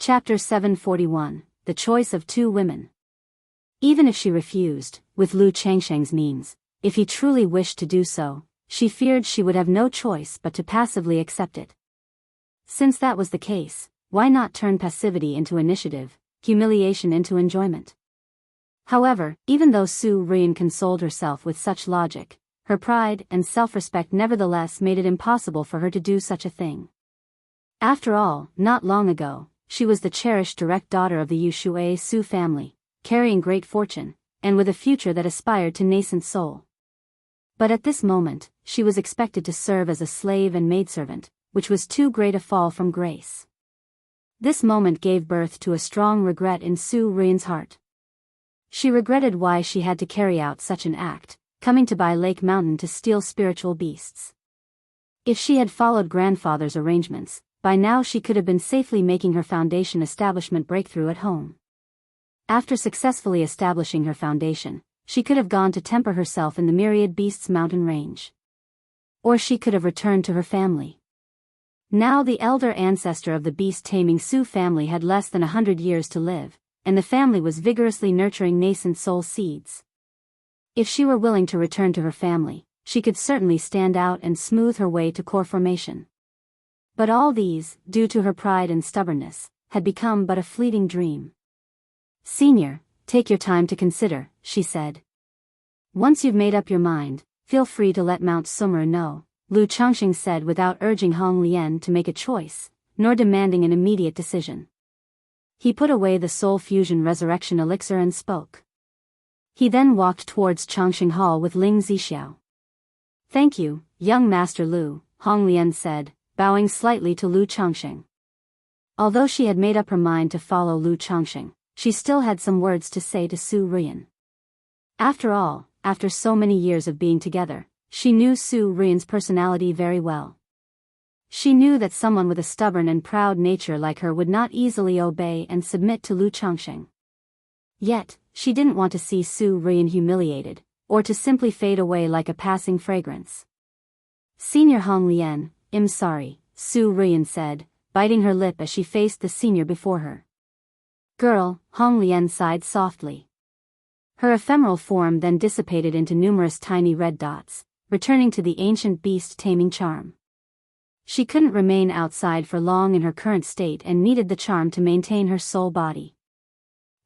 Chapter 741, The Choice of Two Women. Even if she refused, with Lu Changsheng's means, if he truly wished to do so, she feared she would have no choice but to passively accept it. Since that was the case, why not turn passivity into initiative, humiliation into enjoyment? However, even though Su Ruian consoled herself with such logic, her pride and self-respect nevertheless made it impossible for her to do such a thing. After all, not long ago, she was the cherished direct daughter of the Yushui Su family, carrying great fortune, and with a future that aspired to nascent soul. But at this moment, she was expected to serve as a slave and maidservant, which was too great a fall from grace. This moment gave birth to a strong regret in Su Ruian's heart. She regretted why she had to carry out such an act, coming to Bai Lake Mountain to steal spiritual beasts. If she had followed grandfather's arrangements, by now she could have been safely making her foundation establishment breakthrough at home. After successfully establishing her foundation, she could have gone to temper herself in the Myriad Beasts mountain range. Or she could have returned to her family. Now the elder ancestor of the beast-taming Su family had less than 100 years to live, and the family was vigorously nurturing nascent soul seeds. If she were willing to return to her family, she could certainly stand out and smooth her way to core formation. But all these, due to her pride and stubbornness, had become but a fleeting dream. "Senior, take your time to consider," she said. "Once you've made up your mind, feel free to let Mount Sumer know," Lu Changxing said without urging Hong Lian to make a choice, nor demanding an immediate decision. He put away the soul fusion resurrection elixir and spoke. He then walked towards Changxing Hall with Ling Zixiao. "Thank you, young Master Lu," Hong Lian said, bowing slightly to Lu Changxing. Although she had made up her mind to follow Lu Changxing, she still had some words to say to Su Ruian. After all, after so many years of being together, she knew Su Ruian's personality very well. She knew that someone with a stubborn and proud nature like her would not easily obey and submit to Lu Changxing. Yet, she didn't want to see Su Ruian humiliated, or to simply fade away like a passing fragrance. "Senior Hong Lian, I'm sorry," Su Ruian said, biting her lip as she faced the senior before her. "Girl," Hong Lian sighed softly. Her ephemeral form then dissipated into numerous tiny red dots, returning to the ancient beast-taming charm. She couldn't remain outside for long in her current state and needed the charm to maintain her soul body.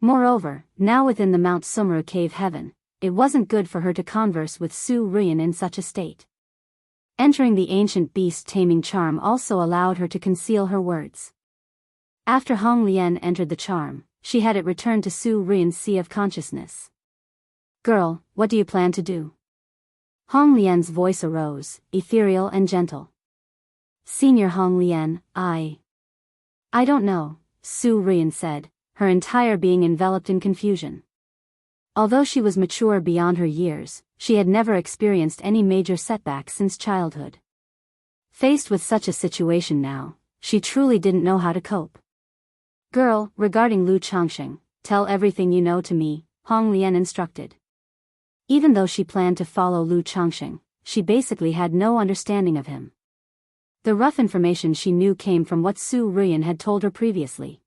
Moreover, now within the Mount Sumeru cave heaven, it wasn't good for her to converse with Su Ruian in such a state. Entering the ancient beast-taming charm also allowed her to conceal her words. After Hong Lian entered the charm, she had it return to Su Ruian's sea of consciousness. "Girl, what do you plan to do?" Hong Lian's voice arose, ethereal and gentle. "Senior Hong Lian, I don't know," Su Ruian said, her entire being enveloped in confusion. Although she was mature beyond her years, she had never experienced any major setbacks since childhood. Faced with such a situation now, she truly didn't know how to cope. "Girl, regarding Lu Changxing, tell everything you know to me," Hong Lian instructed. Even though she planned to follow Lu Changxing, she basically had no understanding of him. The rough information she knew came from what Su Ruian had told her previously.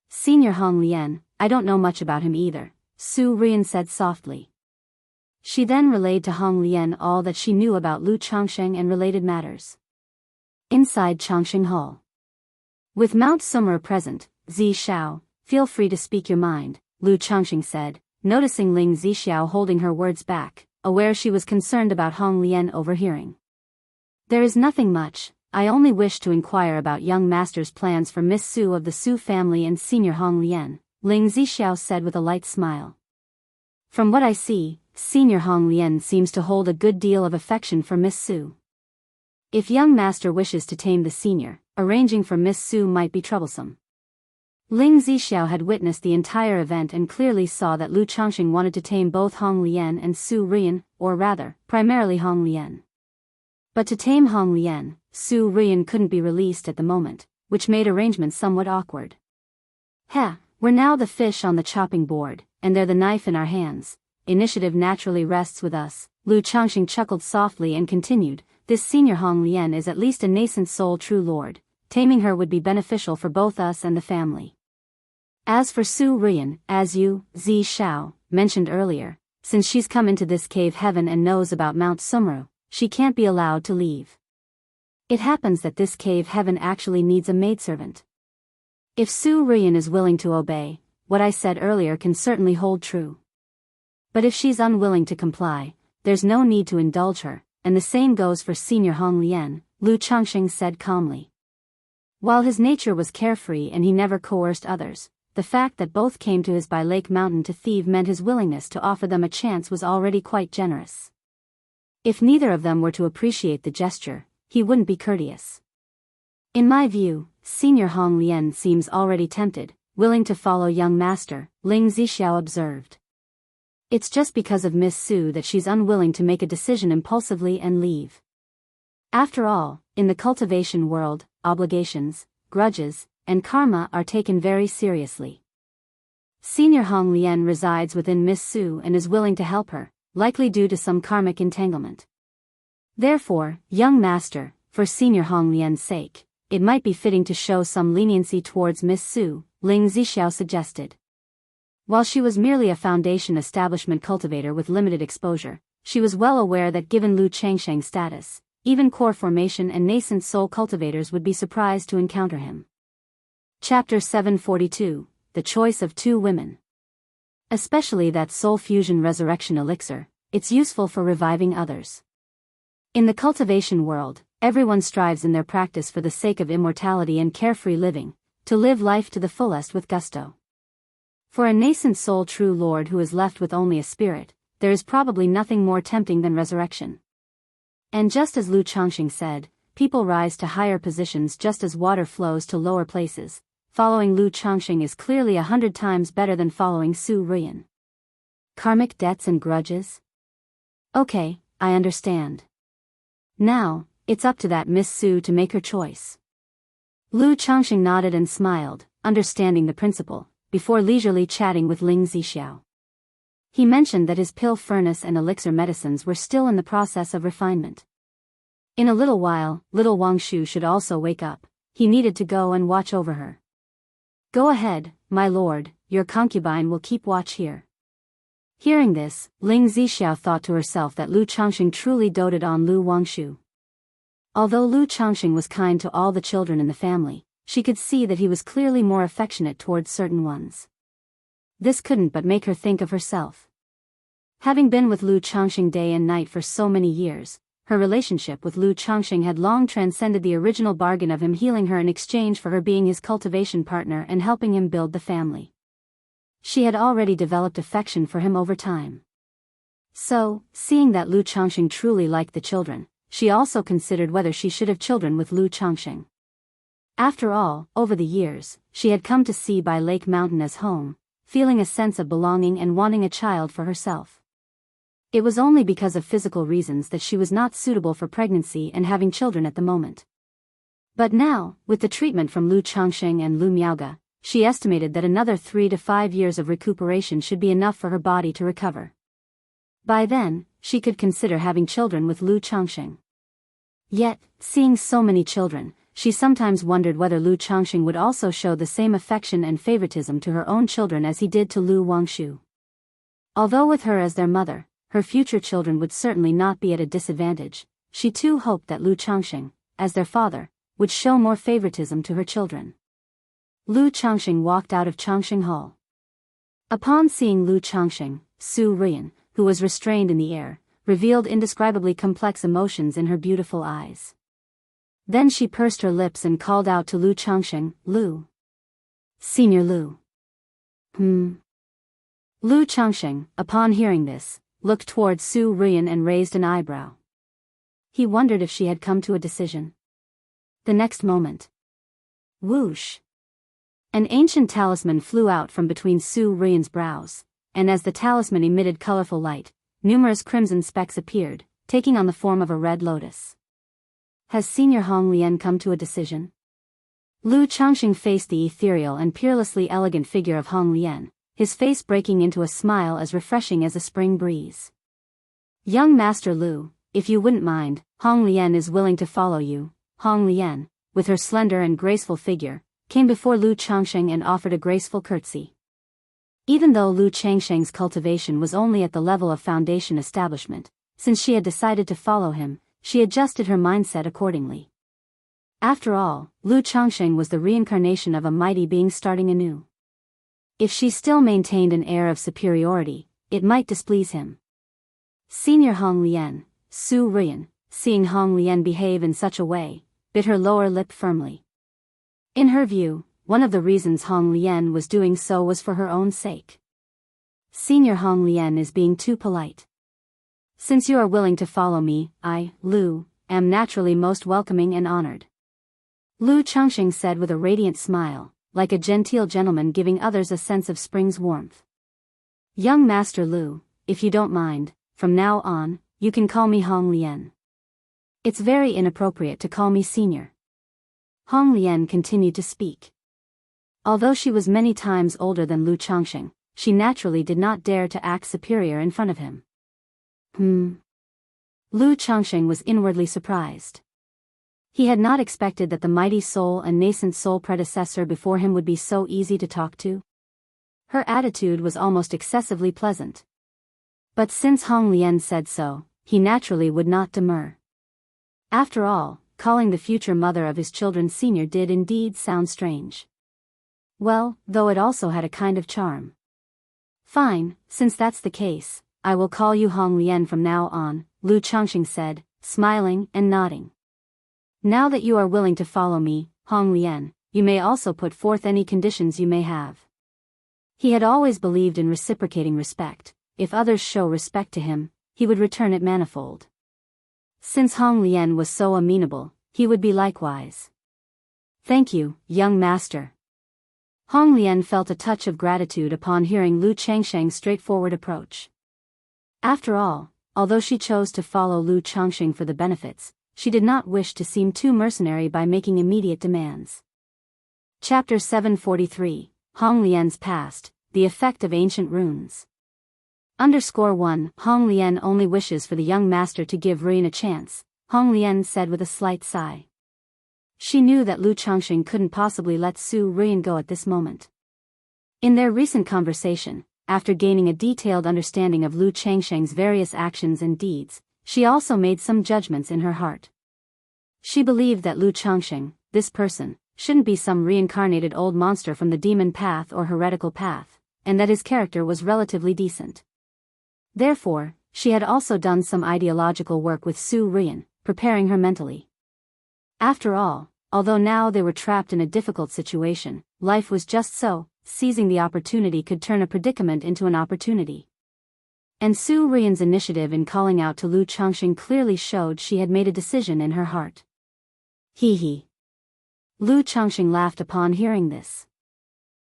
"Senior Hong Lian, I don't know much about him either," Su Ruian said softly. She then relayed to Hong Lian all that she knew about Lu Changxing and related matters. Inside Changxing Hall. "With Mount Sumer present, Zixiao, feel free to speak your mind," Lu Changxing said, noticing Ling Zixiao holding her words back, aware she was concerned about Hong Lian overhearing. "There is nothing much, I only wish to inquire about young master's plans for Miss Su of the Su family and Senior Hong Lian," Ling Zixiao said with a light smile. "From what I see, Senior Hong Lian seems to hold a good deal of affection for Miss Su. If young master wishes to tame the senior, arranging for Miss Su might be troublesome." Ling Zixiao had witnessed the entire event and clearly saw that Lu Changxing wanted to tame both Hong Lian and Su Ruian, or rather, primarily Hong Lian. But to tame Hong Lian, Su Ruian couldn't be released at the moment, which made arrangements somewhat awkward. We're now the fish on the chopping board, and they're the knife in our hands. Initiative naturally rests with us," Lu Changxing chuckled softly and continued, "This Senior Hong Lian is at least a nascent soul true lord, taming her would be beneficial for both us and the family. As for Su Ruyan, as you, Zi Xiao, mentioned earlier, since she's come into this cave heaven and knows about Mount Sumru, she can't be allowed to leave. It happens that this cave heaven actually needs a maidservant. If Su Ruyan is willing to obey, what I said earlier can certainly hold true. But if she's unwilling to comply, there's no need to indulge her, and the same goes for Senior Hong Lian, Lu Changxing said calmly. While his nature was carefree and he never coerced others, the fact that both came to his by Lake Mountain to thieve meant his willingness to offer them a chance was already quite generous. If neither of them were to appreciate the gesture, he wouldn't be courteous. In my view, Senior Hong Lian seems already tempted, willing to follow young master, Ling Zixiao observed. It's just because of Miss Su that she's unwilling to make a decision impulsively and leave. After all, in the cultivation world, obligations, grudges, and karma are taken very seriously. Senior Hong Lian resides within Miss Su and is willing to help her, likely due to some karmic entanglement. Therefore, young master, for Senior Hong Lian's sake, it might be fitting to show some leniency towards Miss Su, Ling Zixiao suggested. While she was merely a foundation establishment cultivator with limited exposure, she was well aware that given Lu Changsheng's status, even core formation and nascent soul cultivators would be surprised to encounter him. Chapter 742, The Choice of Two Women. Especially that soul fusion resurrection elixir, it's useful for reviving others. In the cultivation world, everyone strives in their practice for the sake of immortality and carefree living, to live life to the fullest with gusto. For a nascent soul true lord who is left with only a spirit, there is probably nothing more tempting than resurrection. And just as Lu Changxing said, people rise to higher positions just as water flows to lower places. Following Lu Changxing is clearly 100 times better than following Su Ruyan. Karmic debts and grudges? Okay, I understand. Now, it's up to that Miss Su to make her choice. Lu Changxing nodded and smiled, understanding the principle, before leisurely chatting with Ling Zixiao. He mentioned that his pill furnace and elixir medicines were still in the process of refinement. In a little while, little Wang Shu should also wake up. He needed to go and watch over her. Go ahead, my lord, your concubine will keep watch here. Hearing this, Ling Zixiao thought to herself that Lu Changxing truly doted on Lu Wangshu. Although Lu Changxing was kind to all the children in the family, she could see that he was clearly more affectionate towards certain ones. This couldn't but make her think of herself. Having been with Lu Changxing day and night for so many years, her relationship with Lu Changxing had long transcended the original bargain of him healing her in exchange for her being his cultivation partner and helping him build the family. She had already developed affection for him over time. So, seeing that Lu Changxing truly liked the children, she also considered whether she should have children with Lu Changxing. After all, over the years, she had come to see by Lake Mountain as home, feeling a sense of belonging and wanting a child for herself. It was only because of physical reasons that she was not suitable for pregnancy and having children at the moment. But now, with the treatment from Lu Changxing and Lu Miaoge, she estimated that another 3 to 5 years of recuperation should be enough for her body to recover. By then, she could consider having children with Lu Changxing. Yet, seeing so many children, she sometimes wondered whether Lu Changxing would also show the same affection and favoritism to her own children as he did to Lu Wangshu. Although with her as their mother, her future children would certainly not be at a disadvantage, she too hoped that Lu Changxing, as their father, would show more favoritism to her children. Lu Changxing walked out of Changxing Hall. Upon seeing Lu Changxing, Su Ruyan, who was restrained in the air, revealed indescribably complex emotions in her beautiful eyes. Then she pursed her lips and called out to Lu Changxing, Lu. Senior Lu. Lu Changxing, upon hearing this, looked towards Su Ruyan and raised an eyebrow. He wondered if she had come to a decision. The next moment. Whoosh! An ancient talisman flew out from between Su Ruyan's brows, and as the talisman emitted colorful light, numerous crimson specks appeared, taking on the form of a red lotus. Has Senior Hong Lian come to a decision? Lu Changxing faced the ethereal and peerlessly elegant figure of Hong Lian, his face breaking into a smile as refreshing as a spring breeze. Young Master Lu, if you wouldn't mind, Hong Lian is willing to follow you. Hong Lian, with her slender and graceful figure, came before Lu Changsheng and offered a graceful curtsy. Even though Lu Changsheng's cultivation was only at the level of foundation establishment, since she had decided to follow him, she adjusted her mindset accordingly. After all, Lu Changsheng was the reincarnation of a mighty being starting anew. If she still maintained an air of superiority, it might displease him. Senior Hong Lian, Su Ruyan, seeing Hong Lian behave in such a way, bit her lower lip firmly. In her view, one of the reasons Hong Lian was doing so was for her own sake. Senior Hong Lian is being too polite. Since you are willing to follow me, I, Lu, am naturally most welcoming and honored. Lu Changsheng said with a radiant smile, like a genteel gentleman giving others a sense of spring's warmth. Young Master Lu, if you don't mind, from now on, you can call me Hong Lian. It's very inappropriate to call me senior. Hong Lian continued to speak. Although she was many times older than Lu Changsheng, she naturally did not dare to act superior in front of him. Lu Changsheng was inwardly surprised. He had not expected that the mighty soul and nascent soul predecessor before him would be so easy to talk to. Her attitude was almost excessively pleasant. But since Hong Lian said so, he naturally would not demur. After all, calling the future mother of his children senior did indeed sound strange. Well, though it also had a kind of charm. Fine, since that's the case, I will call you Hong Lian from now on, Lu Changsheng said, smiling and nodding. Now that you are willing to follow me, Hong Lian, you may also put forth any conditions you may have. He had always believed in reciprocating respect. If others show respect to him, he would return it manifold. Since Hong Lian was so amenable, he would be likewise. Thank you, young master. Hong Lian felt a touch of gratitude upon hearing Lu Changsheng's straightforward approach. After all, although she chose to follow Lu Changsheng for the benefits, she did not wish to seem too mercenary by making immediate demands. Chapter 743, Hong Lian's Past, The Effect of Ancient Runes. _1 Hong Lian only wishes for the young master to give Ruyan a chance, Hong Lian said with a slight sigh. She knew that Lu Changsheng couldn't possibly let Su Ruyan go at this moment. In their recent conversation, after gaining a detailed understanding of Lu Changsheng's various actions and deeds, she also made some judgments in her heart. She believed that Lu Changsheng, this person, shouldn't be some reincarnated old monster from the demon path or heretical path, and that his character was relatively decent. Therefore, she had also done some ideological work with Su Ruyan, preparing her mentally. After all, although now they were trapped in a difficult situation, life was just so, seizing the opportunity could turn a predicament into an opportunity. And Su Ruyan's initiative in calling out to Lu Changsheng clearly showed she had made a decision in her heart. He. Lu Changsheng laughed upon hearing this.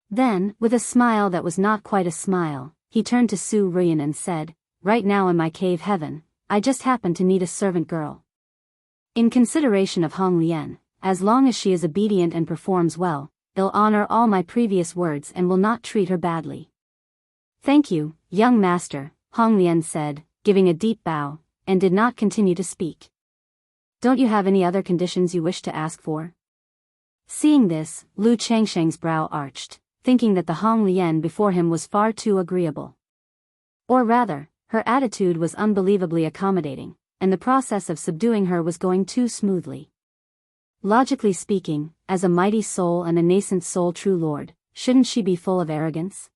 Then, with a smile that was not quite a smile, he turned to Su Ruyan and said, "Right now in my cave heaven, I just happen to need a servant girl. In consideration of Hong Lian, as long as she is obedient and performs well, they'll honor all my previous words and will not treat her badly." "Thank you, young master," Hong Lian said, giving a deep bow, and did not continue to speak. "Don't you have any other conditions you wish to ask for?" Seeing this, Lu Changsheng's brow arched, thinking that the Hong Lian before him was far too agreeable. Or rather, her attitude was unbelievably accommodating, and the process of subduing her was going too smoothly. Logically speaking, as a mighty soul and a nascent soul true lord, shouldn't she be full of arrogance?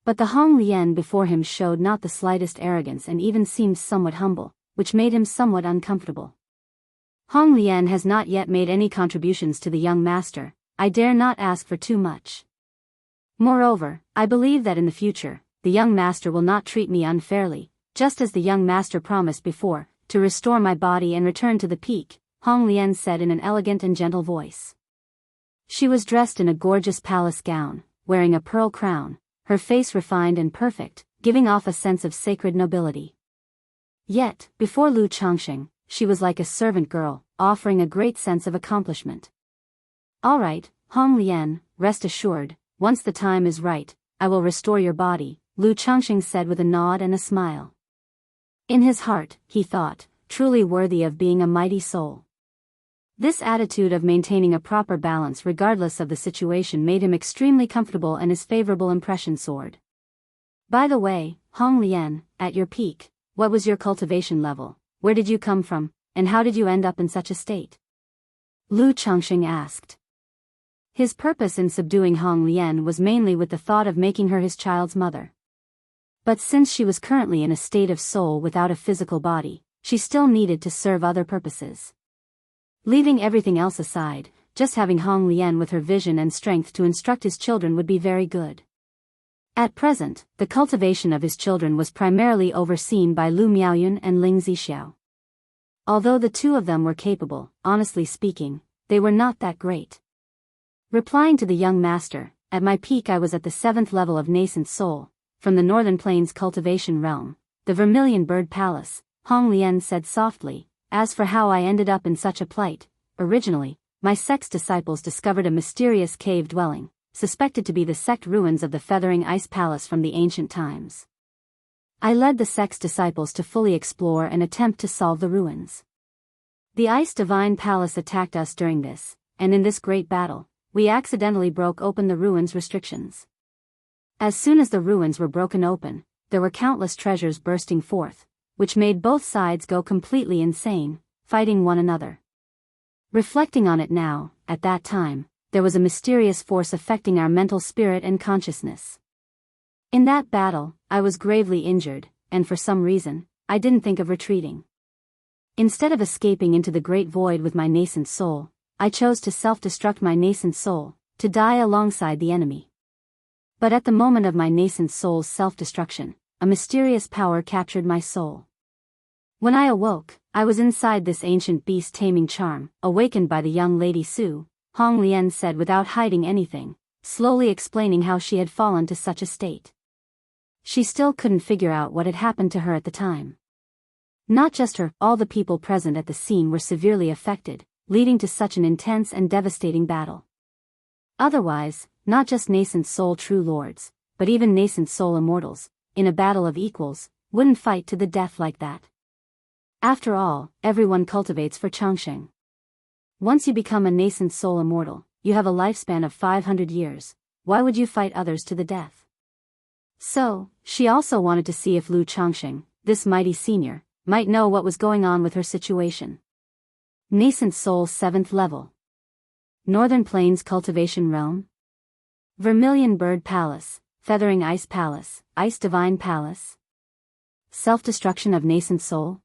But the Hong Lian before him showed not the slightest arrogance and even seemed somewhat humble, which made him somewhat uncomfortable. "Hong Lian has not yet made any contributions to the young master, I dare not ask for too much. Moreover, I believe that in the future, the young master will not treat me unfairly, just as the young master promised before, to restore my body and return to the peak," Hong Lian said in an elegant and gentle voice. She was dressed in a gorgeous palace gown, wearing a pearl crown, her face refined and perfect, giving off a sense of sacred nobility. Yet, before Lu Changsheng, she was like a servant girl, offering a great sense of accomplishment. "All right, Hong Lian, rest assured, once the time is right, I will restore your body," Lu Changsheng said with a nod and a smile. In his heart, he thought, truly worthy of being a mighty soul. This attitude of maintaining a proper balance regardless of the situation made him extremely comfortable and his favorable impression soared. By the way, Hong Lian, at your peak, what was your cultivation level, where did you come from, and how did you end up in such a state? Lu Changxing asked. His purpose in subduing Hong Lian was mainly with the thought of making her his child's mother. But since she was currently in a state of soul without a physical body, she still needed to serve other purposes. Leaving everything else aside, just having Hong Lian with her vision and strength to instruct his children would be very good. At present, the cultivation of his children was primarily overseen by Lu Miaoyun and Ling Zixiao. Although the two of them were capable, honestly speaking, they were not that great. Replying to the young master, at my peak I was at the 7th level of nascent soul, from the Northern Plains cultivation realm, the Vermilion Bird Palace, Hong Lian said softly. As for how I ended up in such a plight, originally, my sect's disciples discovered a mysterious cave dwelling, suspected to be the sect ruins of the Feathering Ice Palace from the ancient times. I led the sect's disciples to fully explore and attempt to solve the ruins. The Ice Divine Palace attacked us during this, and in this great battle, we accidentally broke open the ruins' restrictions. As soon as the ruins were broken open, there were countless treasures bursting forth, which made both sides go completely insane, fighting one another. Reflecting on it now, at that time, there was a mysterious force affecting our mental spirit and consciousness. In that battle, I was gravely injured, and for some reason, I didn't think of retreating. Instead of escaping into the great void with my nascent soul, I chose to self-destruct my nascent soul, to die alongside the enemy. But at the moment of my nascent soul's self-destruction, a mysterious power captured my soul. When I awoke, I was inside this ancient beast-taming charm, awakened by the young lady Su, Hong Lian said without hiding anything, slowly explaining how she had fallen to such a state. She still couldn't figure out what had happened to her at the time. Not just her, all the people present at the scene were severely affected, leading to such an intense and devastating battle. Otherwise, not just nascent soul true lords, but even nascent soul immortals, in a battle of equals, wouldn't fight to the death like that. After all, everyone cultivates for Changsheng. Once you become a nascent soul immortal, you have a lifespan of 500 years, why would you fight others to the death? So, she also wanted to see if Lu Changsheng, this mighty senior, might know what was going on with her situation. Nascent soul 7th level. Northern Plains cultivation realm. Vermilion Bird Palace, Feathering Ice Palace, Ice Divine Palace. Self-destruction of nascent soul.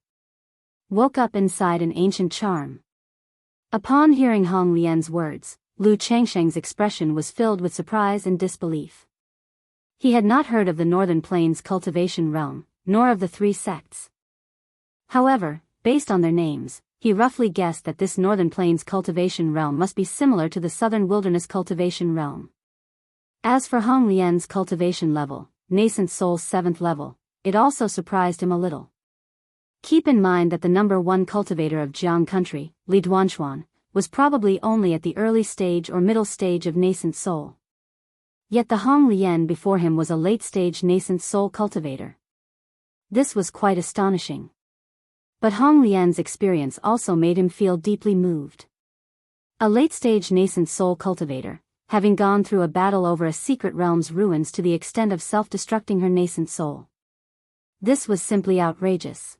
Woke up inside an ancient charm. Upon hearing Hong Lian's words, Lu Changsheng's expression was filled with surprise and disbelief. He had not heard of the Northern Plains cultivation realm, nor of the 3 sects. However, based on their names, he roughly guessed that this Northern Plains cultivation realm must be similar to the Southern Wilderness cultivation realm. As for Hong Lian's cultivation level, nascent soul's 7th level, it also surprised him a little. Keep in mind that the number 1 cultivator of Jianghu country, Li Duanchuan, was probably only at the early stage or middle stage of nascent soul. Yet the Hong Lian before him was a late-stage nascent soul cultivator. This was quite astonishing. But Hong Lian's experience also made him feel deeply moved. A late-stage nascent soul cultivator, having gone through a battle over a secret realm's ruins to the extent of self-destructing her nascent soul. This was simply outrageous.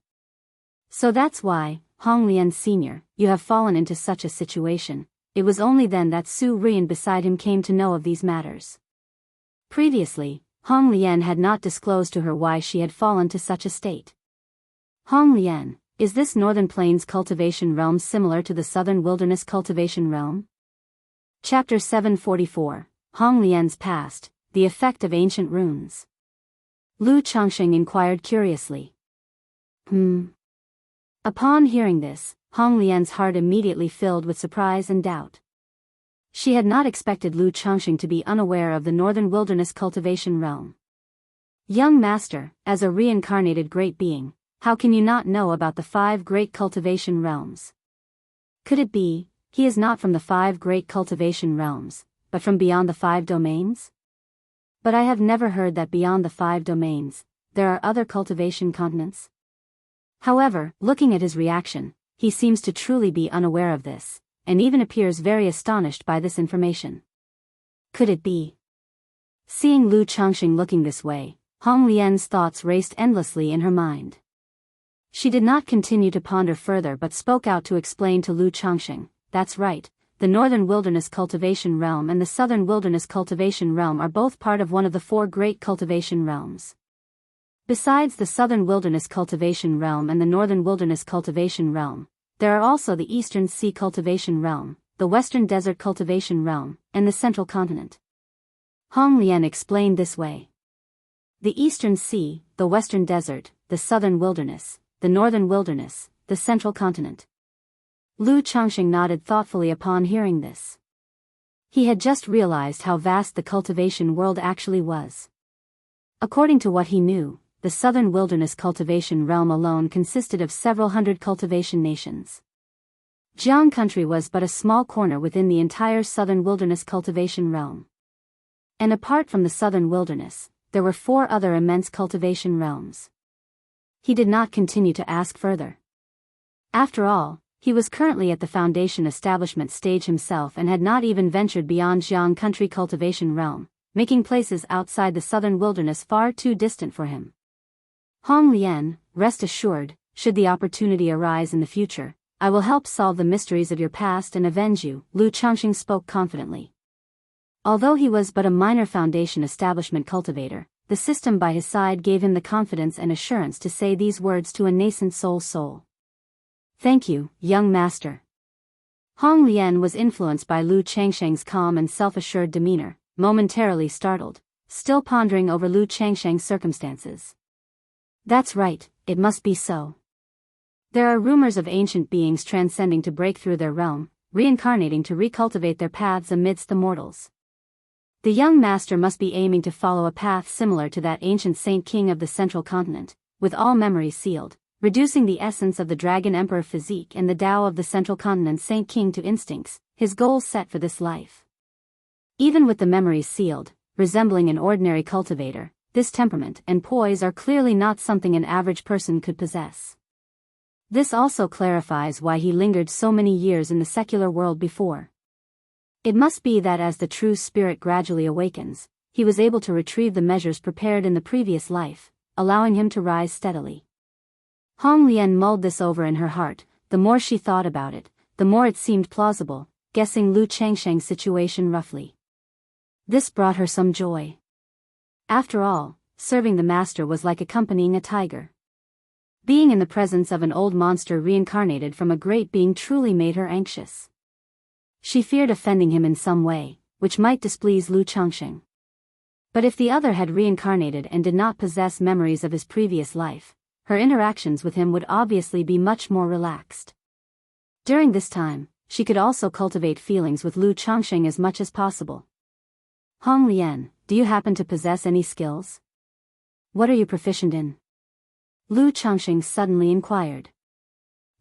So that's why, Hong Lian Sr., you have fallen into such a situation. It was only then that Su Rian beside him came to know of these matters. Previously, Hong Lian had not disclosed to her why she had fallen to such a state. Hong Lian, is this Northern Plains cultivation realm similar to the Southern Wilderness cultivation realm? Chapter 744, Hong Lian's Past, the Effect of Ancient Runes. Lu Changsheng inquired curiously. Upon hearing this, Hong Lian's heart immediately filled with surprise and doubt. She had not expected Lu Changsheng to be unaware of the Northern Wilderness cultivation realm. Young master, as a reincarnated great being, how can you not know about the 5 great cultivation realms? Could it be, he is not from the 5 great cultivation realms, but from beyond the 5 domains? But I have never heard that beyond the 5 domains, there are other cultivation continents. However, looking at his reaction, he seems to truly be unaware of this, and even appears very astonished by this information. Could it be? Seeing Lu Changxing looking this way, Hong Lian's thoughts raced endlessly in her mind. She did not continue to ponder further but spoke out to explain to Lu Changxing, "That's right, the Northern Wilderness Cultivation Realm and the Southern Wilderness Cultivation Realm are both part of one of the 4 great cultivation realms. Besides the Southern Wilderness Cultivation Realm and the Northern Wilderness Cultivation Realm, there are also the Eastern Sea Cultivation Realm, the Western Desert Cultivation Realm, and the Central Continent." Hong Lian explained this way. The Eastern Sea, the Western Desert, the Southern Wilderness, the Northern Wilderness, the Central Continent. Lu Changxing nodded thoughtfully upon hearing this. He had just realized how vast the cultivation world actually was. According to what he knew, the Southern Wilderness Cultivation Realm alone consisted of several hundred cultivation nations. Jianghu country was but a small corner within the entire Southern Wilderness Cultivation Realm. And apart from the Southern Wilderness, there were 4 other immense cultivation realms. He did not continue to ask further. After all, he was currently at the foundation establishment stage himself and had not even ventured beyond Jianghu country cultivation realm, making places outside the Southern Wilderness far too distant for him. Hong Lian, rest assured, should the opportunity arise in the future, I will help solve the mysteries of your past and avenge you, Lu Changxing spoke confidently. Although he was but a minor foundation establishment cultivator, the system by his side gave him the confidence and assurance to say these words to a nascent soul. "Thank you, young master." Hong Lian was influenced by Lu Changsheng's calm and self-assured demeanor, momentarily startled, still pondering over Lu Changsheng's circumstances. "That's right, it must be so. There are rumors of ancient beings transcending to break through their realm, reincarnating to recultivate their paths amidst the mortals. The young master must be aiming to follow a path similar to that ancient Saint King of the Central Continent, with all memories sealed, reducing the essence of the Dragon Emperor physique and the Tao of the Central Continent Saint King to instincts, his goals set for this life. Even with the memories sealed, resembling an ordinary cultivator, this temperament and poise are clearly not something an average person could possess. This also clarifies why he lingered so many years in the secular world before. It must be that as the true spirit gradually awakens, he was able to retrieve the measures prepared in the previous life, allowing him to rise steadily. Hong Lian mulled this over in her heart. The more she thought about it, the more it seemed plausible, guessing Lu Changsheng's situation roughly. This brought her some joy. After all, serving the master was like accompanying a tiger. Being in the presence of an old monster reincarnated from a great being truly made her anxious. She feared offending him in some way, which might displease Lu Changxing. But if the other had reincarnated and did not possess memories of his previous life, her interactions with him would obviously be much more relaxed. During this time, she could also cultivate feelings with Lu Changxing as much as possible. "Hong Lian, do you happen to possess any skills? What are you proficient in?" Lu Changxing suddenly inquired.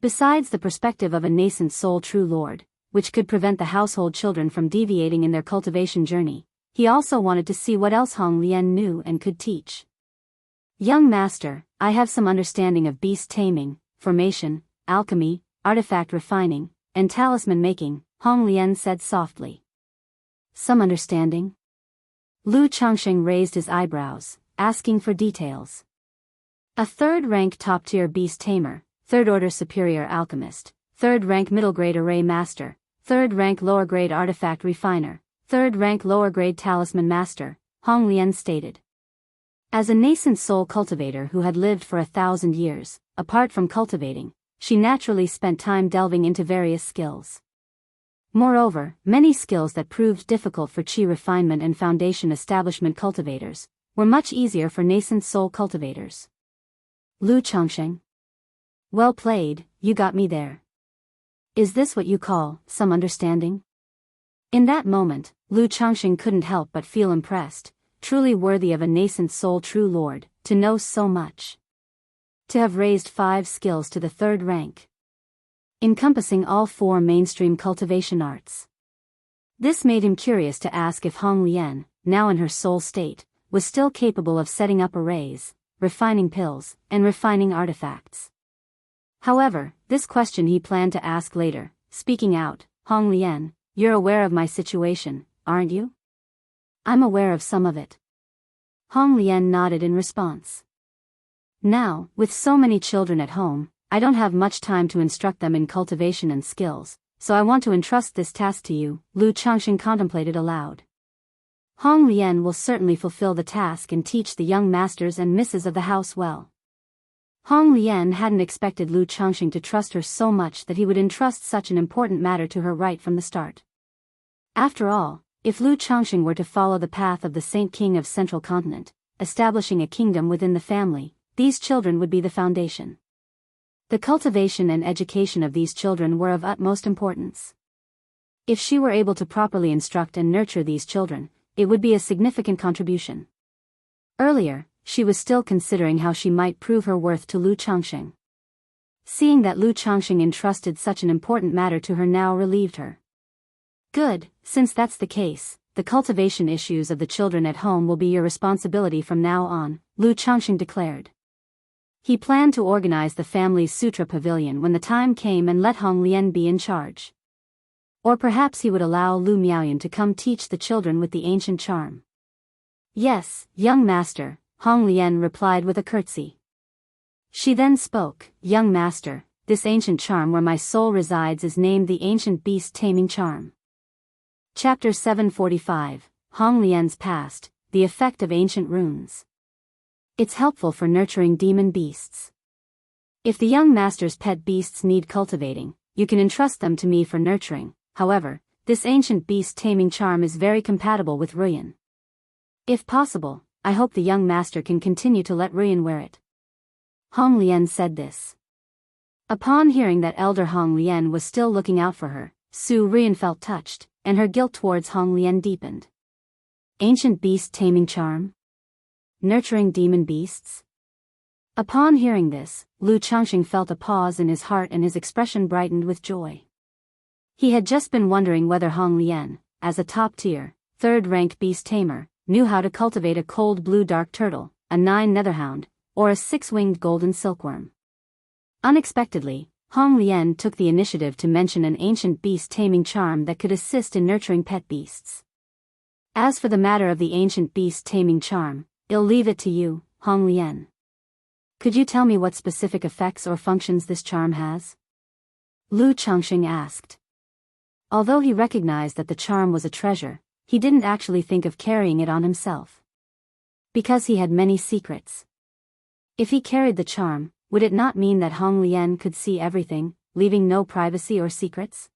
Besides the perspective of a nascent soul true lord, which could prevent the household children from deviating in their cultivation journey, he also wanted to see what else Hong Lian knew and could teach. "Young master, I have some understanding of beast taming, formation, alchemy, artifact refining, and talisman making," Hong Lian said softly. "Some understanding?" Lu Changxing raised his eyebrows, asking for details. "A third-rank top-tier beast tamer, third-order superior alchemist, third-rank middle-grade array master, third-rank lower-grade artifact refiner, third-rank lower-grade talisman master," Hong Lian stated. As a nascent soul cultivator who had lived for 1,000 years, apart from cultivating, she naturally spent time delving into various skills. Moreover, many skills that proved difficult for chi refinement and foundation establishment cultivators were much easier for nascent soul cultivators. "Lu Changxing. Well played, you got me there. Is this what you call some understanding?" In that moment, Lu Changxing couldn't help but feel impressed, truly worthy of a nascent soul true lord, to know so much. To have raised 5 skills to the 3rd rank, encompassing all 4 mainstream cultivation arts. This made him curious to ask if Hong Lian, now in her soul state, was still capable of setting up arrays, refining pills, and refining artifacts. However, this question he planned to ask later. Speaking out, Hong Lian, you're aware of my situation, aren't you? I'm aware of some of it. Hong Lian nodded in response. Now, with so many children at home, I don't have much time to instruct them in cultivation and skills, so I want to entrust this task to you, Lu Changxing contemplated aloud. Hong Lian will certainly fulfill the task and teach the young masters and misses of the house well. Hong Lian hadn't expected Lu Changxing to trust her so much that he would entrust such an important matter to her right from the start. After all, if Lu Changxing were to follow the path of the Saint King of Central Continent, establishing a kingdom within the family, these children would be the foundation. The cultivation and education of these children were of utmost importance. If she were able to properly instruct and nurture these children, it would be a significant contribution. Earlier, she was still considering how she might prove her worth to Lu Changxing. Seeing that Lu Changxing entrusted such an important matter to her now relieved her. Good, since that's the case, the cultivation issues of the children at home will be your responsibility from now on, Lu Changxing declared. He planned to organize the family's sutra pavilion when the time came and let Hong Lian be in charge. Or perhaps he would allow Lu Miaoyan to come teach the children with the ancient charm. Yes, young master, Hong Lian replied with a curtsy. She then spoke, young master, this ancient charm where my soul resides is named the ancient beast taming charm. Chapter 745, Hong Lian's Past, the Effect of Ancient Runes. It's helpful for nurturing demon beasts. If the young master's pet beasts need cultivating, you can entrust them to me for nurturing. However, this ancient beast taming charm is very compatible with Ruyan. If possible, I hope the young master can continue to let Ruyan wear it. Hong Lian said this. Upon hearing that elder Hong Lian was still looking out for her, Su Ruyan felt touched, and her guilt towards Hong Lian deepened. Ancient beast taming charm? Nurturing demon beasts? Upon hearing this, Lu Changxing felt a pause in his heart and his expression brightened with joy. He had just been wondering whether Hong Lian, as a top-tier, third-rank beast tamer, knew how to cultivate a cold blue dark turtle, a 9 netherhound, or a 6-winged golden silkworm. Unexpectedly, Hong Lian took the initiative to mention an ancient beast taming charm that could assist in nurturing pet beasts. As for the matter of the ancient beast taming charm, I'll leave it to you, Hong Lian. Could you tell me what specific effects or functions this charm has? Lu Changxing asked. Although he recognized that the charm was a treasure, he didn't actually think of carrying it on himself. Because he had many secrets. If he carried the charm, would it not mean that Hong Lian could see everything, leaving no privacy or secrets?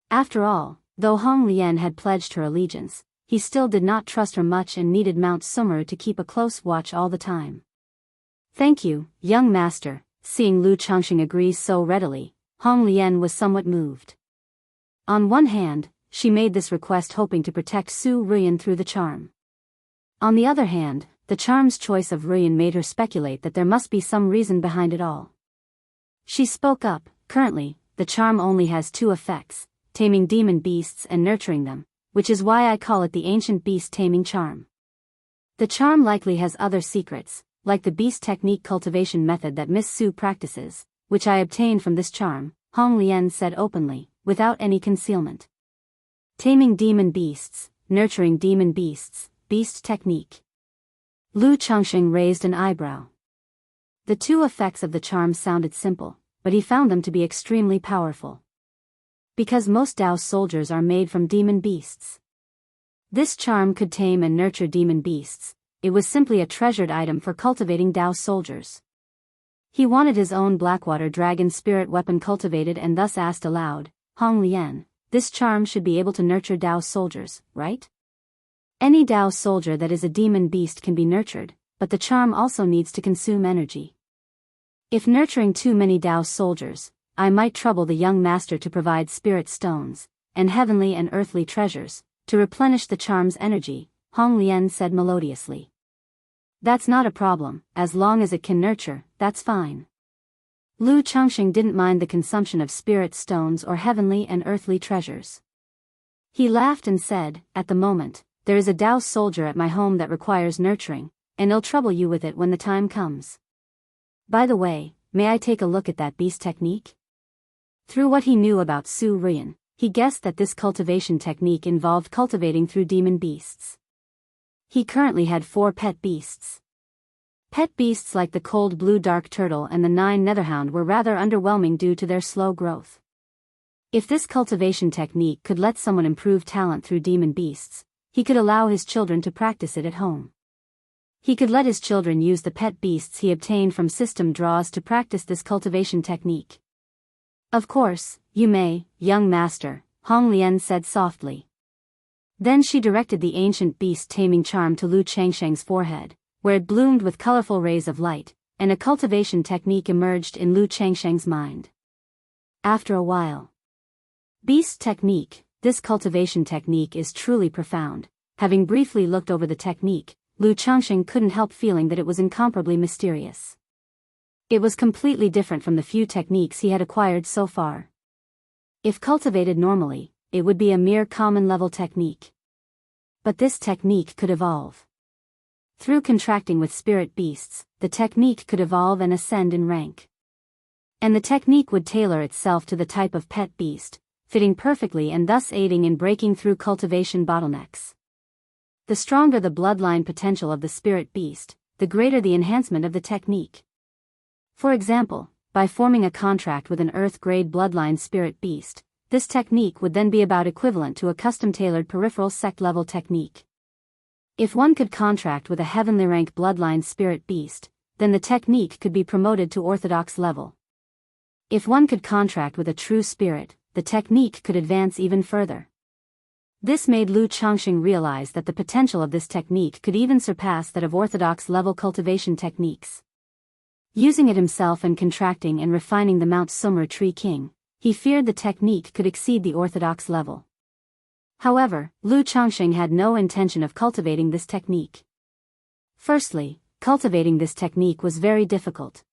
After all, though Hong Lian had pledged her allegiance, he still did not trust her much and needed Mount Sumeru to keep a close watch all the time. Thank you, young master. Seeing Lu Changxing agree so readily, Hong Lian was somewhat moved. On one hand, she made this request hoping to protect Su Ruyan through the charm. On the other hand, the charm's choice of Ruyan made her speculate that there must be some reason behind it all. She spoke up, currently, the charm only has 2 effects, taming demon beasts and nurturing them, which is why I call it the ancient beast taming charm. The charm likely has other secrets, like the beast technique cultivation method that Miss Su practices, which I obtained from this charm, Hong Lian said openly, without any concealment. Taming demon beasts, nurturing demon beasts, beast technique. Lu Changxing raised an eyebrow. The 2 effects of the charm sounded simple, but he found them to be extremely powerful. Because most Daoist soldiers are made from demon beasts. This charm could tame and nurture demon beasts. It was simply a treasured item for cultivating Daoist soldiers. He wanted his own Blackwater Dragon spirit weapon cultivated and thus asked aloud, Hong Lian, this charm should be able to nurture Daoist soldiers, right? Any Daoist soldier that is a demon beast can be nurtured, but the charm also needs to consume energy. If nurturing too many Daoist soldiers, I might trouble the young master to provide spirit stones, and heavenly and earthly treasures, to replenish the charm's energy, Hong Lian said melodiously. That's not a problem, as long as it can nurture, that's fine. Lu Changxing didn't mind the consumption of spirit stones or heavenly and earthly treasures. He laughed and said, at the moment, there is a Daoist soldier at my home that requires nurturing, and I'll trouble you with it when the time comes. By the way, may I take a look at that beast technique? Through what he knew about Su Ruyan, he guessed that this cultivation technique involved cultivating through demon beasts. He currently had 4 pet beasts. Pet beasts like the cold blue dark turtle and the 9 netherhound were rather underwhelming due to their slow growth. If this cultivation technique could let someone improve talent through demon beasts, he could allow his children to practice it at home. He could let his children use the pet beasts he obtained from system draws to practice this cultivation technique. Of course, you may, young master, Hong Lian said softly. Then she directed the ancient beast taming charm to Lu Changsheng's forehead, where it bloomed with colorful rays of light, and a cultivation technique emerged in Lu Changsheng's mind. After a while. Beast technique. This cultivation technique is truly profound. Having briefly looked over the technique, Lu Changsheng couldn't help feeling that it was incomparably mysterious. It was completely different from the few techniques he had acquired so far. If cultivated normally, it would be a mere common-level technique. But this technique could evolve. Through contracting with spirit beasts, the technique could evolve and ascend in rank. And the technique would tailor itself to the type of pet beast, fitting perfectly and thus aiding in breaking through cultivation bottlenecks. The stronger the bloodline potential of the spirit beast, the greater the enhancement of the technique. For example, by forming a contract with an earth-grade bloodline spirit beast, this technique would then be about equivalent to a custom-tailored peripheral sect-level technique. If one could contract with a heavenly rank bloodline spirit beast, then the technique could be promoted to orthodox level. If one could contract with a true spirit, the technique could advance even further. This made Lu Changsheng realize that the potential of this technique could even surpass that of orthodox level cultivation techniques. Using it himself and contracting and refining the Mount Sumra Tree King, he feared the technique could exceed the orthodox level. However, Lu Changsheng had no intention of cultivating this technique. Firstly, cultivating this technique was very difficult.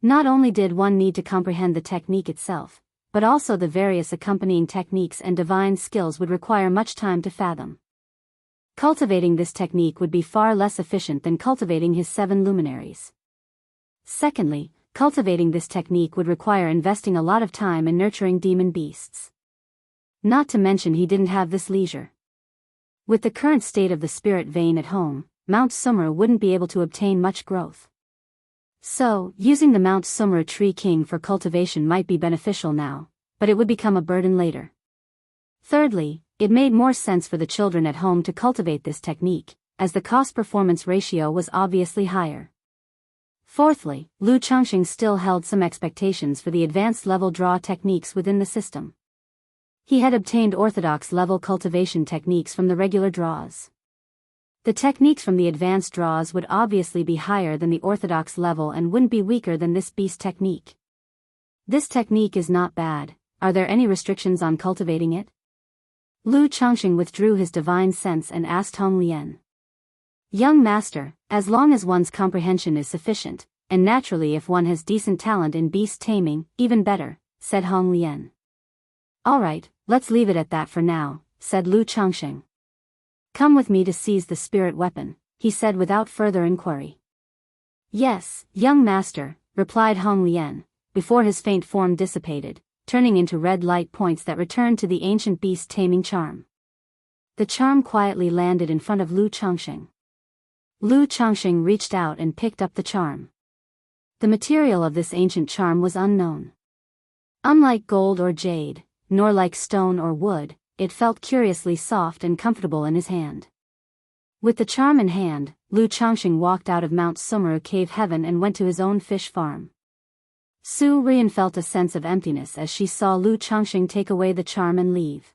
Not only did one need to comprehend the technique itself, but also the various accompanying techniques and divine skills would require much time to fathom. Cultivating this technique would be far less efficient than cultivating his 7 luminaries. Secondly, cultivating this technique would require investing a lot of time in nurturing demon beasts. Not to mention he didn't have this leisure. With the current state of the spirit vein at home, Mount Sumra wouldn't be able to obtain much growth. So, using the Mount Sumra Tree King for cultivation might be beneficial now, but it would become a burden later. Thirdly, it made more sense for the children at home to cultivate this technique, as the cost-performance ratio was obviously higher. Fourthly, Lu Changsheng still held some expectations for the advanced level draw techniques within the system. He had obtained orthodox level cultivation techniques from the regular draws. The techniques from the advanced draws would obviously be higher than the orthodox level and wouldn't be weaker than this beast technique. This technique is not bad. Are there any restrictions on cultivating it? Lu Changsheng withdrew his divine sense and asked Hong Lian. Young master, as long as one's comprehension is sufficient, and naturally if one has decent talent in beast taming, even better, said Hong Lian. Alright, let's leave it at that for now, said Lu Changsheng. Come with me to seize the spirit weapon, he said without further inquiry. Yes, young master, replied Hong Lian, before his faint form dissipated, turning into red light points that returned to the ancient beast taming charm. The charm quietly landed in front of Lu Changsheng. Lu Changsheng reached out and picked up the charm. The material of this ancient charm was unknown. Unlike gold or jade, nor like stone or wood, it felt curiously soft and comfortable in his hand. With the charm in hand, Lu Changsheng walked out of Mount Sumra Cave Heaven and went to his own fish farm. Su Rian felt a sense of emptiness as she saw Lu Changsheng take away the charm and leave.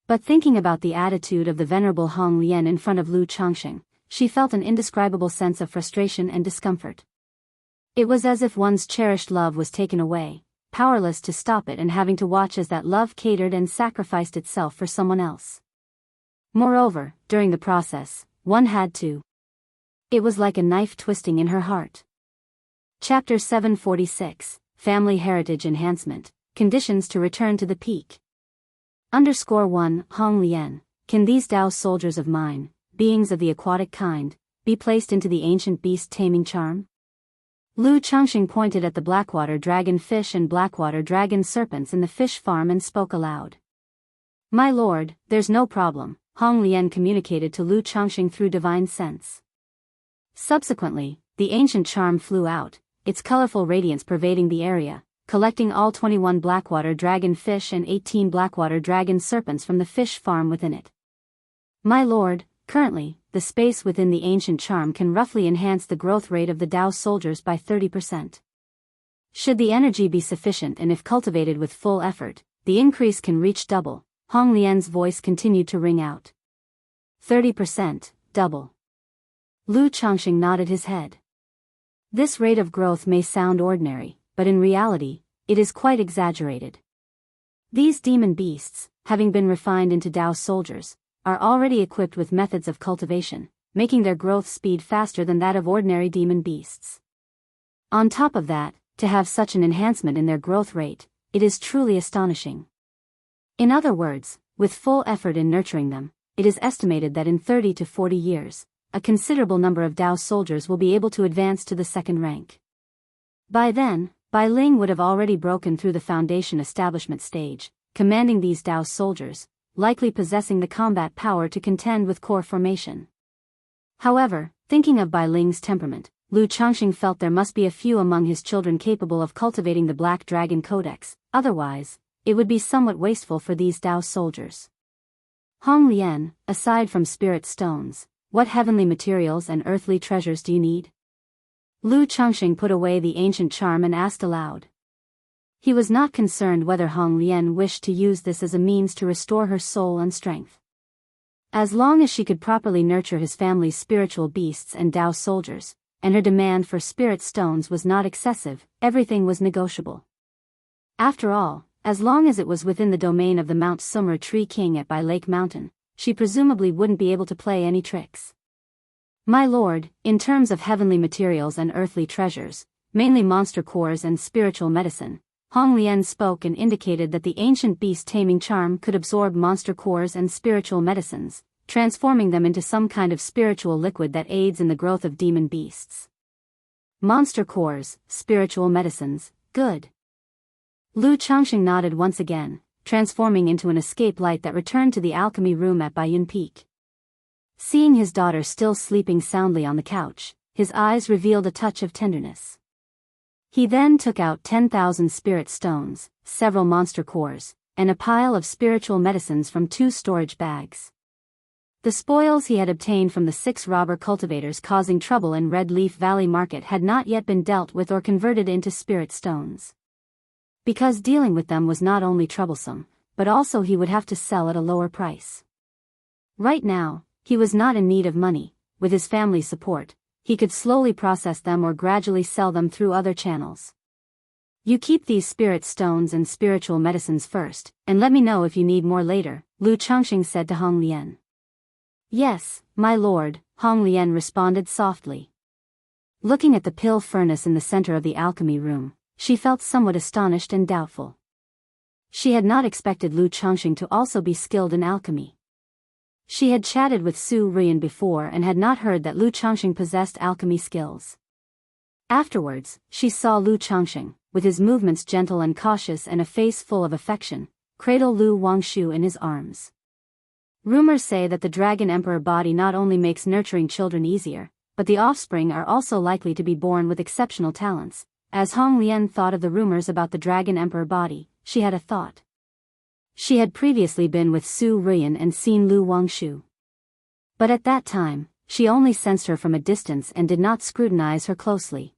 But thinking about the attitude of the venerable Hong Lian in front of Lu Changsheng, she felt an indescribable sense of frustration and discomfort. It was as if one's cherished love was taken away, powerless to stop it and having to watch as that love catered and sacrificed itself for someone else. Moreover, during the process, one had to. It was like a knife twisting in her heart. Chapter 746, Family Heritage Enhancement, Conditions to Return to the Peak. _1 Hong Lian, can these Dao soldiers of mine, beings of the aquatic kind, be placed into the ancient beast taming charm? Lu Changsheng pointed at the blackwater dragon fish and blackwater dragon serpents in the fish farm and spoke aloud. My lord, there's no problem, Hong Lian communicated to Lu Changxing through divine sense. Subsequently, the ancient charm flew out, its colorful radiance pervading the area, collecting all 21 blackwater dragon fish and 18 blackwater dragon serpents from the fish farm within it. My lord, currently, the space within the ancient charm can roughly enhance the growth rate of the Dao soldiers by 30%. Should the energy be sufficient and if cultivated with full effort, the increase can reach double. Hong Lian's voice continued to ring out. 30%, double. Lu Changxing nodded his head. This rate of growth may sound ordinary, but in reality, it is quite exaggerated. These demon beasts, having been refined into Dao soldiers, are already equipped with methods of cultivation, making their growth speed faster than that of ordinary demon beasts. On top of that, to have such an enhancement in their growth rate, it is truly astonishing. In other words, with full effort in nurturing them, it is estimated that in 30 to 40 years, a considerable number of Dao soldiers will be able to advance to the second rank. By then, Bai Ling would have already broken through the foundation establishment stage, commanding these Dao soldiers, likely possessing the combat power to contend with core formation. However, thinking of Bai Ling's temperament, Lu Changxing felt there must be a few among his children capable of cultivating the Black Dragon Codex, otherwise, it would be somewhat wasteful for these Dao soldiers. Hong Lian, aside from spirit stones, what heavenly materials and earthly treasures do you need? Lu Changxing put away the ancient charm and asked aloud. He was not concerned whether Hong Lian wished to use this as a means to restore her soul and strength. As long as she could properly nurture his family's spiritual beasts and Dao soldiers, and her demand for spirit stones was not excessive, everything was negotiable. After all, as long as it was within the domain of the Mount Summer Tree King at Bai Lake Mountain, she presumably wouldn't be able to play any tricks. My lord, in terms of heavenly materials and earthly treasures, mainly monster cores and spiritual medicine, Hong Lian spoke and indicated that the ancient beast taming charm could absorb monster cores and spiritual medicines, transforming them into some kind of spiritual liquid that aids in the growth of demon beasts. Monster cores, spiritual medicines, good. Lu Changxing nodded once again, transforming into an escape light that returned to the alchemy room at Baiyun Peak. Seeing his daughter still sleeping soundly on the couch, his eyes revealed a touch of tenderness. He then took out 10,000 spirit stones, several monster cores, and a pile of spiritual medicines from 2 storage bags. The spoils he had obtained from the 6 robber cultivators causing trouble in Red Leaf Valley Market had not yet been dealt with or converted into spirit stones. Because dealing with them was not only troublesome, but also he would have to sell at a lower price. Right now, he was not in need of money. With his family's support, he could slowly process them or gradually sell them through other channels. You keep these spirit stones and spiritual medicines first, and let me know if you need more later, Lu Changxing said to Hong Lian. Yes, my lord, Hong Lian responded softly. Looking at the pill furnace in the center of the alchemy room, she felt somewhat astonished and doubtful. She had not expected Lu Changxing to also be skilled in alchemy. She had chatted with Su Ruyan before and had not heard that Lu Changxing possessed alchemy skills. Afterwards, she saw Lu Changxing, with his movements gentle and cautious and a face full of affection, cradle Lu Wangshu in his arms. Rumors say that the Dragon Emperor body not only makes nurturing children easier, but the offspring are also likely to be born with exceptional talents. As Hong Lian thought of the rumors about the Dragon Emperor body, she had a thought. She had previously been with Su Ruyan and seen Lu Wangshu. But at that time, she only sensed her from a distance and did not scrutinize her closely.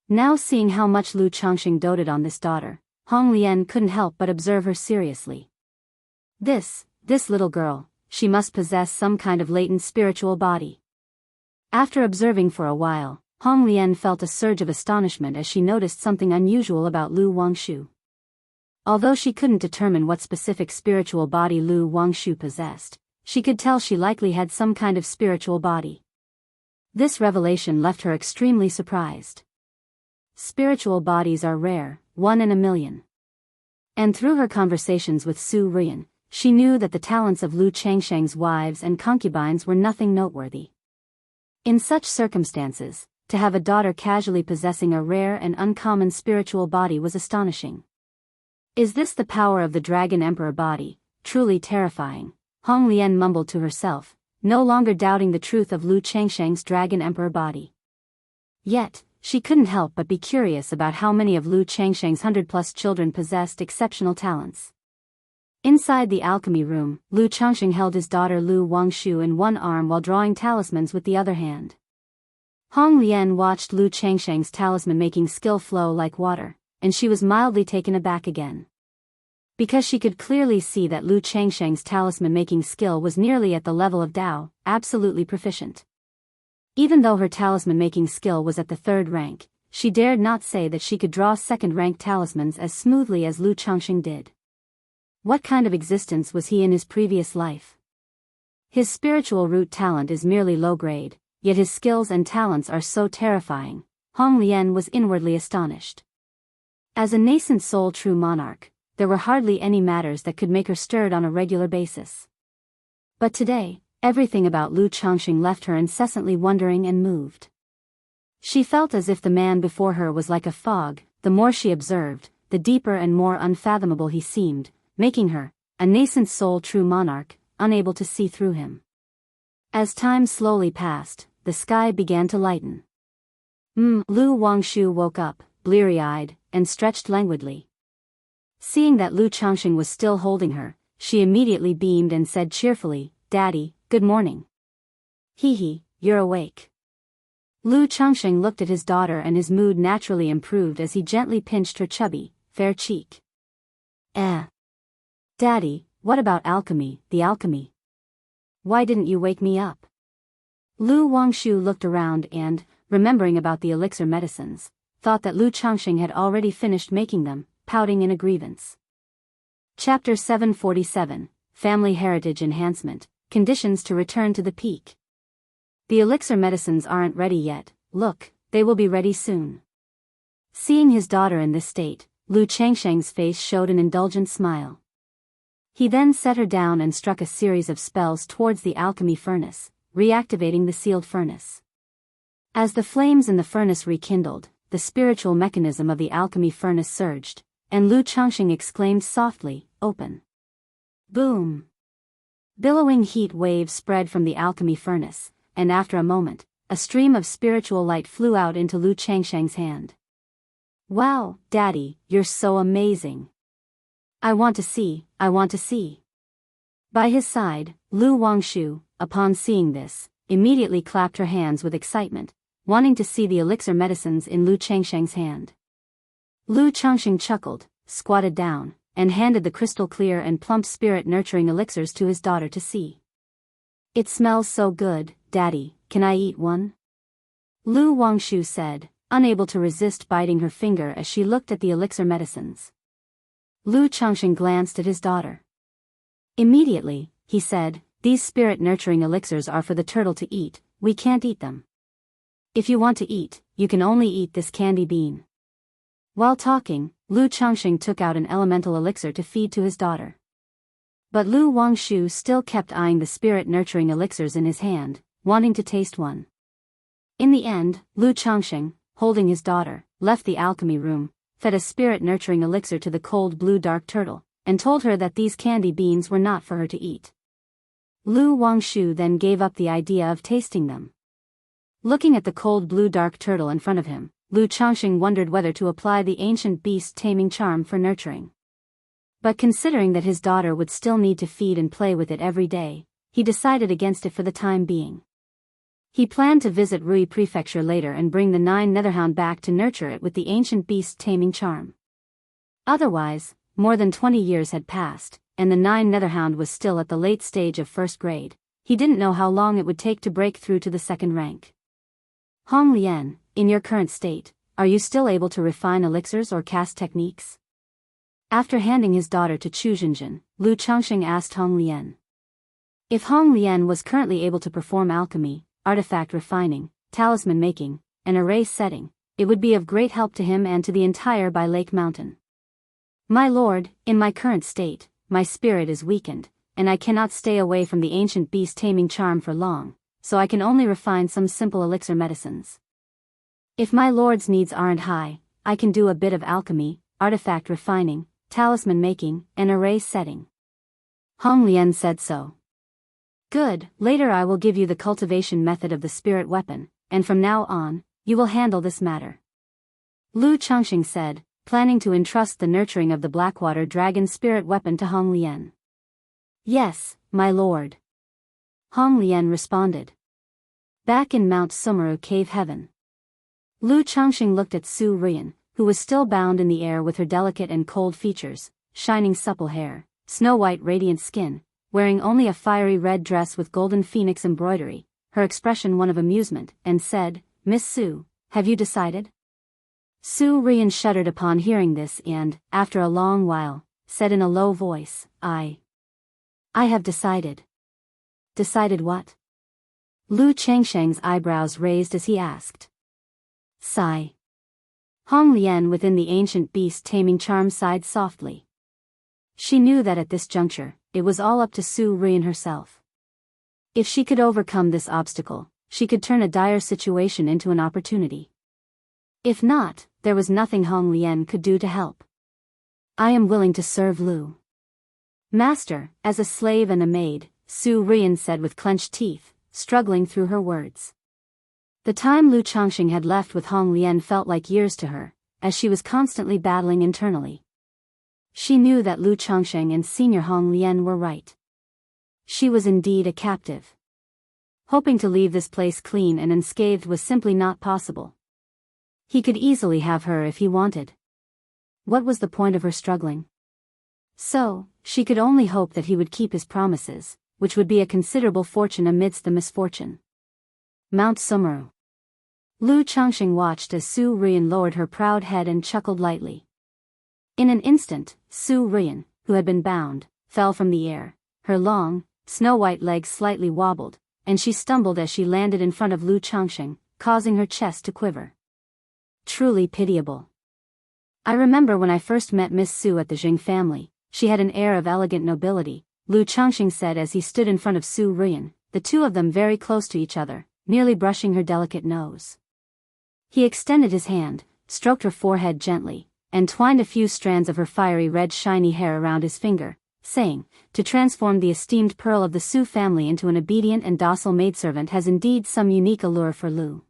Now seeing how much Lu Changxing doted on this daughter, Hong Lian couldn't help but observe her seriously. This little girl, she must possess some kind of latent spiritual body. After observing for a while, Hong Lian felt a surge of astonishment as she noticed something unusual about Lu Wangshu. Although she couldn't determine what specific spiritual body Lu Wangshu possessed, she could tell she likely had some kind of spiritual body. This revelation left her extremely surprised. Spiritual bodies are rare, 1 in a million. And through her conversations with Su Ruyan, she knew that the talents of Lu Changsheng's wives and concubines were nothing noteworthy. In such circumstances, to have a daughter casually possessing a rare and uncommon spiritual body was astonishing. Is this the power of the Dragon Emperor body, truly terrifying, Hong Lian mumbled to herself, no longer doubting the truth of Lu Changsheng's Dragon Emperor body. Yet, she couldn't help but be curious about how many of Lu Changsheng's 100+ children possessed exceptional talents. Inside the alchemy room, Lu Changsheng held his daughter Lu Wangshu in one arm while drawing talismans with the other hand. Hong Lian watched Lu Changsheng's talisman-making skill flow like water, and she was mildly taken aback again. Because she could clearly see that Lu Changsheng's talisman-making skill was nearly at the level of Dao, absolutely proficient. Even though her talisman-making skill was at the 3rd rank, she dared not say that she could draw 2nd-rank talismans as smoothly as Lu Changsheng did. What kind of existence was he in his previous life? His spiritual root talent is merely low-grade, yet his skills and talents are so terrifying. Hong Lian was inwardly astonished. As a nascent soul true monarch, there were hardly any matters that could make her stirred on a regular basis. But today, everything about Lu Changsheng left her incessantly wondering and moved. She felt as if the man before her was like a fog. The more she observed, the deeper and more unfathomable he seemed, making her, a nascent soul true monarch, unable to see through him. As time slowly passed, the sky began to lighten. Lu Wangshu woke up, bleary-eyed, and stretched languidly. Seeing that Lu Changsheng was still holding her, she immediately beamed and said cheerfully, "Daddy, good morning." "Hee, you're awake." Lu Changsheng looked at his daughter and his mood naturally improved as he gently pinched her chubby, fair cheek. Daddy, what about alchemy, the alchemy? Why didn't you wake me up?" Lu Wangshu looked around and, remembering about the elixir medicines, thought that Lu Changsheng had already finished making them, pouting in a grievance. Chapter 747, Family Heritage Enhancement, Conditions to Return to the Peak. "The elixir medicines aren't ready yet. Look, they will be ready soon." Seeing his daughter in this state, Lu Changsheng's face showed an indulgent smile. He then set her down and struck a series of spells towards the alchemy furnace, reactivating the sealed furnace. As the flames in the furnace rekindled, the spiritual mechanism of the alchemy furnace surged, and Lu Changsheng exclaimed softly, "Open." Boom! Billowing heat waves spread from the alchemy furnace, and after a moment, a stream of spiritual light flew out into Lu Changsheng's hand. "Wow, Daddy, you're so amazing. I want to see. By his side, Lu Wangshu, upon seeing this, immediately clapped her hands with excitement, wanting to see the elixir medicines in Lu Changsheng's hand. Lu Changsheng chuckled, squatted down, and handed the crystal clear and plump spirit-nurturing elixirs to his daughter to see. "It smells so good, Daddy, can I eat one?" Lu Wangshu said, unable to resist biting her finger as she looked at the elixir medicines. Lu Changsheng glanced at his daughter. Immediately, he said, "These spirit-nurturing elixirs are for the turtle to eat, we can't eat them. If you want to eat, you can only eat this candy bean." While talking, Lu Changsheng took out an elemental elixir to feed to his daughter. But Lu Wangshu still kept eyeing the spirit-nurturing elixirs in his hand, wanting to taste one. In the end, Lu Changsheng, holding his daughter, left the alchemy room, fed a spirit-nurturing elixir to the cold blue dark turtle, and told her that these candy beans were not for her to eat. Lu Wangshu then gave up the idea of tasting them. Looking at the cold blue dark turtle in front of him, Lu Changsheng wondered whether to apply the ancient beast taming charm for nurturing. But considering that his daughter would still need to feed and play with it every day, he decided against it for the time being. He planned to visit Rui Prefecture later and bring the 9 Netherhound back to nurture it with the ancient beast taming charm. Otherwise, more than 20 years had passed, and the 9 Netherhound was still at the late stage of 1st grade. He didn't know how long it would take to break through to the 2nd rank. "Hong Lian, in your current state, are you still able to refine elixirs or cast techniques?" After handing his daughter to Chu Zhenjin, Lu Changsheng asked Hong Lian. If Hong Lian was currently able to perform alchemy, artifact refining, talisman making, and array setting, it would be of great help to him and to the entire Bai Lake Mountain. "My lord, in my current state, my spirit is weakened, and I cannot stay away from the ancient beast taming charm for long, so I can only refine some simple elixir medicines. If my lord's needs aren't high, I can do a bit of alchemy, artifact refining, talisman making, and array setting." Hong Lian said so. Good, later I will give you the cultivation method of the spirit weapon, and from now on, you will handle this matter. Lu Changxing said, planning to entrust the nurturing of the Blackwater Dragon spirit weapon to Hong Lian. Yes, my lord. Hong Lian responded. Back in Mount Sumeru Cave Heaven. Lu Changxing looked at Su Ruyan, who was still bound in the air with her delicate and cold features, shining supple hair, snow-white radiant skin, wearing only a fiery red dress with golden phoenix embroidery, her expression one of amusement, and said, Miss Su, have you decided? Su Ruyan shuddered upon hearing this and, after a long while, said in a low voice, I have decided. Decided what? Lu Changsheng's eyebrows raised as he asked. Sigh. Hong Lian within the ancient beast taming charm sighed softly. She knew that at this juncture, it was all up to Su Ruyan herself. If she could overcome this obstacle, she could turn a dire situation into an opportunity. If not, there was nothing Hong Lian could do to help. I am willing to serve Lu. Master, as a slave and a maid, Su Ruyan said with clenched teeth, struggling through her words. The time Lu Changxing had left with Hong Lian felt like years to her, as she was constantly battling internally. She knew that Lu Changxing and Senior Hong Lian were right. She was indeed a captive. Hoping to leave this place clean and unscathed was simply not possible. He could easily have her if he wanted. What was the point of her struggling? So, she could only hope that he would keep his promises, which would be a considerable fortune amidst the misfortune. Mount Sumeru. Lu Changxing watched as Su Ruyan lowered her proud head and chuckled lightly. In an instant, Su Ruyan, who had been bound, fell from the air, her long, snow-white legs slightly wobbled, and she stumbled as she landed in front of Lu Changxing, causing her chest to quiver. Truly pitiable. I remember when I first met Miss Su at the Jing family, she had an air of elegant nobility, Lu Changxing said as he stood in front of Su Ruyan, the two of them very close to each other, nearly brushing her delicate nose. He extended his hand, stroked her forehead gently, and twined a few strands of her fiery red shiny hair around his finger, saying, to transform the esteemed pearl of the Su family into an obedient and docile maidservant has indeed some unique allure for Lu.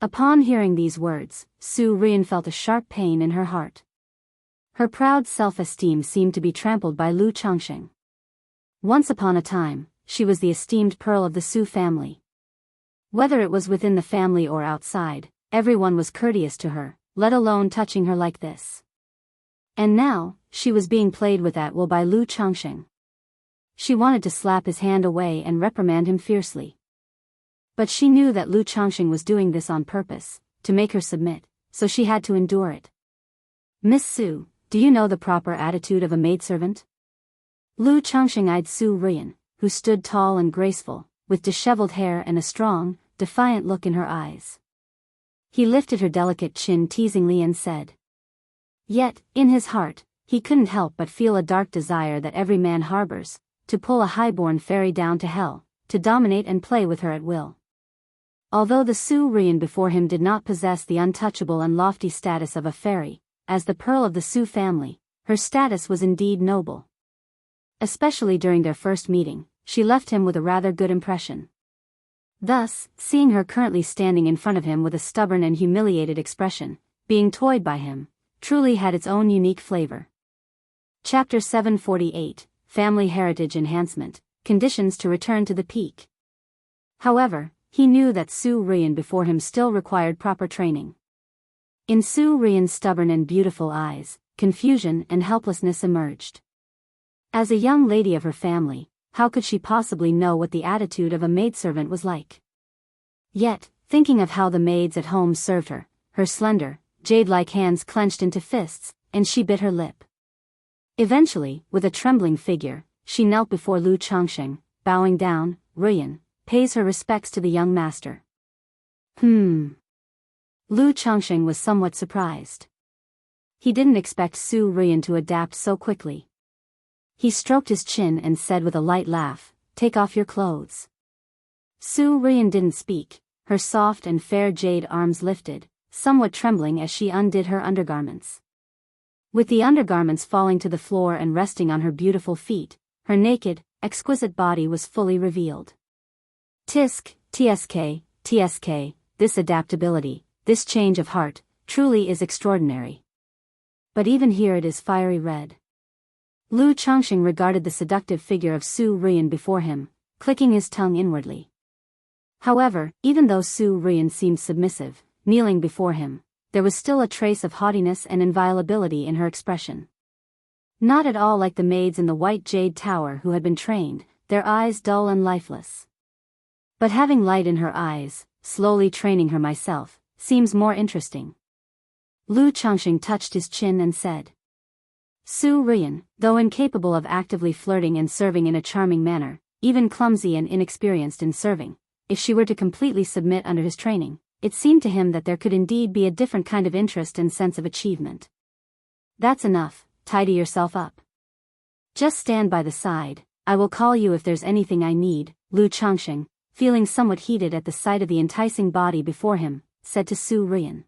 Upon hearing these words, Su Ruyan felt a sharp pain in her heart. Her proud self-esteem seemed to be trampled by Lu Changxing. Once upon a time, she was the esteemed pearl of the Su family. Whether it was within the family or outside, everyone was courteous to her, let alone touching her like this. And now, she was being played with at will by Lu Changxing. She wanted to slap his hand away and reprimand him fiercely. But she knew that Lu Changxing was doing this on purpose, to make her submit, so she had to endure it. Miss Su, do you know the proper attitude of a maidservant? Lu Changxing eyed Su Ruyan, who stood tall and graceful, with disheveled hair and a strong, defiant look in her eyes. He lifted her delicate chin teasingly and said. Yet, in his heart, he couldn't help but feel a dark desire that every man harbors, to pull a highborn fairy down to hell, to dominate and play with her at will. Although the Su Ruyan before him did not possess the untouchable and lofty status of a fairy, as the pearl of the Su family, her status was indeed noble. Especially during their first meeting, she left him with a rather good impression. Thus, seeing her currently standing in front of him with a stubborn and humiliated expression, being toyed by him, truly had its own unique flavor. Chapter 748, Family Heritage Enhancement, Conditions to Return to the Peak. However, he knew that Su Ruyan before him still required proper training. In Su Ruyan's stubborn and beautiful eyes, confusion and helplessness emerged. As a young lady of her family, how could she possibly know what the attitude of a maidservant was like? Yet, thinking of how the maids at home served her, her slender, jade-like hands clenched into fists, and she bit her lip. Eventually, with a trembling figure, she knelt before Lu Changxing, bowing down. Ruyan pays her respects to the young master. Lu Changxing was somewhat surprised. He didn't expect Su Ruyan to adapt so quickly. He stroked his chin and said with a light laugh, "Take off your clothes." Su Ruyan didn't speak, her soft and fair jade arms lifted, somewhat trembling as she undid her undergarments. With the undergarments falling to the floor and resting on her beautiful feet, her naked, exquisite body was fully revealed. Tsk, this adaptability, this change of heart, truly is extraordinary. But even here it is fiery red. Lu Changxing regarded the seductive figure of Su Ruyan before him, clicking his tongue inwardly. However, even though Su Ruyan seemed submissive, kneeling before him, there was still a trace of haughtiness and inviolability in her expression. Not at all like the maids in the White Jade Tower who had been trained, their eyes dull and lifeless. But having light in her eyes, slowly training her myself, seems more interesting. Lu Changxing touched his chin and said. Su Ruyan, though incapable of actively flirting and serving in a charming manner, even clumsy and inexperienced in serving, if she were to completely submit under his training, it seemed to him that there could indeed be a different kind of interest and sense of achievement. That's enough, tidy yourself up. Just stand by the side, I will call you if there's anything I need, Lu Changxing, feeling somewhat heated at the sight of the enticing body before him, said to Su Ruyan.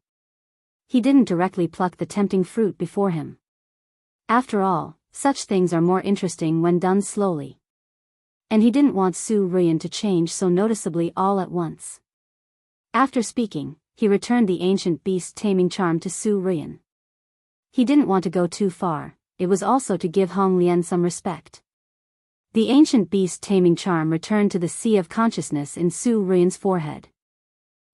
He didn't directly pluck the tempting fruit before him. After all, such things are more interesting when done slowly. And he didn't want Su Ruyan to change so noticeably all at once. After speaking, he returned the ancient beast taming charm to Su Ruyan. He didn't want to go too far, it was also to give Hong Lian some respect. The ancient beast taming charm returned to the sea of consciousness in Su Ruyan's forehead.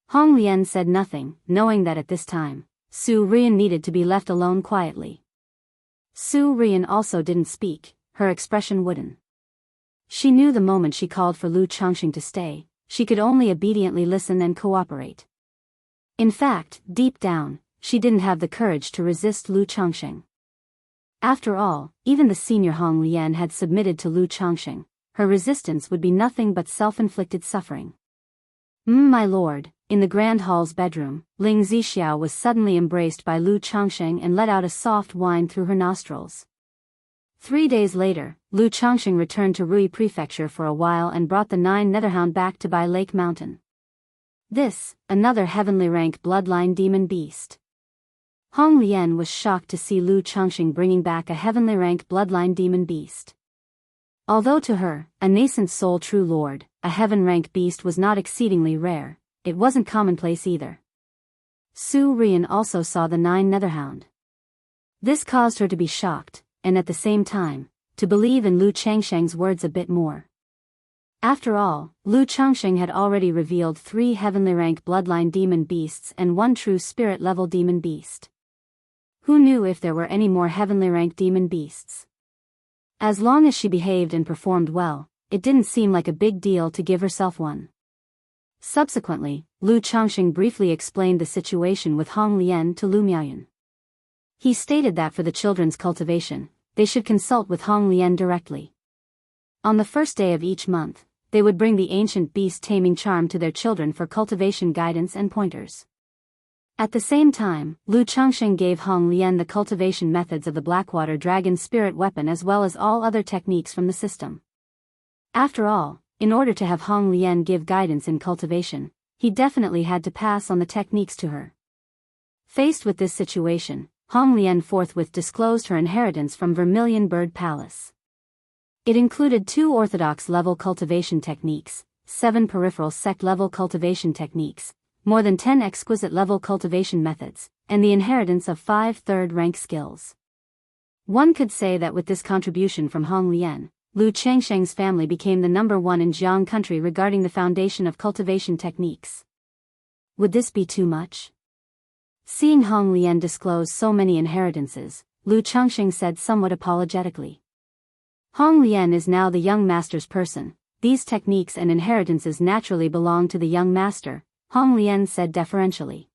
Hong Lian said nothing, knowing that at this time, Su Ruyan needed to be left alone quietly. Su Ruyan also didn't speak, her expression wooden. She knew the moment she called for Lu Changxing to stay, she could only obediently listen and cooperate. In fact, deep down, she didn't have the courage to resist Lu Changxing. After all, even the senior Hong Lian had submitted to Lu Changxing, her resistance would be nothing but self-inflicted suffering. My lord, in the Grand Hall's bedroom, Ling Zixiao was suddenly embraced by Lu Changxing and let out a soft whine through her nostrils. 3 days later, Lu Changxing returned to Rui Prefecture for a while and brought the 9 Netherhound back to Bai Lake Mountain. This, another heavenly rank bloodline demon beast. Hong Lian was shocked to see Lu Changxing bringing back a heavenly rank bloodline demon beast. Although to her, a nascent soul true lord, a heaven rank beast was not exceedingly rare, it wasn't commonplace either. Su Ruyan also saw the 9 Netherhound. This caused her to be shocked, and at the same time, to believe in Lu Changxing's words a bit more. After all, Lu Changxing had already revealed 3 heavenly rank bloodline demon beasts and 1 true spirit level demon beast. Who knew if there were any more heavenly rank demon beasts? As long as she behaved and performed well, it didn't seem like a big deal to give herself one. Subsequently, Lu Changxing briefly explained the situation with Hong Lian to Lu Miaoyun. He stated that for the children's cultivation, they should consult with Hong Lian directly. On the first day of each month, they would bring the ancient beast taming charm to their children for cultivation guidance and pointers. At the same time, Lu Changxing gave Hong Lian the cultivation methods of the Blackwater Dragon spirit weapon as well as all other techniques from the system. After all, in order to have Hong Lian give guidance in cultivation, he definitely had to pass on the techniques to her. Faced with this situation, Hong Lian forthwith disclosed her inheritance from Vermilion Bird Palace. It included 2 orthodox-level cultivation techniques, 7 peripheral sect-level cultivation techniques, more than 10 exquisite-level cultivation methods, and the inheritance of 5 third-rank skills. One could say that with this contribution from Hong Lian, Lu Changxing's family became the number 1 in Jianghu country regarding the foundation of cultivation techniques. Would this be too much? Seeing Hong Lian disclose so many inheritances, Lu Changxing said somewhat apologetically. Hong Lian is now the young master's person, these techniques and inheritances naturally belong to the young master, Hong Lian said deferentially.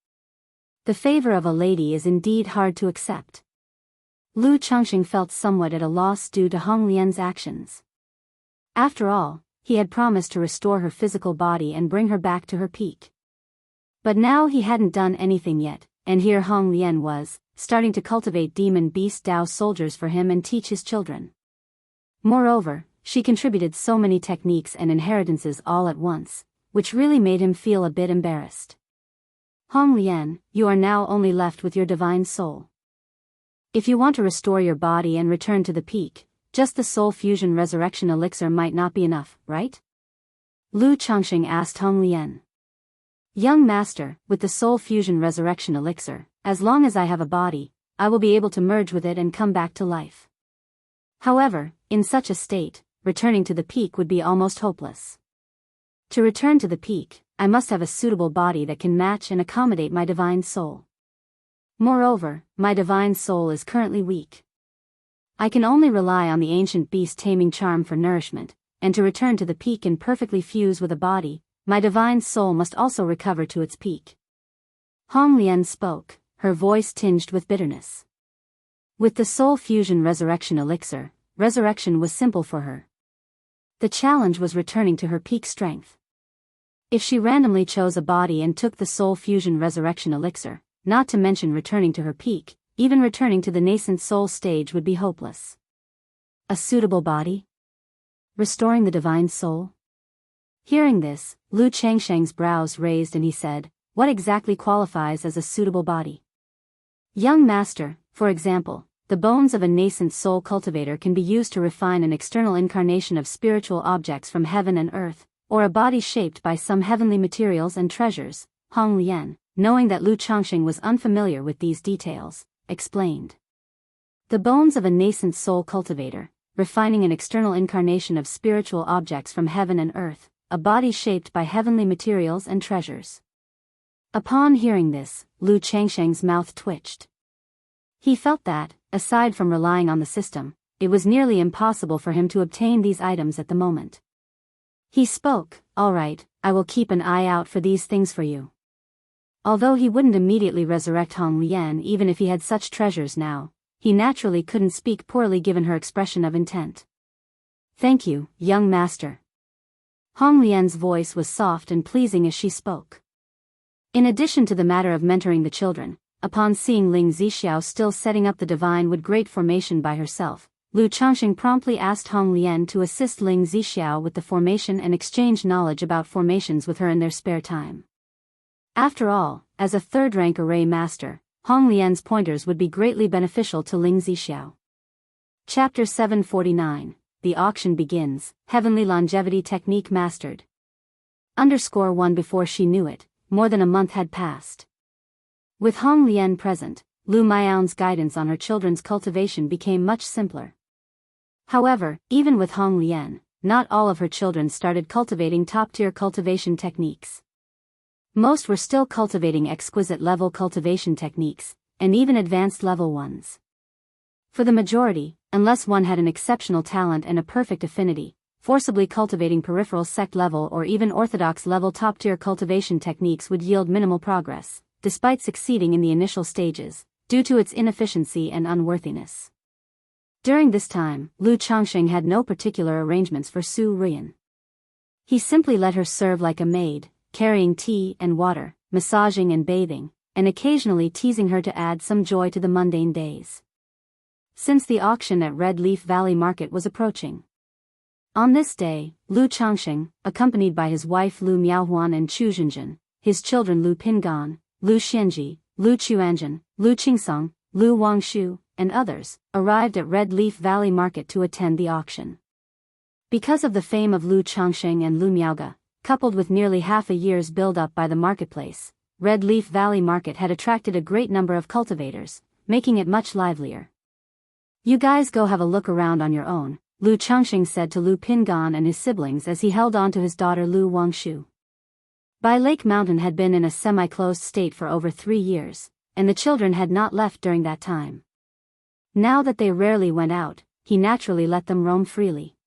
The favor of a lady is indeed hard to accept. Lu Changxing felt somewhat at a loss due to Hong Lian's actions. After all, he had promised to restore her physical body and bring her back to her peak. But now he hadn't done anything yet, and here Hong Lian was, starting to cultivate demon beast Dao soldiers for him and teach his children. Moreover, she contributed so many techniques and inheritances all at once, which really made him feel a bit embarrassed. Hong Lian, you are now only left with your divine soul. If you want to restore your body and return to the peak, Just the soul fusion resurrection elixir might not be enough, right? Lu Changxing asked Hong Lian. Young master, with the soul fusion resurrection elixir, as long as I have a body, I will be able to merge with it and come back to life. However, in such a state, returning to the peak would be almost hopeless. To return to the peak, I must have a suitable body that can match and accommodate my divine soul. Moreover, my divine soul is currently weak. I can only rely on the ancient beast taming charm for nourishment, and to return to the peak and perfectly fuse with a body, my divine soul must also recover to its peak. Hong Lian spoke, her voice tinged with bitterness. With the soul fusion resurrection elixir, resurrection was simple for her. The challenge was returning to her peak strength. If she randomly chose a body and took the soul fusion resurrection elixir, not to mention returning to her peak, even returning to the nascent soul stage would be hopeless. A suitable body? Restoring the divine soul? Hearing this, Lu Changsheng's brows raised and he said, what exactly qualifies as a suitable body? Young master, for example, the bones of a nascent soul cultivator can be used to refine an external incarnation of spiritual objects from heaven and earth, or a body shaped by some heavenly materials and treasures, Hong Lian, knowing that Lu Changxing was unfamiliar with these details, explained. The bones of a nascent soul cultivator, refining an external incarnation of spiritual objects from heaven and earth, a body shaped by heavenly materials and treasures. Upon hearing this, Lu Changsheng's mouth twitched. He felt that, aside from relying on the system, it was nearly impossible for him to obtain these items at the moment. He spoke, all right, I will keep an eye out for these things for you. Although he wouldn't immediately resurrect Hong Lian even if he had such treasures now, he naturally couldn't speak poorly given her expression of intent. Thank you, young master. Hong Lian's voice was soft and pleasing as she spoke. In addition to the matter of mentoring the children, upon seeing Ling Zixiao still setting up the divine wood great formation by herself, Lu Changxing promptly asked Hong Lian to assist Ling Zixiao with the formation and exchange knowledge about formations with her in their spare time. After all, as a third-rank array master, Hong Lian's pointers would be greatly beneficial to Ling Zixiao. Chapter 749, The Auction Begins, Heavenly Longevity Technique Mastered. _1 Before she knew it, more than a month had passed. With Hong Lian present, Lu Miao's guidance on her children's cultivation became much simpler. However, even with Hong Lian, not all of her children started cultivating top-tier cultivation techniques. Most were still cultivating exquisite-level cultivation techniques, and even advanced-level ones. For the majority, unless one had an exceptional talent and a perfect affinity, forcibly cultivating peripheral sect-level or even orthodox-level top-tier cultivation techniques would yield minimal progress, despite succeeding in the initial stages, due to its inefficiency and unworthiness. During this time, Lu Changxing had no particular arrangements for Su Ruyan. He simply let her serve like a maid, carrying tea and water, massaging and bathing, and occasionally teasing her to add some joy to the mundane days. Since the auction at Red Leaf Valley Market was approaching. On this day, Lu Changxing, accompanied by his wife Lu Miaohuan and Chu Zhenzhen, his children Lu Pingan, Lu Xianji, Lu Chuanzhen, Lu Qingsong, Lu Wangshu, and others, arrived at Red Leaf Valley Market to attend the auction. Because of the fame of Lu Changxing and Lu Miaoga, coupled with nearly half a year's build-up by the marketplace, Red Leaf Valley Market had attracted a great number of cultivators, making it much livelier. You guys go have a look around on your own, Lu Changxing said to Lu Pingan and his siblings as he held on to his daughter Lu Wangshu. Bai Lake Mountain had been in a semi-closed state for over 3 years, and the children had not left during that time. Now that they rarely went out, he naturally let them roam freely.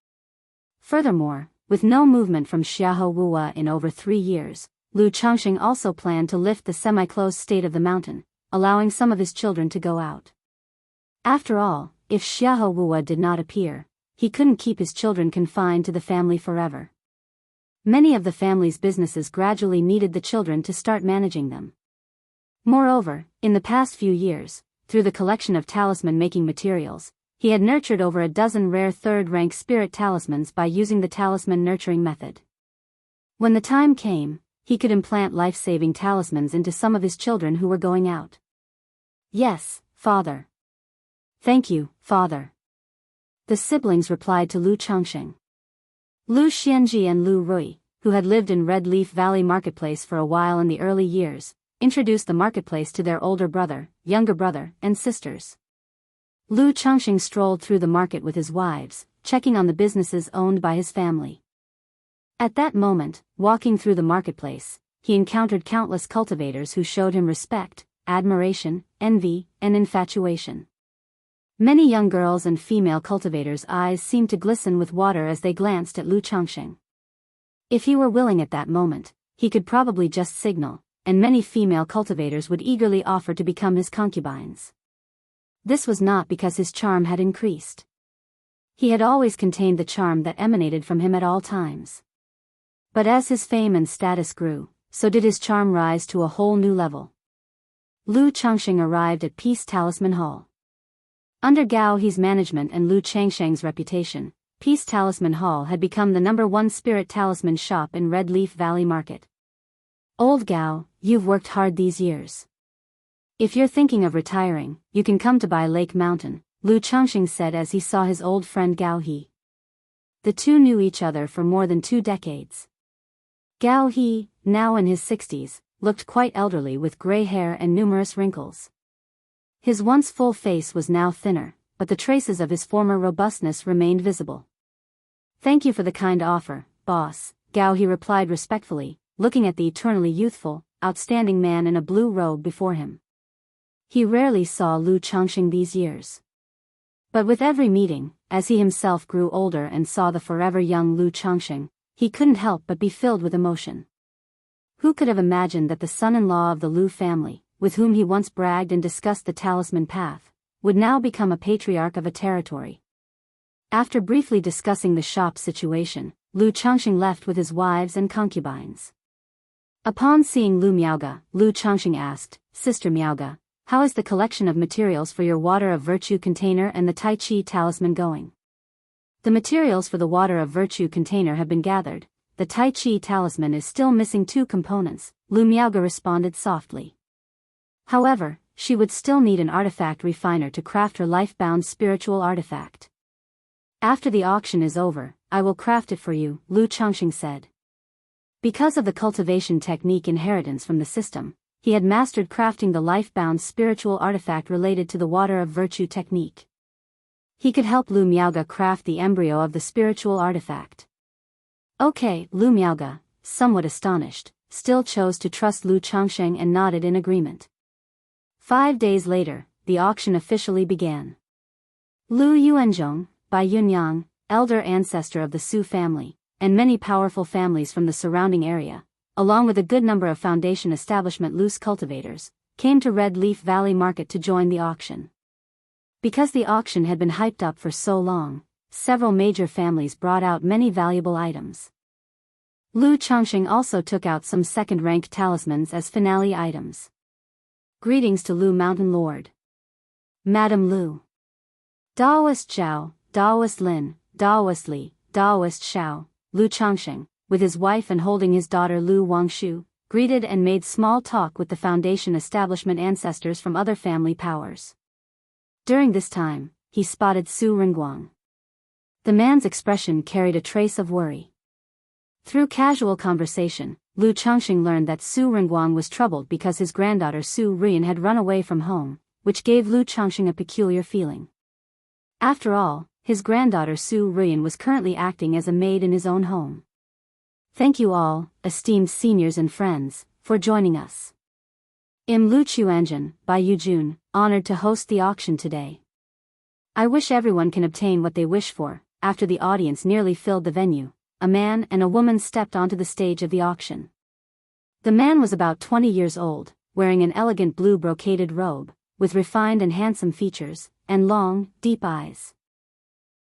Furthermore, with no movement from Xiahou Wuwa in over 3 years, Lu Changxing also planned to lift the semi-closed state of the mountain, allowing some of his children to go out. After all, if Xiahou Wuwa did not appear, he couldn't keep his children confined to the family forever. Many of the family's businesses gradually needed the children to start managing them. Moreover, in the past few years, through the collection of talisman-making materials, he had nurtured over a dozen rare third-rank spirit talismans by using the talisman nurturing method. When the time came, he could implant life-saving talismans into some of his children who were going out. Yes, father. Thank you, father. the siblings replied to Lu Changxing. Lu Xianji and Lu Rui, who had lived in Red Leaf Valley Marketplace for a while in the early years, introduced the marketplace to their older brother, younger brother, and sisters. Lu Changxing strolled through the market with his wives, checking on the businesses owned by his family. At that moment, walking through the marketplace, he encountered countless cultivators who showed him respect, admiration, envy, and infatuation. Many young girls and female cultivators' eyes seemed to glisten with water as they glanced at Lu Changxing. If he were willing at that moment, he could probably just signal, and many female cultivators would eagerly offer to become his concubines. This was not because his charm had increased. He had always contained the charm that emanated from him at all times. But as his fame and status grew, so did his charm rise to a whole new level. Lu Changxing arrived at Peace Talisman Hall. Under Gao He's management and Lu Changsheng's reputation, Peace Talisman Hall had become the #1 spirit talisman shop in Red Leaf Valley Market. Old Gao, you've worked hard these years. If you're thinking of retiring, you can come to Bai Lake Mountain, Lu Changxing said as he saw his old friend Gao He. The two knew each other for more than 2 decades. Gao He, now in his 60s, looked quite elderly with gray hair and numerous wrinkles. His once full face was now thinner, but the traces of his former robustness remained visible. Thank you for the kind offer, boss, Gao He replied respectfully, looking at the eternally youthful, outstanding man in a blue robe before him. He rarely saw Lu Changxing these years. But with every meeting, as he himself grew older and saw the forever young Lu Changxing, he couldn't help but be filled with emotion. Who could have imagined that the son-in-law of the Lu family, with whom he once bragged and discussed the talisman path, would now become a patriarch of a territory? After briefly discussing the shop situation, Lu Changxing left with his wives and concubines. Upon seeing Lu Miaoga, Lu Changxing asked, Sister Miaoga, how is the collection of materials for your Water of Virtue container and the Tai Chi talisman going? The materials for the Water of Virtue container have been gathered. The Tai Chi talisman is still missing 2 components, Lu Miaoga responded softly. However, she would still need an artifact refiner to craft her life-bound spiritual artifact. After the auction is over, I will craft it for you, Lu Changxing said. Because of the cultivation technique inheritance from the system, he had mastered crafting the life-bound spiritual artifact related to the Water of Virtue technique. He could help Lu Miaoga craft the embryo of the spiritual artifact. Okay, Lu Miaoga, somewhat astonished, still chose to trust Lu Changxing and nodded in agreement. 5 days later, the auction officially began. Lu Yuanzhong, Bai Yunyang, elder ancestor of the Su family, and many powerful families from the surrounding area, along with a good number of Foundation establishment loose cultivators, came to Red Leaf Valley Market to join the auction. Because the auction had been hyped up for so long, several major families brought out many valuable items. Lu Changxing also took out some second-ranked talismans as finale items. Greetings to Lu Mountain Lord. Madam Lu. Daoist Zhao, Daoist Lin, Daoist Li, Daoist Xiao, Lu Changxing, with his wife and holding his daughter Lu Wangshu, greeted and made small talk with the Foundation establishment ancestors from other family powers. During this time, he spotted Su Ringguang. The man's expression carried a trace of worry. Through casual conversation, Lu Changxing learned that Su Ringguang was troubled because his granddaughter Su Rian had run away from home, which gave Lu Changxing a peculiar feeling. After all, his granddaughter Su Rian was currently acting as a maid in his own home. Thank you all, esteemed seniors and friends, for joining us. I'm Lu Chuanjun, Bai Yujun, honored to host the auction today. I wish everyone can obtain what they wish for. After the audience nearly filled the venue, a man and a woman stepped onto the stage of the auction. The man was about 20 years old, wearing an elegant blue brocaded robe, with refined and handsome features, and long, deep eyes.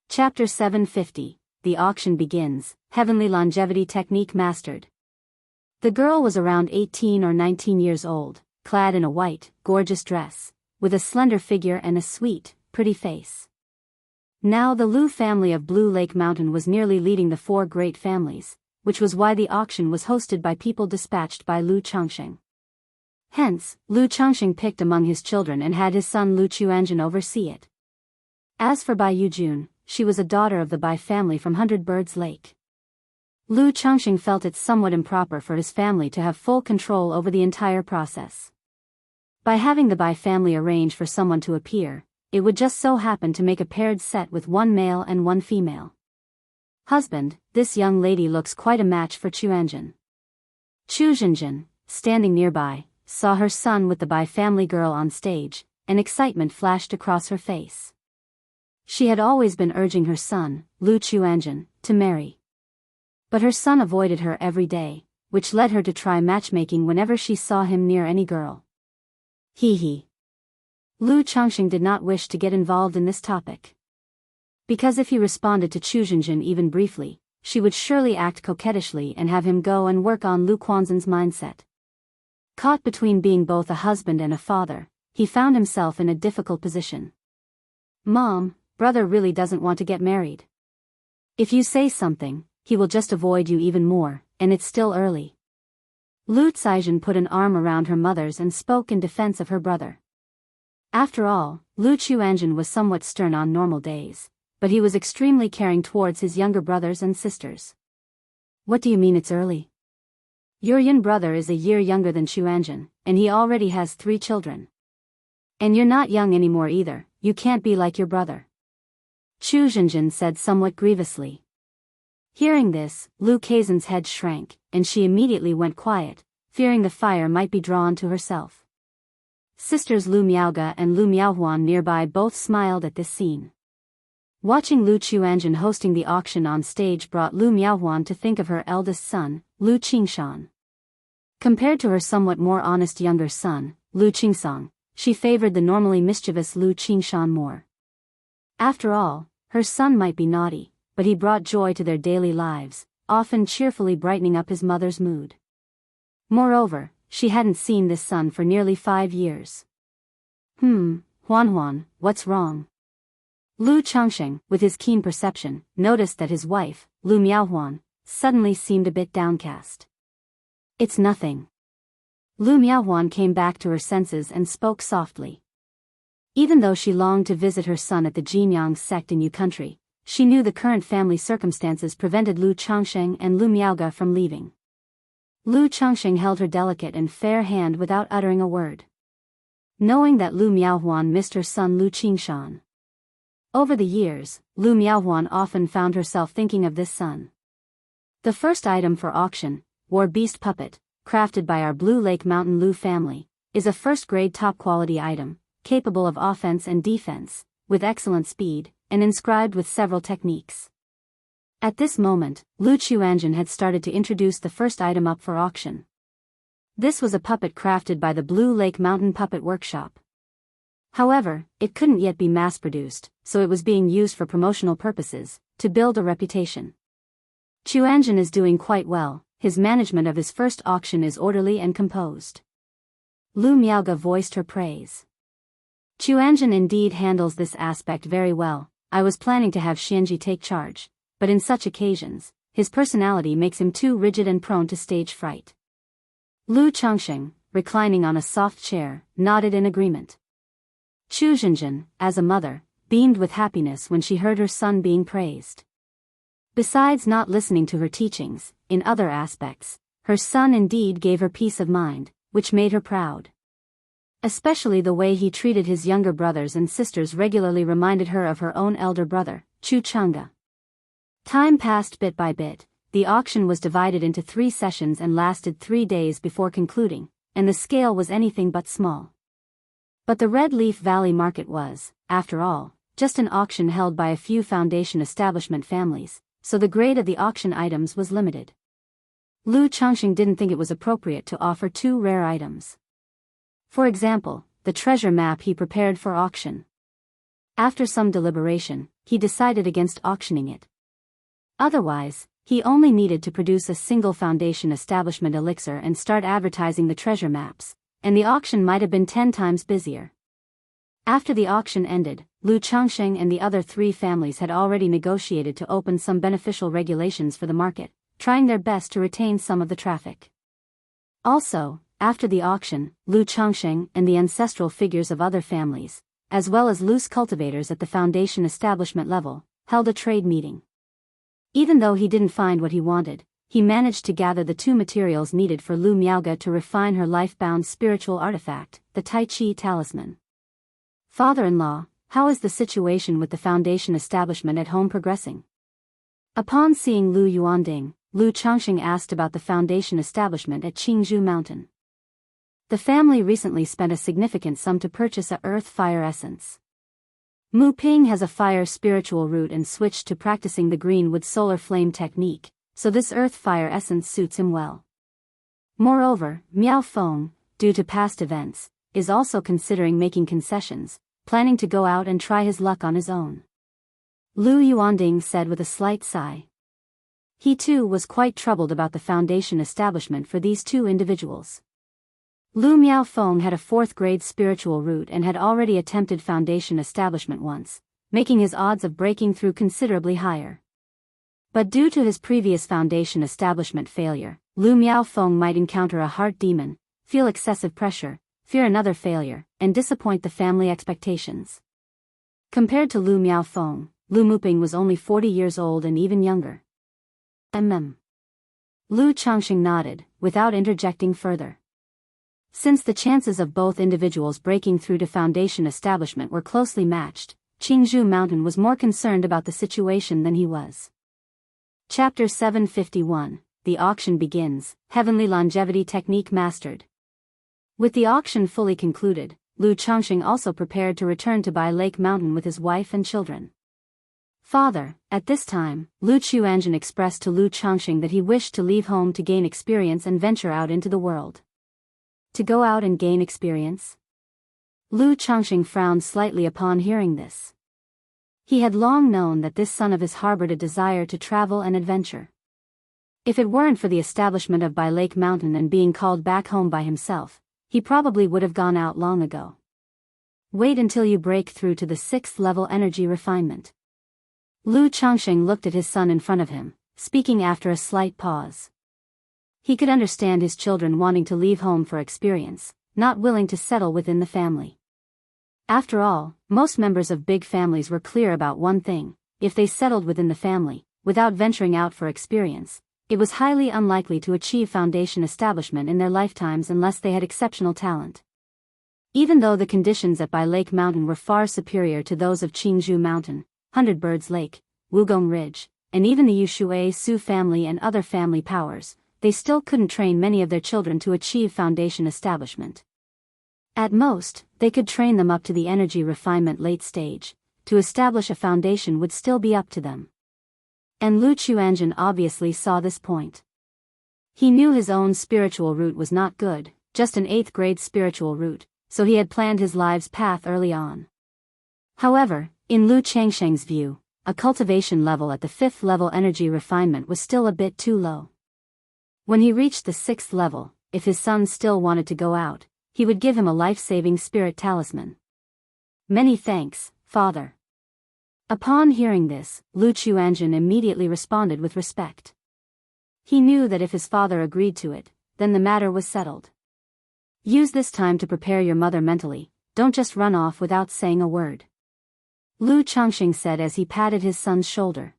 Chapter 750, The Auction Begins, Heavenly Longevity Technique Mastered. The girl was around 18 or 19 years old, clad in a white, gorgeous dress, with a slender figure and a sweet, pretty face. Now the Lu family of Blue Lake Mountain was nearly leading the 4 great families, which was why the auction was hosted by people dispatched by Lu Changxing. Hence, Lu Changxing picked among his children and had his son Lu Chuanjun oversee it. As for Bai Yujun, she was a daughter of the Bai family from Hundred Birds Lake. Lu Chengxing felt it somewhat improper for his family to have full control over the entire process. By having the Bai family arrange for someone to appear, it would just so happen to make a paired set with one male and one female. Husband, this young lady looks quite a match for Chuanjin. Chu Zhenjin, standing nearby, saw her son with the Bai family girl on stage, and excitement flashed across her face. She had always been urging her son, Lu Chuanjin, to marry. But her son avoided her every day, which led her to try matchmaking whenever she saw him near any girl. He. Lu Chengxing did not wish to get involved in this topic. Because if he responded to Chu Zhenjin even briefly, she would surely act coquettishly and have him go and work on Lu Quanzhen's mindset. Caught between being both a husband and a father, he found himself in a difficult position. Mom, brother really doesn't want to get married. If you say something, he will just avoid you even more, and it's still early. Lu Caizhen put an arm around her mother's and spoke in defense of her brother. After all, Lu Chuanjin was somewhat stern on normal days, but he was extremely caring towards his younger brothers and sisters. What do you mean it's early? Your yin brother is a year younger than Chuanjin, and he already has 3 children. And you're not young anymore either, you can't be like your brother. Chu Zhenjin said somewhat grievously. Hearing this, Lu Caizhen's head shrank, and she immediately went quiet, fearing the fire might be drawn to herself. Sisters Lu Miaoga and Lu Miaohuan nearby both smiled at this scene. Watching Lu Chuanjin hosting the auction on stage brought Lu Miaohuan to think of her eldest son, Lu Qingshan. Compared to her somewhat more honest younger son, Lu Qingsong, she favored the normally mischievous Lu Qingshan more. After all, her son might be naughty, but he brought joy to their daily lives, often cheerfully brightening up his mother's mood. Moreover, she hadn't seen this son for nearly 5 years. Huan, what's wrong? Lu Chengxing, with his keen perception, noticed that his wife, Lu Miaohuan, suddenly seemed a bit downcast. It's nothing. Lu Miaohuan came back to her senses and spoke softly. Even though she longed to visit her son at the Jianghu sect in Yu country, she knew the current family circumstances prevented Lu Chengxing and Lu Miaoga from leaving. Lu Chengxing held her delicate and fair hand without uttering a word. Knowing that Lu Miaohuan missed her son Lu Qingshan. Over the years, Lu Miaohuan often found herself thinking of this son. The first item for auction, War Beast Puppet, crafted by our Blue Lake Mountain Lu family, is a first-grade top-quality item, capable of offense and defense, with excellent speed, and inscribed with several techniques. At this moment, Lu Chuanjin had started to introduce the first item up for auction. This was a puppet crafted by the Blue Lake Mountain Puppet Workshop. However, it couldn't yet be mass-produced, so it was being used for promotional purposes, to build a reputation. Chuanjin is doing quite well, his management of his first auction is orderly and composed. Lu Miaoga voiced her praise. Chuanjin indeed handles this aspect very well. I was planning to have Xianji take charge, but in such occasions, his personality makes him too rigid and prone to stage fright. Lu Chengxing, reclining on a soft chair, nodded in agreement. Chu Zhenjin, as a mother, beamed with happiness when she heard her son being praised. Besides not listening to her teachings, in other aspects, her son indeed gave her peace of mind, which made her proud. Especially the way he treated his younger brothers and sisters regularly reminded her of her own elder brother, Chu Changge. Time passed bit by bit, the auction was divided into 3 sessions and lasted 3 days before concluding, and the scale was anything but small. But the Red Leaf Valley market was, after all, just an auction held by a few foundation establishment families, so the grade of the auction items was limited. Lu Chengxing didn't think it was appropriate to offer 2 rare items. For example, the treasure map he prepared for auction. After some deliberation, he decided against auctioning it. Otherwise, he only needed to produce a single foundation establishment elixir and start advertising the treasure maps, and the auction might have been 10 times busier. After the auction ended, Lu Chengxing and the other 3 families had already negotiated to open some beneficial regulations for the market, trying their best to retain some of the traffic. Also, after the auction, Lu Chengxing and the ancestral figures of other families, as well as loose cultivators at the foundation establishment level, held a trade meeting. Even though he didn't find what he wanted, he managed to gather the two materials needed for Lu Miaoge to refine her life-bound spiritual artifact, the Tai Chi talisman. Father-in-law, how is the situation with the foundation establishment at home progressing? Upon seeing Lu Yuanding, Lu Changxing asked about the foundation establishment at Jianghu Mountain. The family recently spent a significant sum to purchase a earth-fire essence. Mu Ping has a fire spiritual root and switched to practicing the greenwood solar flame technique, so this earth-fire essence suits him well. Moreover, Miao Feng, due to past events, is also considering making concessions, planning to go out and try his luck on his own. Lu Yuanding said with a slight sigh. He too was quite troubled about the foundation establishment for these two individuals. Lu Miaofeng had a 4th grade spiritual root and had already attempted foundation establishment once, making his odds of breaking through considerably higher. But due to his previous foundation establishment failure, Lu Miaofeng might encounter a heart demon, feel excessive pressure, fear another failure, and disappoint the family expectations. Compared to Lu Miaofeng, Lu Muping was only 40 years old and even younger. Lu Changxing nodded, without interjecting further. Since the chances of both individuals breaking through to foundation establishment were closely matched, Jianghu Mountain was more concerned about the situation than he was. Chapter 751, The Auction Begins, Heavenly Longevity Technique Mastered. With the auction fully concluded, Lu Changxing also prepared to return to Bai Lake Mountain with his wife and children. Father, at this time, Lu Chuanjin expressed to Lu Changxing that he wished to leave home to gain experience and venture out into the world. To go out and gain experience? Lu Changxing frowned slightly upon hearing this. He had long known that this son of his harbored a desire to travel and adventure. If it weren't for the establishment of Bai Lake Mountain and being called back home by himself, he probably would have gone out long ago. Wait until you break through to the 6th level energy refinement. Lu Changxing looked at his son in front of him, speaking after a slight pause. He could understand his children wanting to leave home for experience, not willing to settle within the family. After all, most members of big families were clear about one thing: if they settled within the family, without venturing out for experience, it was highly unlikely to achieve foundation establishment in their lifetimes unless they had exceptional talent. Even though the conditions at Bai Lake Mountain were far superior to those of Jianghu Mountain, Hundred Birds Lake, Wugong Ridge, and even the Yushui Su family and other family powers, they still couldn't train many of their children to achieve foundation establishment. At most, they could train them up to the energy refinement late stage. To establish a foundation would still be up to them. And Lu Chuanjin obviously saw this point. He knew his own spiritual route was not good, just an 8th grade spiritual route, so he had planned his life's path early on. However, in Lu Changsheng's view, a cultivation level at the 5th level energy refinement was still a bit too low. When he reached the 6th level, if his son still wanted to go out, he would give him a life-saving spirit talisman. Many thanks, Father. Upon hearing this, Lu Chuanjin immediately responded with respect. He knew that if his father agreed to it, then the matter was settled. Use this time to prepare your mother mentally, don't just run off without saying a word. Lu Changxing said as he patted his son's shoulder.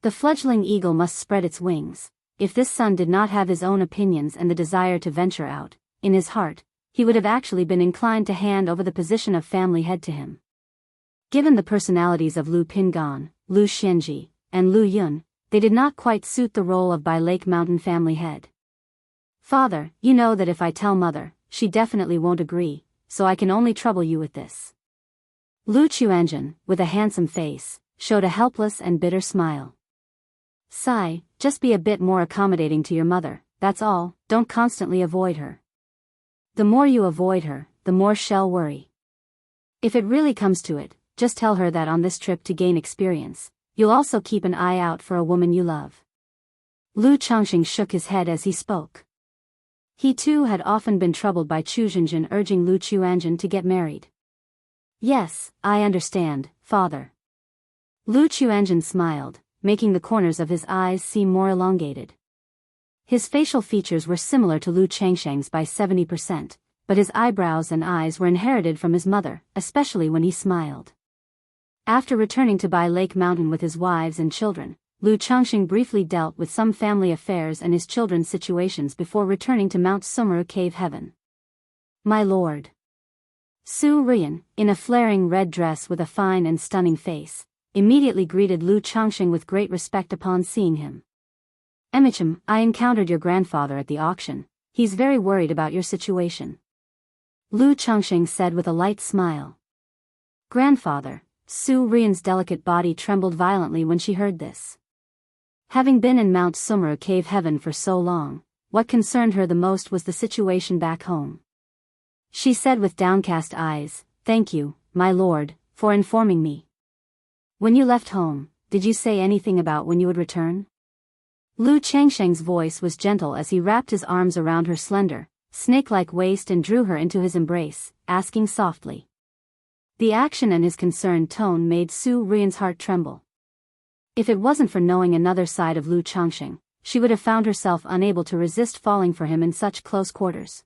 The fledgling eagle must spread its wings. If this son did not have his own opinions and the desire to venture out, in his heart, he would have actually been inclined to hand over the position of family head to him. Given the personalities of Lu Pingan, Lu Xianji, and Lu Yun, they did not quite suit the role of Bai Lake Mountain family head. Father, you know that if I tell mother, she definitely won't agree, so I can only trouble you with this. Lu Chuanjin, with a handsome face, showed a helpless and bitter smile. Sigh, just be a bit more accommodating to your mother, that's all, don't constantly avoid her. The more you avoid her, the more she'll worry. If it really comes to it, just tell her that on this trip to gain experience, you'll also keep an eye out for a woman you love. Lu Changxing shook his head as he spoke. He too had often been troubled by Chu Zhenjin urging Lu Chuanjin to get married. Yes, I understand, Father. Lu Chuanjin smiled, making the corners of his eyes seem more elongated. His facial features were similar to Lu Changsheng's by 70%, but his eyebrows and eyes were inherited from his mother, especially when he smiled. After returning to Bai Lake Mountain with his wives and children, Lu Changxing briefly dealt with some family affairs and his children's situations before returning to Mount Sumeru Cave Heaven. My lord. Su Rian, in a flaring red dress with a fine and stunning face, immediately greeted Lu Changxing with great respect upon seeing him. Emichim, I encountered your grandfather at the auction. He's very worried about your situation. Lu Changxing said with a light smile. Grandfather. Su Rian's delicate body trembled violently when she heard this. Having been in Mount Sumeru Cave Heaven for so long, what concerned her the most was the situation back home. She said with downcast eyes, Thank you, my lord, for informing me. When you left home, did you say anything about when you would return? Lu Changsheng's voice was gentle as he wrapped his arms around her slender, snake-like waist and drew her into his embrace, asking softly. The action and his concerned tone made Su Rian's heart tremble. If it wasn't for knowing another side of Lu Changxing, she would have found herself unable to resist falling for him in such close quarters.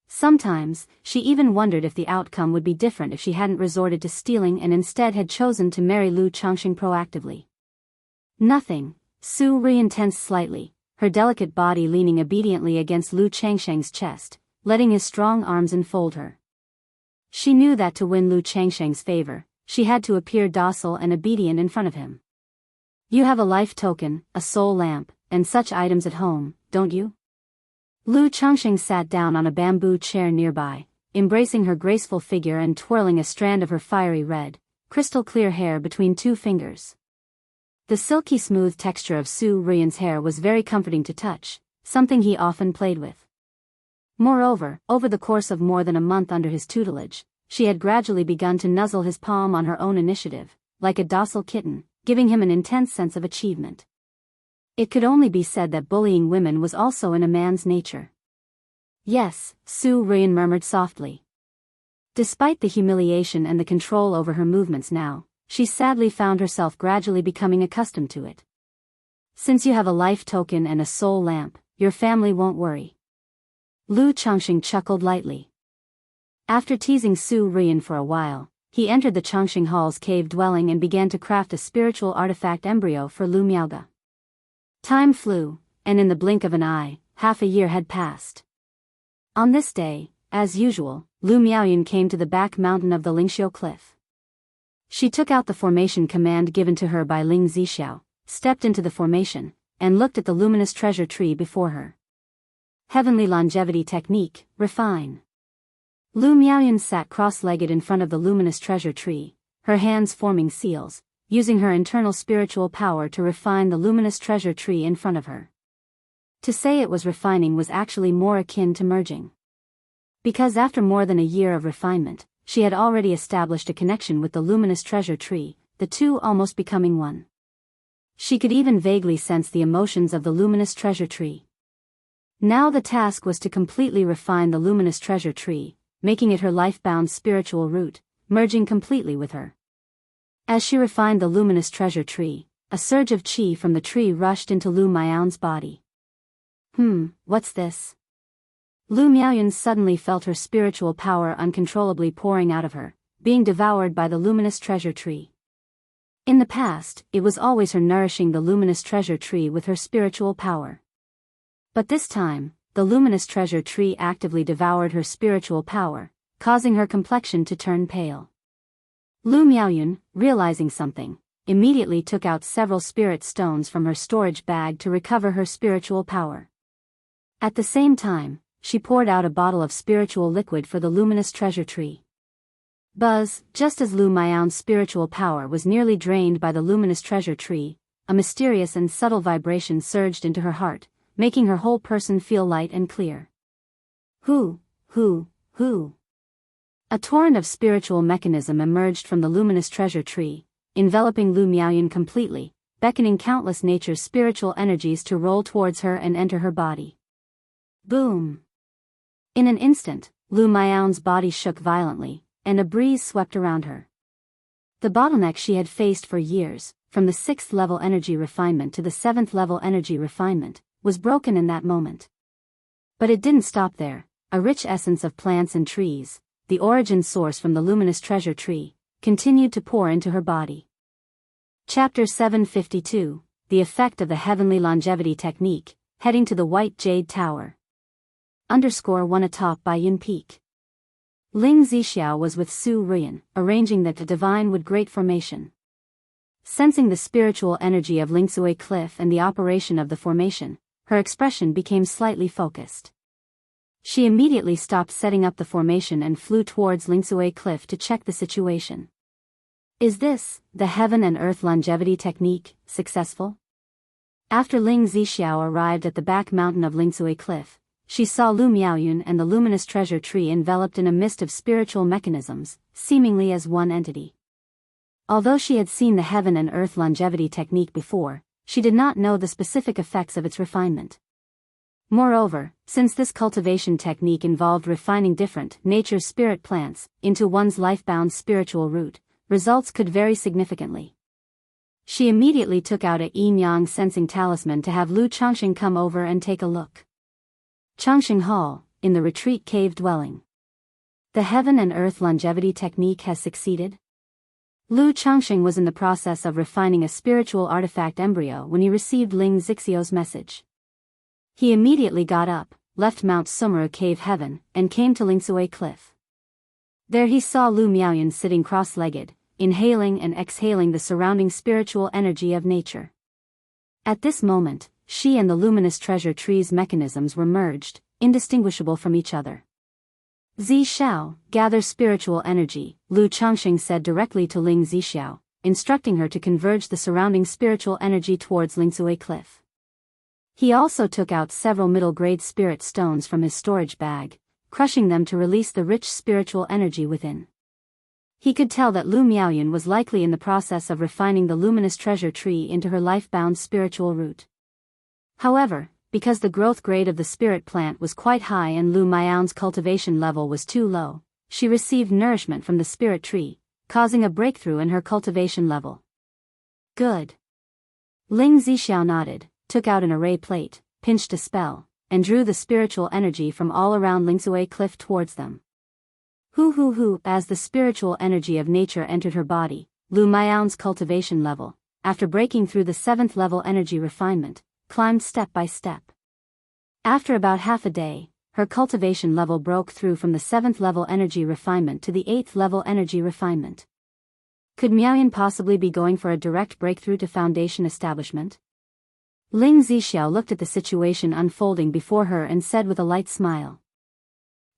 Sometimes, she even wondered if the outcome would be different if she hadn't resorted to stealing and instead had chosen to marry Lu Changxing proactively. Nothing. Su Rian tensed slightly, her delicate body leaning obediently against Lu Changsheng's chest, letting his strong arms enfold her. She knew that to win Lu Changsheng's favor, she had to appear docile and obedient in front of him. You have a life token, a soul lamp, and such items at home, don't you? Lu Changxing sat down on a bamboo chair nearby, embracing her graceful figure and twirling a strand of her fiery red, crystal-clear hair between two fingers. The silky smooth texture of Su Rian's hair was very comforting to touch, something he often played with. Moreover, over the course of more than a month under his tutelage, she had gradually begun to nuzzle his palm on her own initiative, like a docile kitten, giving him an intense sense of achievement. It could only be said that bullying women was also in a man's nature. Yes, Su Rian murmured softly. Despite the humiliation and the control over her movements now, she sadly found herself gradually becoming accustomed to it. Since you have a life token and a soul lamp, your family won't worry. Lu Changxing chuckled lightly. After teasing Su Rian for a while, he entered the Changxing Hall's cave dwelling and began to craft a spiritual artifact embryo for Lu Miaoge. Time flew, and in the blink of an eye, half a year had passed. On this day, as usual, Lu Miaoyan came to the back mountain of the Lingxiu cliff. She took out the formation command given to her by Ling Zixiao, stepped into the formation, and looked at the luminous treasure tree before her. Heavenly longevity technique, refine. Lu Miaoyan sat cross-legged in front of the luminous treasure tree, her hands forming seals, using her internal spiritual power to refine the luminous treasure tree in front of her. To say it was refining was actually more akin to merging. Because after more than a year of refinement, she had already established a connection with the luminous treasure tree, the two almost becoming one. She could even vaguely sense the emotions of the luminous treasure tree. Now the task was to completely refine the luminous treasure tree, making it her life-bound spiritual root, merging completely with her. As she refined the luminous treasure tree, a surge of qi from the tree rushed into Lu Miaoyan's body. What's this? Lu Miaoyan suddenly felt her spiritual power uncontrollably pouring out of her, being devoured by the luminous treasure tree. In the past, it was always her nourishing the luminous treasure tree with her spiritual power. But this time, the luminous treasure tree actively devoured her spiritual power, causing her complexion to turn pale. Lu Miaoyan, realizing something, immediately took out several spirit stones from her storage bag to recover her spiritual power. At the same time, she poured out a bottle of spiritual liquid for the luminous treasure tree. Buzz, just as Lu Miaoyan's spiritual power was nearly drained by the luminous treasure tree, a mysterious and subtle vibration surged into her heart, making her whole person feel light and clear. Who? A torrent of spiritual mechanism emerged from the luminous treasure tree, enveloping Lu Miaoyan completely, beckoning countless nature's spiritual energies to roll towards her and enter her body. Boom! In an instant, Lu Miaoyan's body shook violently, and a breeze swept around her. The bottleneck she had faced for years, from the 6th level energy refinement to the 7th level energy refinement, was broken in that moment. But it didn't stop there. A rich essence of plants and trees, the origin source from the luminous treasure tree, continued to pour into her body. Chapter 752, The Effect of the Heavenly Longevity Technique, Heading to the White Jade Tower. _1 atop by Yun Peak. Ling Zixiao was with Su Ruyan, arranging that the divine would great formation. Sensing the spiritual energy of Lingsui Cliff and the operation of the formation, her expression became slightly focused. She immediately stopped setting up the formation and flew towards Lingsui Cliff to check the situation. Is this, the Heaven and Earth Longevity Technique, successful? After Ling Zixiao arrived at the back mountain of Lingsui Cliff, she saw Lu Miaoyun and the luminous treasure tree enveloped in a mist of spiritual mechanisms, seemingly as one entity. Although she had seen the Heaven and Earth Longevity Technique before, she did not know the specific effects of its refinement. Moreover, since this cultivation technique involved refining different nature spirit plants into one's life-bound spiritual root, results could vary significantly. She immediately took out a yin-yang sensing talisman to have Lu Changxing come over and take a look. Changxing Hall, in the retreat cave dwelling. The Heaven and Earth Longevity Technique has succeeded? Lu Changxing was in the process of refining a spiritual artifact embryo when he received Ling Zixiao's message. He immediately got up, left Mount Sumeru Cave Heaven, and came to Lingsui Cliff. There he saw Lu Miaoyun sitting cross-legged, inhaling and exhaling the surrounding spiritual energy of nature. At this moment, she and the luminous treasure tree's mechanisms were merged, indistinguishable from each other. Zixiao, gather spiritual energy, Lu Changxing said directly to Ling Zixiao, instructing her to converge the surrounding spiritual energy towards Lingsui Cliff. He also took out several middle-grade spirit stones from his storage bag, crushing them to release the rich spiritual energy within. He could tell that Lu Miaoyun was likely in the process of refining the luminous treasure tree into her life-bound spiritual root. However, because the growth grade of the spirit plant was quite high and Lu Miaoyun's cultivation level was too low, she received nourishment from the spirit tree, causing a breakthrough in her cultivation level. Good. Ling Zixiao nodded, took out an array plate, pinched a spell, and drew the spiritual energy from all around Lingsui Cliff towards them. Hu, as the spiritual energy of nature entered her body, Lu Miaoyun's cultivation level, after breaking through the 7th level energy refinement, climbed step by step. After about half a day, her cultivation level broke through from the 7th level energy refinement to the 8th level energy refinement. Could Miaoyun possibly be going for a direct breakthrough to foundation establishment? Ling Zixiao looked at the situation unfolding before her and said with a light smile.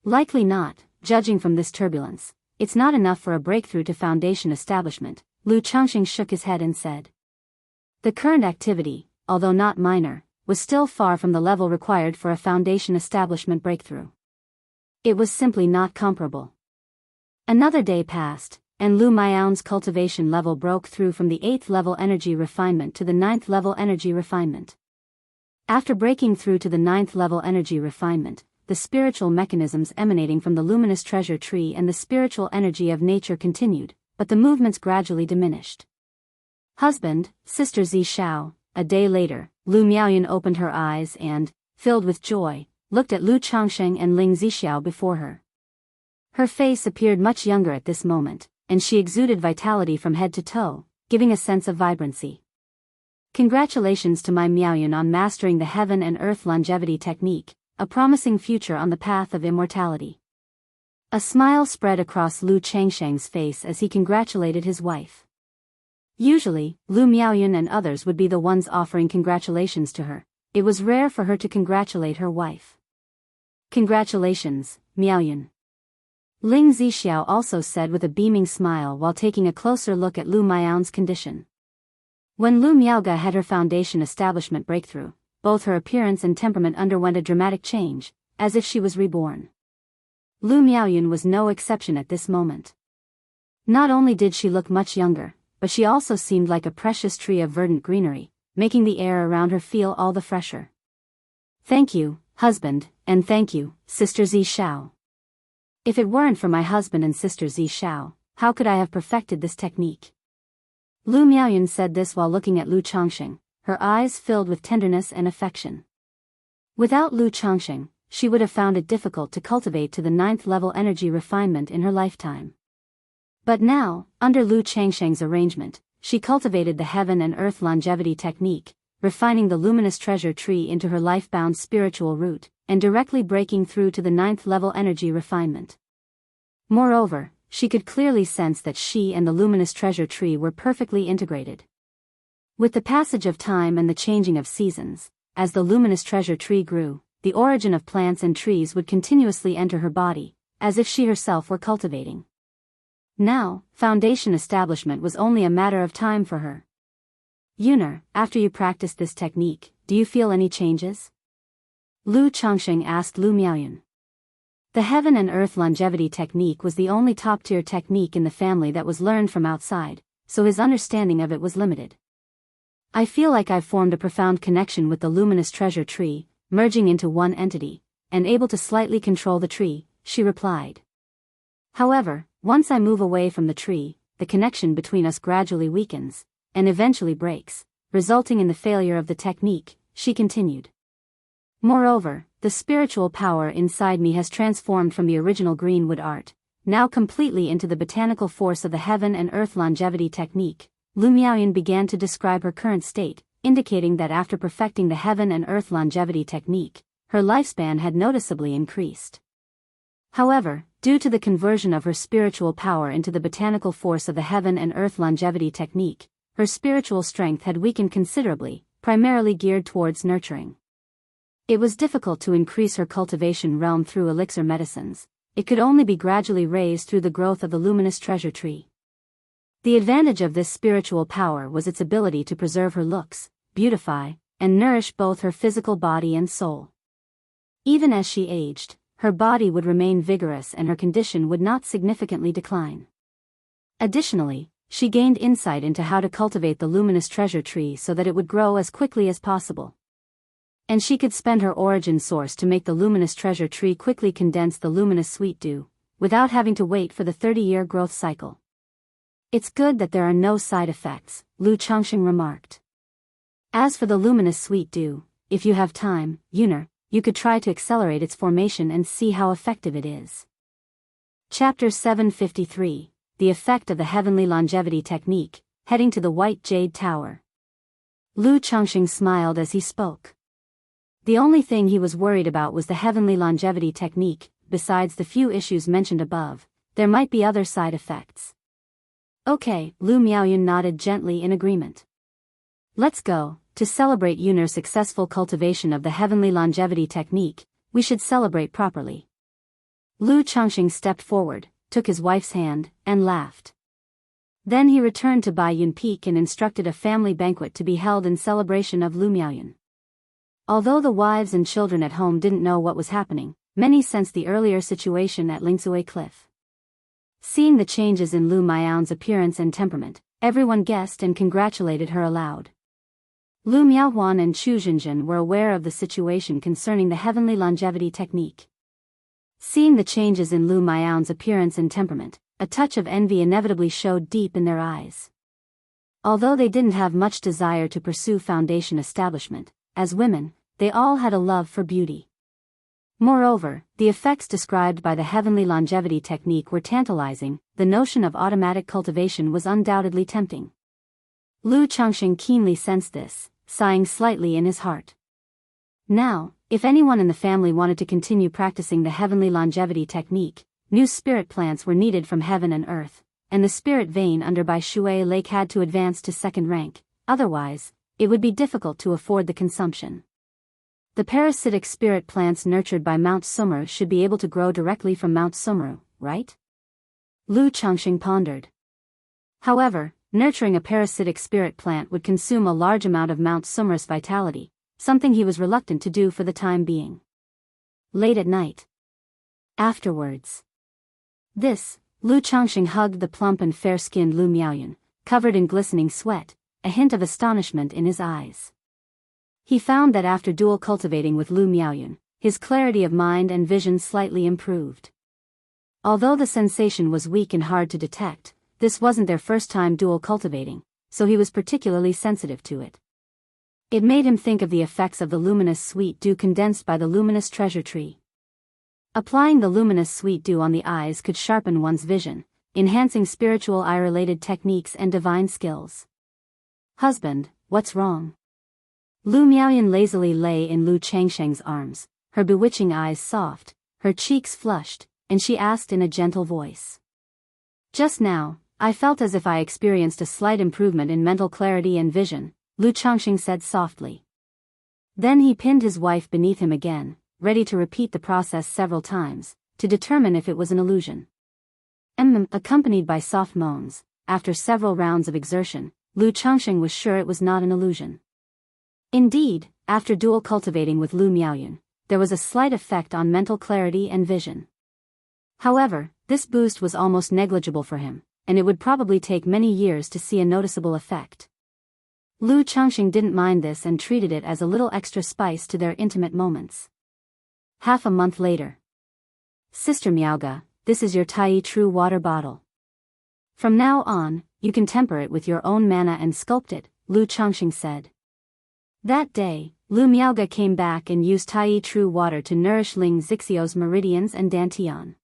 Likely not, judging from this turbulence. It's not enough for a breakthrough to foundation establishment, Lu Changxing shook his head and said. The current activity, although not minor, was still far from the level required for a foundation establishment breakthrough. It was simply not comparable. Another day passed, and Lu Miaoyun's cultivation level broke through from the 8th level energy refinement to the 9th level energy refinement. After breaking through to the 9th level energy refinement, the spiritual mechanisms emanating from the luminous treasure tree and the spiritual energy of nature continued, but the movements gradually diminished. Husband, Sister Zixiao. A day later, Lu Miaoyun opened her eyes and, filled with joy, looked at Lu Changxing and Ling Zixiao before her. Her face appeared much younger at this moment, and she exuded vitality from head to toe, giving a sense of vibrancy. Congratulations to my Miaoyun on mastering the Heaven and Earth Longevity Technique, a promising future on the path of immortality. A smile spread across Lu Changxing's face as he congratulated his wife. Usually, Lu Miaoyun and others would be the ones offering congratulations to her. It was rare for her to congratulate her wife. Congratulations, Miaoyun. Ling Zixiao also said with a beaming smile while taking a closer look at Lu Miaoyun's condition. When Lu Miaoga had her foundation establishment breakthrough, both her appearance and temperament underwent a dramatic change, as if she was reborn. Lu Miaoyun was no exception at this moment. Not only did she look much younger, but she also seemed like a precious tree of verdant greenery, making the air around her feel all the fresher. Thank you, husband, and thank you, Sister Zixiao. If it weren't for my husband and Sister Zixiao, how could I have perfected this technique? Lu Miaoyun said this while looking at Lu Changxing, her eyes filled with tenderness and affection. Without Lu Changxing, she would have found it difficult to cultivate to the 9th level energy refinement in her lifetime. But now, under Lu Changsheng's arrangement, she cultivated the heaven and earth longevity technique, refining the luminous treasure tree into her life-bound spiritual root, and directly breaking through to the 9th level energy refinement. Moreover, she could clearly sense that she and the luminous treasure tree were perfectly integrated. With the passage of time and the changing of seasons, as the luminous treasure tree grew, the origin of plants and trees would continuously enter her body, as if she herself were cultivating. Now, foundation establishment was only a matter of time for her. Yuner, after you practiced this technique, do you feel any changes? Lu Changsheng asked Lu Miaoyun. The heaven and earth longevity technique was the only top-tier technique in the family that was learned from outside, so his understanding of it was limited. I feel like I've formed a profound connection with the luminous treasure tree, merging into one entity, and able to slightly control the tree, she replied. However, once I move away from the tree, the connection between us gradually weakens, and eventually breaks, resulting in the failure of the technique, she continued. Moreover, the spiritual power inside me has transformed from the original greenwood art, now completely into the botanical force of the heaven and earth longevity technique. Lu Miaoyun began to describe her current state, indicating that after perfecting the heaven and earth longevity technique, her lifespan had noticeably increased. However, due to the conversion of her spiritual power into the botanical force of the heaven and earth longevity technique, her spiritual strength had weakened considerably, primarily geared towards nurturing. It was difficult to increase her cultivation realm through elixir medicines. It could only be gradually raised through the growth of the luminous treasure tree. The advantage of this spiritual power was its ability to preserve her looks, beautify, and nourish both her physical body and soul. Even as she aged, her body would remain vigorous and her condition would not significantly decline. Additionally, she gained insight into how to cultivate the luminous treasure tree so that it would grow as quickly as possible. And she could spend her origin source to make the luminous treasure tree quickly condense the luminous sweet dew, without having to wait for the 30-year growth cycle. It's good that there are no side effects, Lu Changsheng remarked. As for the luminous sweet dew, if you have time, Yuner, you could try to accelerate its formation and see how effective it is. Chapter 753, The Effect of the Heavenly Longevity Technique, Heading to the White Jade Tower. Lu Changsheng smiled as he spoke. The only thing he was worried about was the Heavenly Longevity Technique. Besides the few issues mentioned above, there might be other side effects. Okay, Lu Miaoyun nodded gently in agreement. Let's go. To celebrate Yuner's successful cultivation of the Heavenly Longevity Technique, we should celebrate properly. Lu Changsheng stepped forward, took his wife's hand, and laughed. Then he returned to Baiyun Peak and instructed a family banquet to be held in celebration of Lu Miaoyun. Although the wives and children at home didn't know what was happening, many sensed the earlier situation at Lingsue Cliff. Seeing the changes in Lu Miaoyun's appearance and temperament, everyone guessed and congratulated her aloud. Lu Miaohuan and Chu Zhenzhen were aware of the situation concerning the Heavenly Longevity Technique. Seeing the changes in Lu Miaoyun's appearance and temperament, a touch of envy inevitably showed deep in their eyes. Although they didn't have much desire to pursue foundation establishment, as women, they all had a love for beauty. Moreover, the effects described by the Heavenly Longevity Technique were tantalizing. The notion of automatic cultivation was undoubtedly tempting. Lu Changsheng keenly sensed this, sighing slightly in his heart. Now, if anyone in the family wanted to continue practicing the Heavenly Longevity Technique, new spirit plants were needed from heaven and earth, and the spirit vein under Bai Shui Lake had to advance to second rank. Otherwise, it would be difficult to afford the consumption. The parasitic spirit plants nurtured by Mount Sumru should be able to grow directly from Mount Sumru, right? Lu Changsheng pondered. However, nurturing a parasitic spirit plant would consume a large amount of Mount Sumru's vitality, something he was reluctant to do for the time being. Late at night. Afterwards. Lu Changsheng hugged the plump and fair-skinned Lu Miaoyun, covered in glistening sweat, a hint of astonishment in his eyes. He found that after dual cultivating with Lu Miaoyun, his clarity of mind and vision slightly improved. Although the sensation was weak and hard to detect, this wasn't their first time dual cultivating, so he was particularly sensitive to it. It made him think of the effects of the luminous sweet dew condensed by the luminous treasure tree. Applying the luminous sweet dew on the eyes could sharpen one's vision, enhancing spiritual eye-related techniques and divine skills. Husband, what's wrong? Lu Miaoyan lazily lay in Lu Changsheng's arms, her bewitching eyes soft, her cheeks flushed, and she asked in a gentle voice. Just now, I felt as if I experienced a slight improvement in mental clarity and vision, Lu Changsheng said softly. Then he pinned his wife beneath him again, ready to repeat the process several times, to determine if it was an illusion. Accompanied by soft moans, after several rounds of exertion, Lu Changsheng was sure it was not an illusion. Indeed, after dual cultivating with Lu Miaoyan, there was a slight effect on mental clarity and vision. However, this boost was almost negligible for him, and it would probably take many years to see a noticeable effect. Lu Changsheng didn't mind this and treated it as a little extra spice to their intimate moments. Half a month later. Sister Miaoga, this is your Tai True water bottle. From now on, you can temper it with your own mana and sculpt it, Lu Changsheng said. That day, Lu Miaoga came back and used Tai True water to nourish Ling Zixio's meridians and dantian.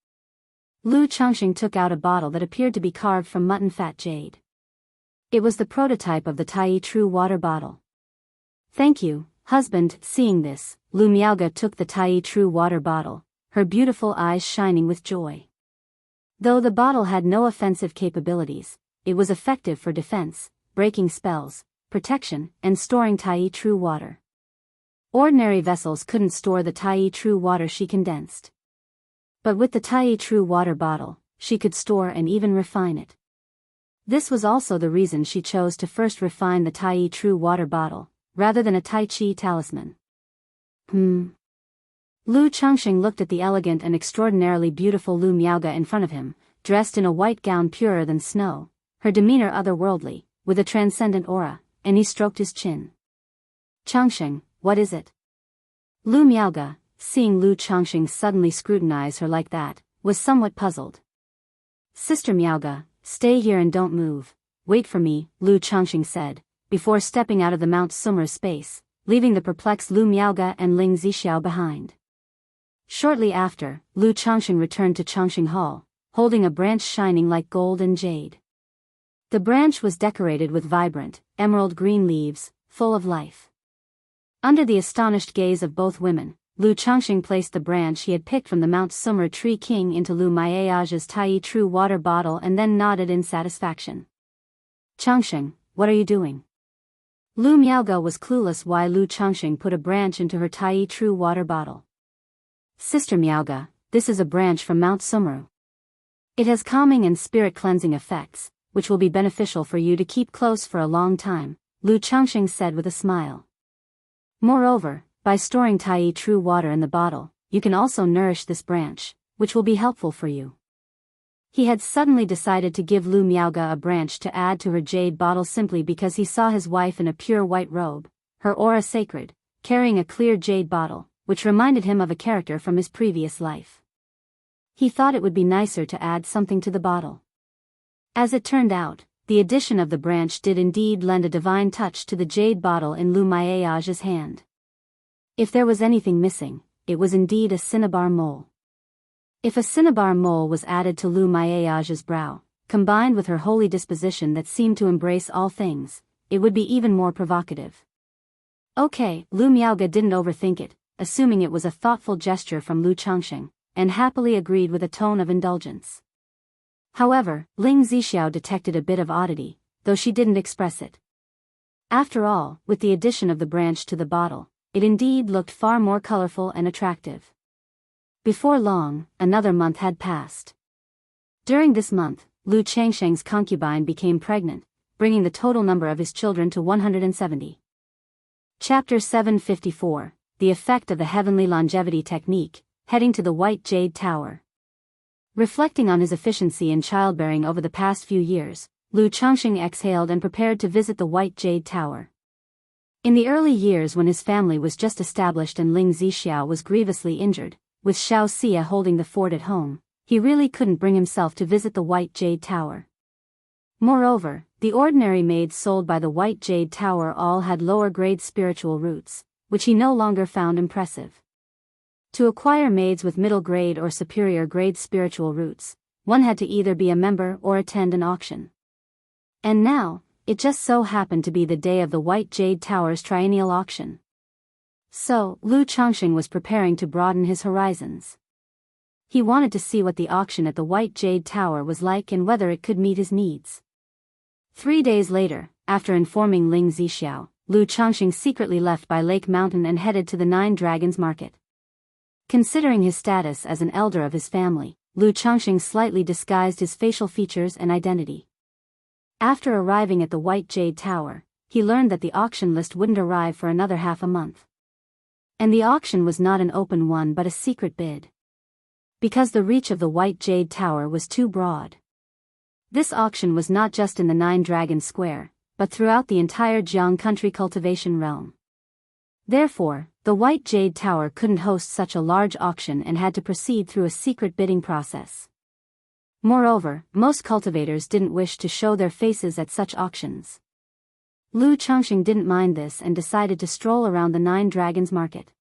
Lu Changsheng took out a bottle that appeared to be carved from mutton fat jade. It was the prototype of the Tai True water bottle. Thank you, husband. Seeing this, Lu Miaoga took the Tai True water bottle, her beautiful eyes shining with joy. Though the bottle had no offensive capabilities, it was effective for defense, breaking spells, protection, and storing Tai True water. Ordinary vessels couldn't store the Tai True water she condensed. But with the Tai True water bottle, she could store and even refine it. This was also the reason she chose to first refine the Tai True water bottle, rather than a Tai Chi talisman. Lu Changsheng looked at the elegant and extraordinarily beautiful Lu Miaoga in front of him, dressed in a white gown purer than snow, her demeanor otherworldly, with a transcendent aura, and he stroked his chin. Changsheng, what is it? Lu Miaoga, seeing Lu Changsheng suddenly scrutinize her like that, was somewhat puzzled. Sister Miaoga, stay here and don't move, wait for me, Lu Changsheng said, before stepping out of the Mount Sumer space, leaving the perplexed Lu Miaoga and Ling Zixiao behind. Shortly after, Lu Changsheng returned to Changsheng Hall, holding a branch shining like gold and jade. The branch was decorated with vibrant, emerald green leaves, full of life. Under the astonished gaze of both women, Lu Changsheng placed the branch he had picked from the Mount Sumer Tree King into Lu Miaoga's Tai True water bottle and then nodded in satisfaction. Changsheng, what are you doing? Lu Miaoga was clueless why Lu Changsheng put a branch into her Tai True water bottle. Sister Miaoga, this is a branch from Mount Sumeru. It has calming and spirit-cleansing effects, which will be beneficial for you to keep close for a long time, Lu Changsheng said with a smile. Moreover, by storing Tai True water in the bottle, you can also nourish this branch, which will be helpful for you. He had suddenly decided to give Lu Miaoga a branch to add to her jade bottle simply because he saw his wife in a pure white robe, her aura sacred, carrying a clear jade bottle, which reminded him of a character from his previous life. He thought it would be nicer to add something to the bottle. As it turned out, the addition of the branch did indeed lend a divine touch to the jade bottle in Lu Miaoga's hand. If there was anything missing, it was indeed a cinnabar mole. If a cinnabar mole was added to Lu Miaoga's brow, combined with her holy disposition that seemed to embrace all things, it would be even more provocative. Okay, Lu Miaoga didn't overthink it, assuming it was a thoughtful gesture from Lu Changsheng, and happily agreed with a tone of indulgence. However, Ling Zixiao detected a bit of oddity, though she didn't express it. After all, with the addition of the branch to the bottle, it indeed looked far more colorful and attractive. Before long, another month had passed. During this month, Lu Changsheng's concubine became pregnant, bringing the total number of his children to 170. Chapter 754, The Effect of the Heavenly Longevity Technique, Heading to the White Jade Tower. Reflecting on his efficiency in childbearing over the past few years, Lu Changsheng exhaled and prepared to visit the White Jade Tower. In the early years when his family was just established and Ling Zixiao was grievously injured, with Xiao Xia holding the fort at home, he really couldn't bring himself to visit the White Jade Tower. Moreover, the ordinary maids sold by the White Jade Tower all had lower-grade spiritual roots, which he no longer found impressive. To acquire maids with middle-grade or superior-grade spiritual roots, one had to either be a member or attend an auction. And now, it just so happened to be the day of the White Jade Tower's triennial auction. So, Lu Changxing was preparing to broaden his horizons. He wanted to see what the auction at the White Jade Tower was like and whether it could meet his needs. 3 days later, after informing Ling Zixiao, Lu Changxing secretly left by Lake Mountain and headed to the Nine Dragons Market. Considering his status as an elder of his family, Lu Changxing slightly disguised his facial features and identity. After arriving at the White Jade Tower, he learned that the auction list wouldn't arrive for another half a month. And the auction was not an open one but a secret bid. Because the reach of the White Jade Tower was too broad. This auction was not just in the Nine Dragons Square, but throughout the entire Jianghu country cultivation realm. Therefore, the White Jade Tower couldn't host such a large auction and had to proceed through a secret bidding process. Moreover, most cultivators didn't wish to show their faces at such auctions. Lu Changxing didn't mind this and decided to stroll around the Nine Dragons Market.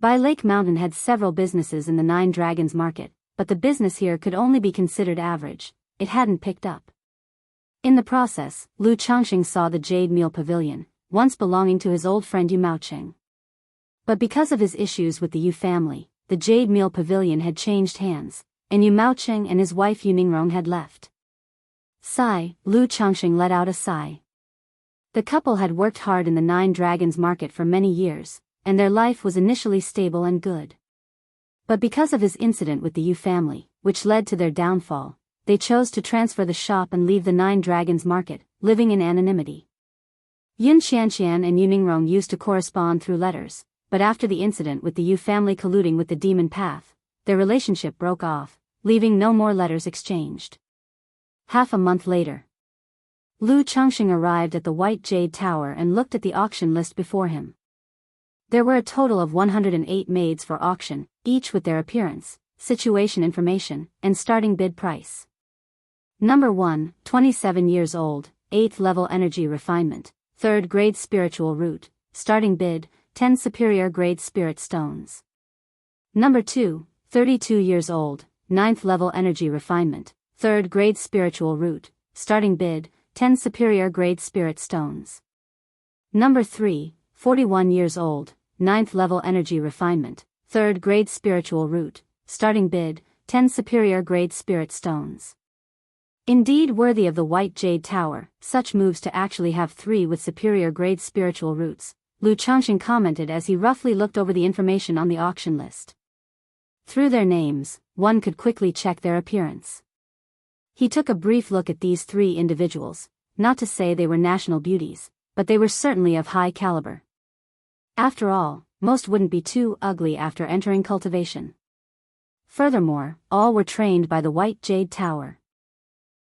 By Lake Mountain had several businesses in the Nine Dragons Market, but the business here could only be considered average. It hadn't picked up. In the process, Lu Changxing saw the Jade Meal Pavilion, once belonging to his old friend Yu Maocheng. But because of his issues with the Yu family, the Jade Meal Pavilion had changed hands, and Yu Maocheng and his wife Yu Ningrong had left. Sigh, Lu Changxing let out a sigh. The couple had worked hard in the Nine Dragons Market for many years, and their life was initially stable and good. But because of his incident with the Yu family, which led to their downfall, they chose to transfer the shop and leave the Nine Dragons Market, living in anonymity. Yun Xianxian and Yu Ningrong used to correspond through letters, but after the incident with the Yu family colluding with the demon path, their relationship broke off, leaving no more letters exchanged. Half a month later, Lu Changxing arrived at the White Jade Tower and looked at the auction list before him. There were a total of 108 maids for auction, each with their appearance, situation information, and starting bid price. Number 1, 27 years old, 8th level energy refinement, 3rd grade spiritual root, starting bid, 10 superior grade spirit stones. Number 2, 32 years old, 9th level energy refinement, 3rd grade spiritual root, starting bid, 10 superior grade spirit stones. Number 3, 41 years old, 9th level energy refinement, 3rd grade spiritual root, starting bid, 10 superior grade spirit stones. Indeed worthy of the White Jade Tower, such moves to actually have 3 with superior grade spiritual roots, Lu Changxing commented as he roughly looked over the information on the auction list. Through their names, one could quickly check their appearance. He took a brief look at these 3 individuals, not to say they were national beauties, but they were certainly of high caliber. After all, most wouldn't be too ugly after entering cultivation. Furthermore, all were trained by the White Jade Tower.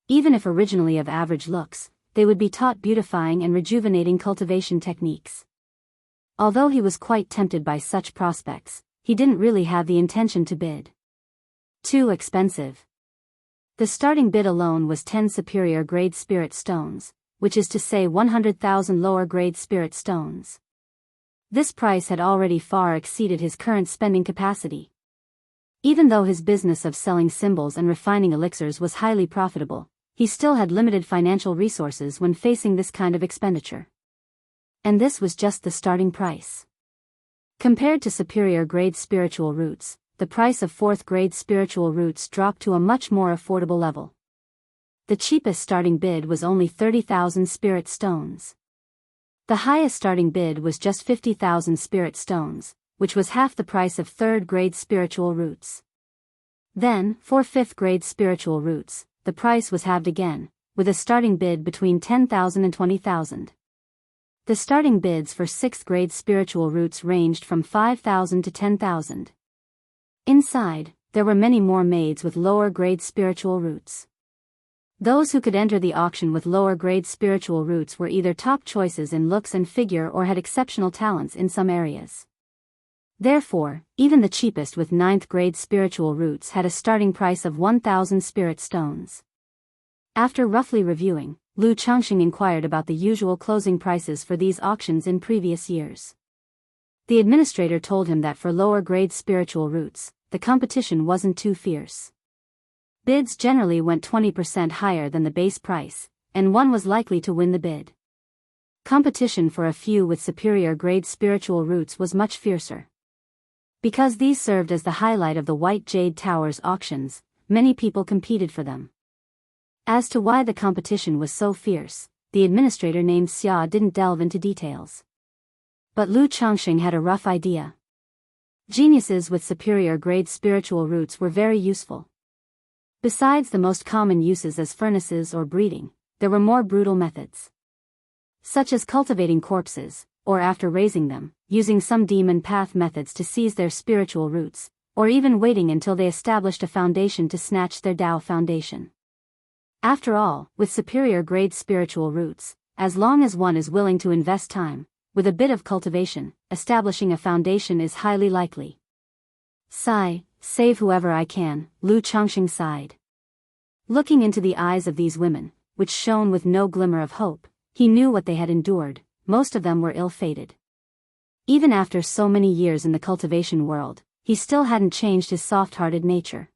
Even if originally of average looks, they would be taught beautifying and rejuvenating cultivation techniques. Although he was quite tempted by such prospects, he didn't really have the intention to bid. Too expensive. The starting bid alone was 10 superior grade spirit stones, which is to say 100,000 lower grade spirit stones. This price had already far exceeded his current spending capacity. Even though his business of selling symbols and refining elixirs was highly profitable, he still had limited financial resources when facing this kind of expenditure. And this was just the starting price. Compared to superior grade spiritual roots, the price of 4th grade spiritual roots dropped to a much more affordable level. The cheapest starting bid was only 30,000 spirit stones. The highest starting bid was just 50,000 spirit stones, which was half the price of 3rd grade spiritual roots. Then, for 5th grade spiritual roots, the price was halved again, with a starting bid between 10,000 and 20,000. The starting bids for 6th grade spiritual roots ranged from 5,000 to 10,000. Inside, there were many more maids with lower grade spiritual roots. Those who could enter the auction with lower grade spiritual roots were either top choices in looks and figure or had exceptional talents in some areas. Therefore, even the cheapest with 9th grade spiritual roots had a starting price of 1,000 spirit stones. After roughly reviewing, Lu Changxing inquired about the usual closing prices for these auctions in previous years. The administrator told him that for lower grade spiritual roots, the competition wasn't too fierce. Bids generally went 20% higher than the base price, and one was likely to win the bid. Competition for a few with superior grade spiritual roots was much fiercer. Because these served as the highlight of the White Jade Tower's auctions, many people competed for them. As to why the competition was so fierce, the administrator named Xia didn't delve into details. But Lu Changxing had a rough idea. Geniuses with superior grade spiritual roots were very useful. Besides the most common uses as furnaces or breeding, there were more brutal methods. Such as cultivating corpses, or after raising them, using some demon path methods to seize their spiritual roots, or even waiting until they established a foundation to snatch their Dao foundation. After all, with superior grade spiritual roots, as long as one is willing to invest time, with a bit of cultivation, establishing a foundation is highly likely. Save whoever I can, Lu Changxing sighed. Looking into the eyes of these women, which shone with no glimmer of hope, he knew what they had endured. Most of them were ill-fated. Even after so many years in the cultivation world, he still hadn't changed his soft-hearted nature.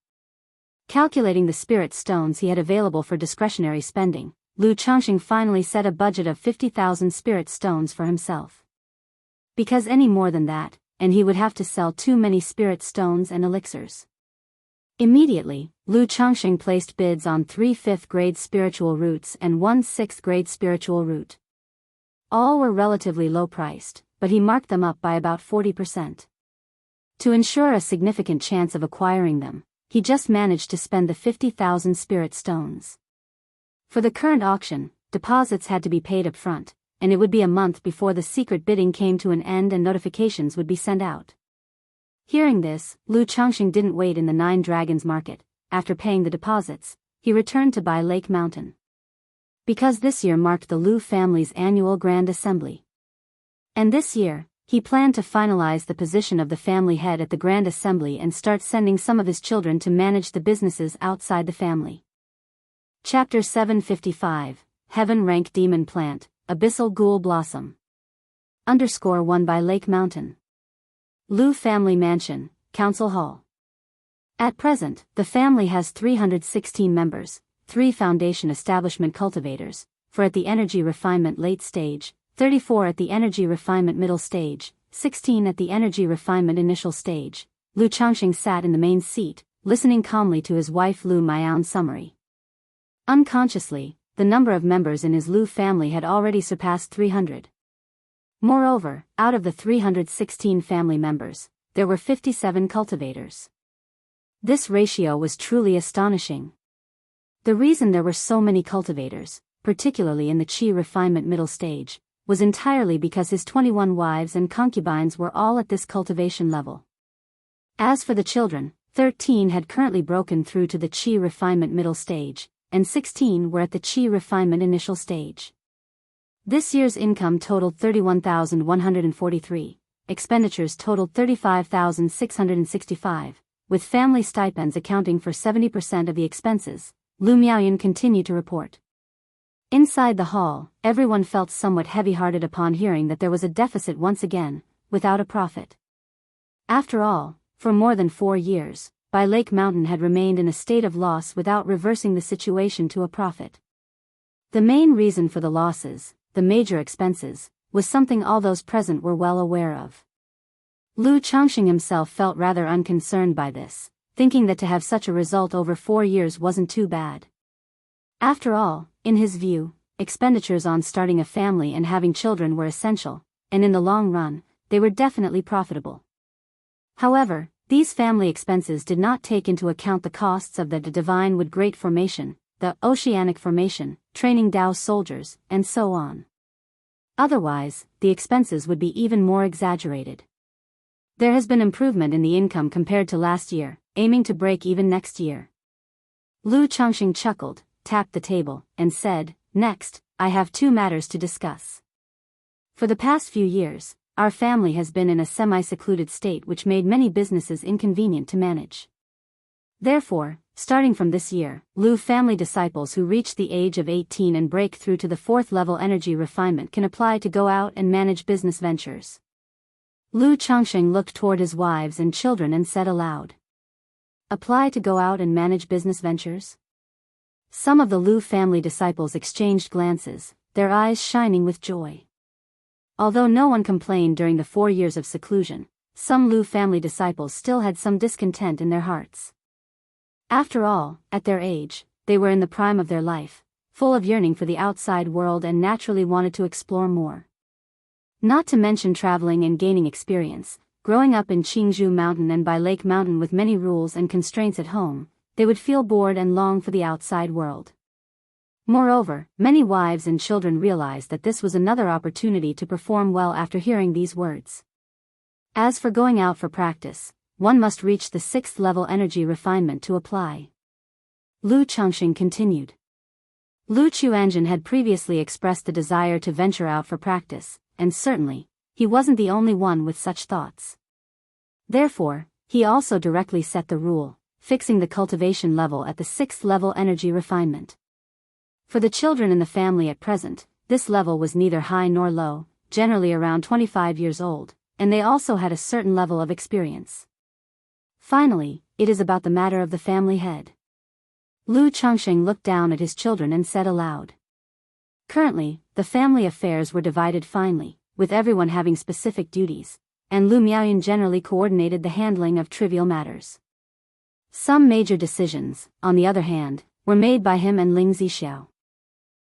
Calculating the spirit stones he had available for discretionary spending, Lu Changxing finally set a budget of 50,000 spirit stones for himself. Because any more than that, and he would have to sell too many spirit stones and elixirs. Immediately, Lu Changxing placed bids on 3 5th grade spiritual roots and 1 6th grade spiritual root. All were relatively low-priced, but he marked them up by about 40%. To ensure a significant chance of acquiring them, he just managed to spend the 50,000 spirit stones. For the current auction, deposits had to be paid up front, and it would be a month before the secret bidding came to an end and notifications would be sent out. Hearing this, Lu Changxing didn't wait in the 9 Dragons market. After paying the deposits, he returned to Bai Lake Mountain. Because this year marked the Lu family's annual Grand Assembly. And this year, he planned to finalize the position of the family head at the Grand Assembly and start sending some of his children to manage the businesses outside the family. Chapter 755, Heaven Rank Demon Plant, Abyssal Ghoul Blossom. _1 Bai Lake Mountain. Lu Family Mansion, Council Hall. At present, the family has 316 members, 3 foundation establishment cultivators, 4 at the energy refinement late stage, 34 at the energy refinement middle stage, 16 at the energy refinement initial stage. Lu Changxing sat in the main seat, listening calmly to his wife Lu Miao's summary. Unconsciously, the number of members in his Lu family had already surpassed 300. Moreover, out of the 316 family members, there were 57 cultivators. This ratio was truly astonishing. The reason there were so many cultivators, particularly in the Qi refinement middle stage, was entirely because his 21 wives and concubines were all at this cultivation level. As for the children, 13 had currently broken through to the Qi refinement middle stage, and 16 were at the Qi refinement initial stage. This year's income totaled 31,143, expenditures totaled 35,665, with family stipends accounting for 70% of the expenses, Lu Miaoyan continued to report. Inside the hall, everyone felt somewhat heavy-hearted upon hearing that there was a deficit once again, without a profit. After all, for more than 4 years, Bai Lake Mountain had remained in a state of loss without reversing the situation to a profit. The main reason for the losses, the major expenses, was something all those present were well aware of. Lu Changxing himself felt rather unconcerned by this, thinking that to have such a result over 4 years wasn't too bad. After all, in his view, expenditures on starting a family and having children were essential, and in the long run, they were definitely profitable. However, these family expenses did not take into account the costs of the Divine Wood Great Formation, the Oceanic Formation, training Dao soldiers, and so on. Otherwise, the expenses would be even more exaggerated. There has been improvement in the income compared to last year, aiming to break even next year. Lu Changxing chuckled, tapped the table, and said, "Next, I have 2 matters to discuss. For the past few years, our family has been in a semi-secluded state which made many businesses inconvenient to manage. Therefore, starting from this year, Lu family disciples who reach the age of 18 and break through to the 4th level energy refinement can apply to go out and manage business ventures." Lu Changxing looked toward his wives and children and said aloud, Apply to go out and manage business ventures? Some of the Lu family disciples exchanged glances, their eyes shining with joy. Although no one complained during the 4 years of seclusion, some Lu family disciples still had some discontent in their hearts. After all, at their age, they were in the prime of their life, full of yearning for the outside world and naturally wanted to explore more. Not to mention traveling and gaining experience, growing up in Jianghu Mountain and by Lake Mountain with many rules and constraints at home, they would feel bored and long for the outside world. Moreover, many wives and children realized that this was another opportunity to perform well after hearing these words. As for going out for practice, one must reach the 6th level energy refinement to apply. Lu Changxing continued. Lu Xianxia had previously expressed the desire to venture out for practice, and certainly, he wasn't the only one with such thoughts. Therefore, he also directly set the rule, fixing the cultivation level at the 6th level energy refinement. For the children in the family at present, this level was neither high nor low, generally around 25 years old, and they also had a certain level of experience. Finally, it is about the matter of the family head. Lu Changxing looked down at his children and said aloud. Currently, the family affairs were divided finely, with everyone having specific duties, and Lu Miaoyun generally coordinated the handling of trivial matters. Some major decisions, on the other hand, were made by him and Ling Zixiao.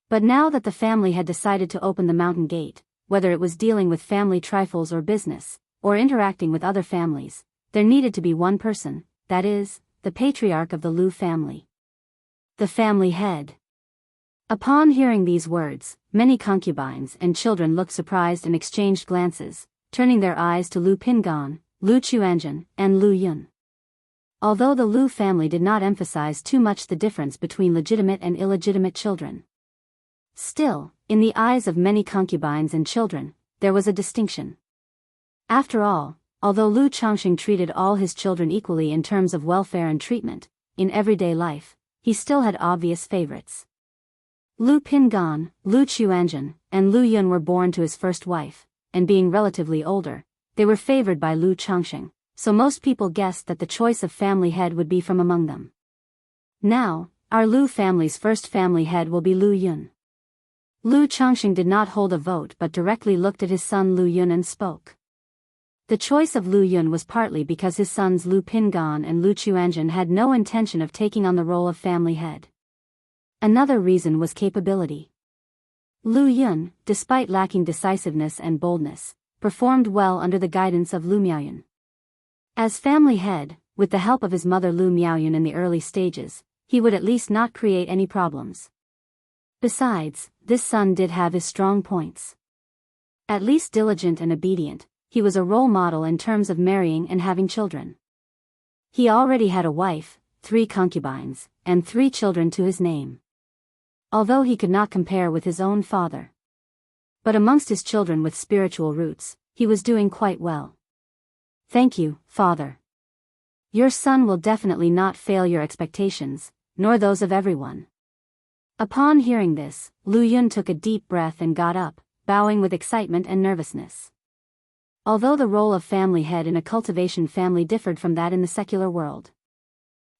But now that the family had decided to open the mountain gate, whether it was dealing with family trifles or business, or interacting with other families, there needed to be one person, that is, the patriarch of the Lu family. The family head. Upon hearing these words, many concubines and children looked surprised and exchanged glances, turning their eyes to Lu Pingan, Lu Xianxia, and Lu Yun. Although the Lu family did not emphasize too much the difference between legitimate and illegitimate children, still, in the eyes of many concubines and children, there was a distinction. After all, although Lu Changxing treated all his children equally in terms of welfare and treatment, in everyday life, he still had obvious favorites. Lu Pingan, Lu Xianxia, and Lu Yun were born to his first wife, and being relatively older, they were favored by Lu Changxing, so most people guessed that the choice of family head would be from among them. Now, our Lu family's first family head will be Lu Yun. Lu Changxing did not hold a vote but directly looked at his son Lu Yun and spoke. The choice of Lu Yun was partly because his sons Lu Pingan and Lu Xianxia had no intention of taking on the role of family head. Another reason was capability. Lu Yun, despite lacking decisiveness and boldness, performed well under the guidance of Lu Miaoyun. As family head, with the help of his mother Lu Miaoyun in the early stages, he would at least not create any problems. Besides, this son did have his strong points. At least diligent and obedient, he was a role model in terms of marrying and having children. He already had a wife, 3 concubines, and 3 children to his name. Although he could not compare with his own father. But amongst his children with spiritual roots, he was doing quite well. Thank you, father. Your son will definitely not fail your expectations, nor those of everyone. Upon hearing this, Lu Yun took a deep breath and got up, bowing with excitement and nervousness. Although the role of family head in a cultivation family differed from that in the secular world.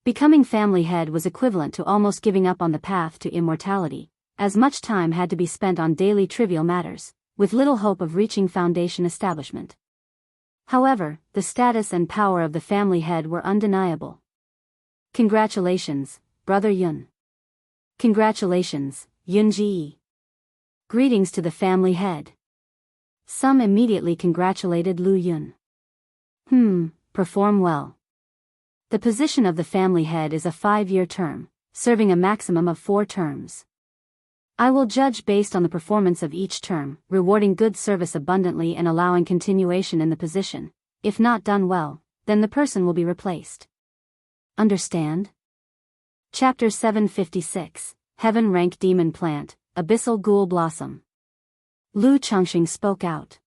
Becoming family head was equivalent to almost giving up on the path to immortality, as much time had to be spent on daily trivial matters, with little hope of reaching foundation establishment. However, the status and power of the family head were undeniable. Congratulations, Brother Yun. Congratulations, Yun Ji. Greetings to the family head. Some immediately congratulated Lu Yun. Perform well. The position of the family head is a 5-year term, serving a maximum of 4 terms. I will judge based on the performance of each term, rewarding good service abundantly and allowing continuation in the position. If not done well, then the person will be replaced. Understand? Chapter 756, Heaven Rank Demon Plant, Abyssal Ghoul Blossom. Lu Changxing spoke out.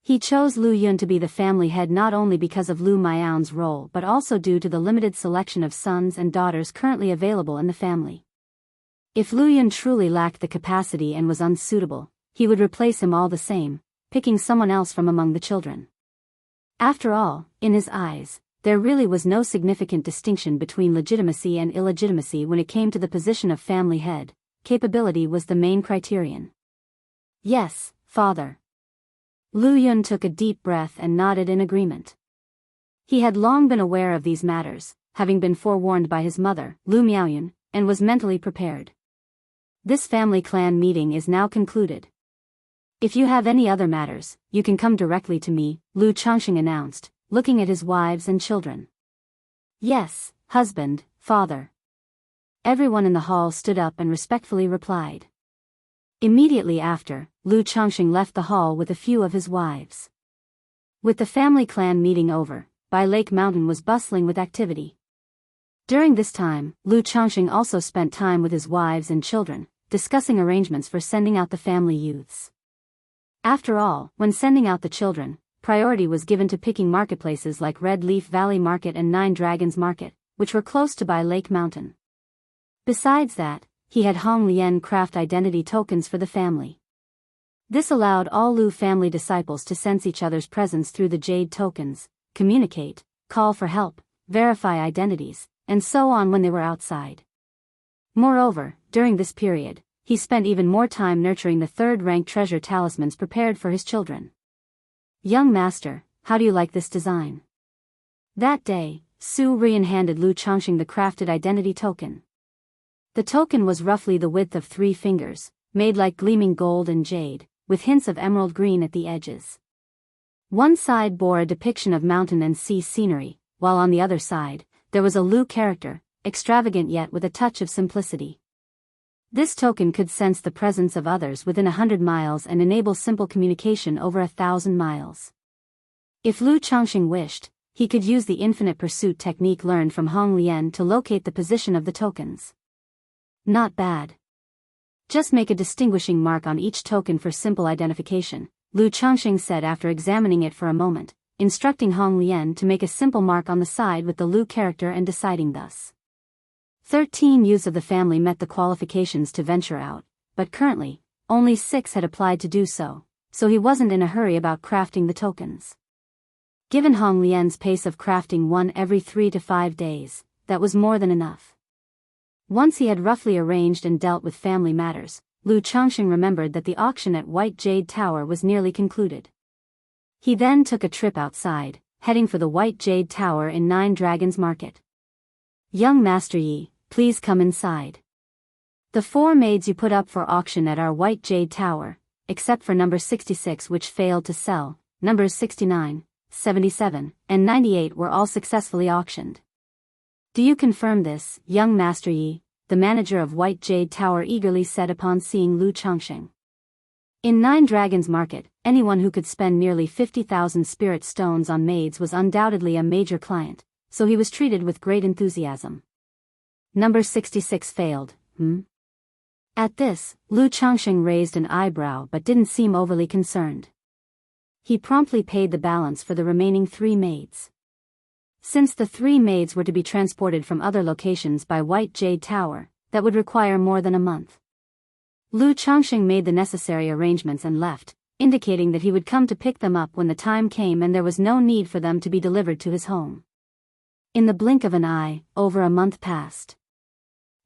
He chose Lu Yun to be the family head not only because of Lu Miaoyun's role but also due to the limited selection of sons and daughters currently available in the family. If Lu Yun truly lacked the capacity and was unsuitable, he would replace him all the same, picking someone else from among the children. After all, in his eyes, there really was no significant distinction between legitimacy and illegitimacy when it came to the position of family head. Capability was the main criterion. Yes, father. Lu Yun took a deep breath and nodded in agreement. He had long been aware of these matters, having been forewarned by his mother, Lu Miaoyun, and was mentally prepared. This family clan meeting is now concluded. If you have any other matters, you can come directly to me, Lu Changxing announced, looking at his wives and children. Yes, husband, father. Everyone in the hall stood up and respectfully replied. Immediately after, Lu Changxing left the hall with a few of his wives. With the family clan meeting over, Bai Lake Mountain was bustling with activity. During this time, Lu Changxing also spent time with his wives and children, discussing arrangements for sending out the family youths. After all, when sending out the children, priority was given to picking marketplaces like Red Leaf Valley Market and Nine Dragons Market, which were close to Bai Lake Mountain. Besides that, he had Hong Lian craft identity tokens for the family. This allowed all Lu family disciples to sense each other's presence through the jade tokens, communicate, call for help, verify identities, and so on when they were outside. Moreover, during this period, he spent even more time nurturing the third-rank treasure talismans prepared for his children. Young master, how do you like this design? That day, Su Rian handed Lu Changxing the crafted identity token. The token was roughly the width of 3 fingers, made like gleaming gold and jade, with hints of emerald green at the edges. One side bore a depiction of mountain and sea scenery, while on the other side, there was a Lu character, extravagant yet with a touch of simplicity. This token could sense the presence of others within 100 miles and enable simple communication over 1,000 miles. If Lu Changxing wished, he could use the infinite pursuit technique learned from Hong Lian to locate the position of the tokens. Not bad. Just make a distinguishing mark on each token for simple identification, Lu Changxing said after examining it for a moment, instructing Hong Lian to make a simple mark on the side with the Lu character and deciding thus. 13 youths of the family met the qualifications to venture out, but currently, only 6 had applied to do so, so he wasn't in a hurry about crafting the tokens. Given Hong Lian's pace of crafting one every 3 to 5 days, that was more than enough. Once he had roughly arranged and dealt with family matters, Lu Changxing remembered that the auction at White Jade Tower was nearly concluded. He then took a trip outside, heading for the White Jade Tower in Nine Dragons Market. Young Master Yi, please come inside. The 4 maids you put up for auction at our White Jade Tower, except for number 66 which failed to sell, numbers 69, 77, and 98 were all successfully auctioned. Do you confirm this, young Master Yi? The manager of White Jade Tower eagerly said upon seeing Lu Changxing. In Nine Dragons Market, anyone who could spend nearly 50,000 spirit stones on maids was undoubtedly a major client, so he was treated with great enthusiasm. Number 66 failed, At this, Lu Changxing raised an eyebrow but didn't seem overly concerned. He promptly paid the balance for the remaining 3 maids. Since the 3 maids were to be transported from other locations by White Jade Tower, that would require more than a month. Lu Changxing made the necessary arrangements and left, indicating that he would come to pick them up when the time came and there was no need for them to be delivered to his home. In the blink of an eye, over a month passed.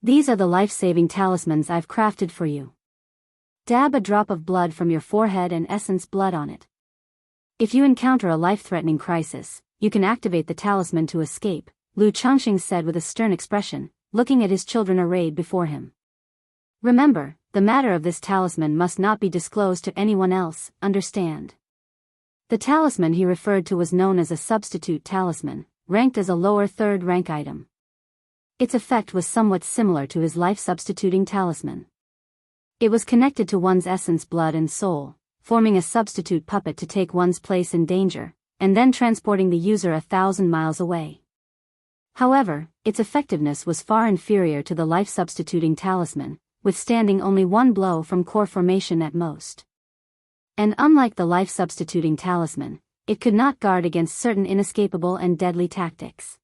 These are the life-saving talismans I've crafted for you. Dab a drop of blood from your forehead and essence blood on it. If you encounter a life-threatening crisis, you can activate the talisman to escape, Lu Changxing said with a stern expression, looking at his children arrayed before him. Remember, the matter of this talisman must not be disclosed to anyone else, understand? The talisman he referred to was known as a substitute talisman, ranked as a lower 3rd rank item. Its effect was somewhat similar to his life-substituting talisman. It was connected to one's essence, blood and soul, forming a substitute puppet to take one's place in danger, and then transporting the user 1,000 miles away. However, its effectiveness was far inferior to the life-substituting talisman, withstanding only 1 blow from core formation at most. And unlike the life-substituting talisman, it could not guard against certain inescapable and deadly tactics.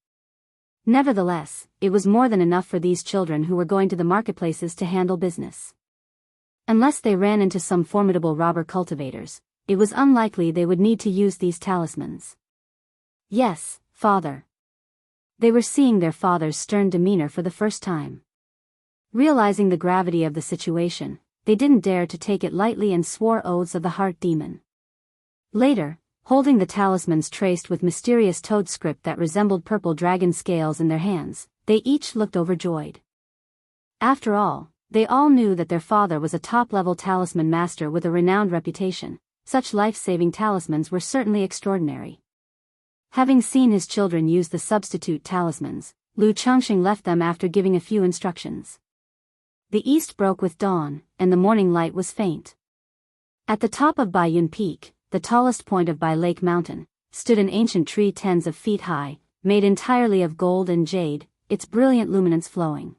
Nevertheless, it was more than enough for these children who were going to the marketplaces to handle business. Unless they ran into some formidable robber cultivators, it was unlikely they would need to use these talismans. Yes, father. They were seeing their father's stern demeanor for the first time. Realizing the gravity of the situation, they didn't dare to take it lightly and swore oaths of the heart demon. Later, holding the talismans traced with mysterious toad script that resembled purple dragon scales in their hands, they each looked overjoyed. After all, they all knew that their father was a top-level talisman master with a renowned reputation. Such life-saving talismans were certainly extraordinary. Having seen his children use the substitute talismans, Lu Changxing left them after giving a few instructions. The east broke with dawn, and the morning light was faint. At the top of Baiyun Peak, the tallest point of Bai Lake Mountain, stood an ancient tree tens of feet high, made entirely of gold and jade, its brilliant luminance flowing.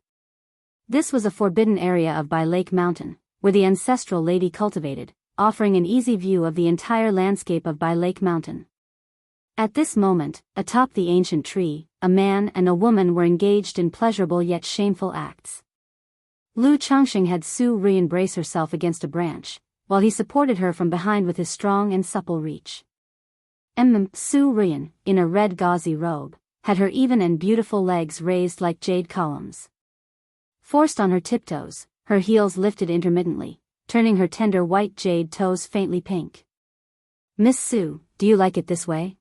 This was a forbidden area of Bai Lake Mountain, where the ancestral lady cultivated, offering an easy view of the entire landscape of Bai Lake Mountain. At this moment, atop the ancient tree, a man and a woman were engaged in pleasurable yet shameful acts. Lu Changxing had Su Ruiyan brace herself against a branch, while he supported her from behind with his strong and supple reach. Su Ruiyan, in a red gauzy robe, had her even and beautiful legs raised like jade columns. Forced on her tiptoes, her heels lifted intermittently, turning her tender white jade toes faintly pink. "Miss Su, do you like it this way?"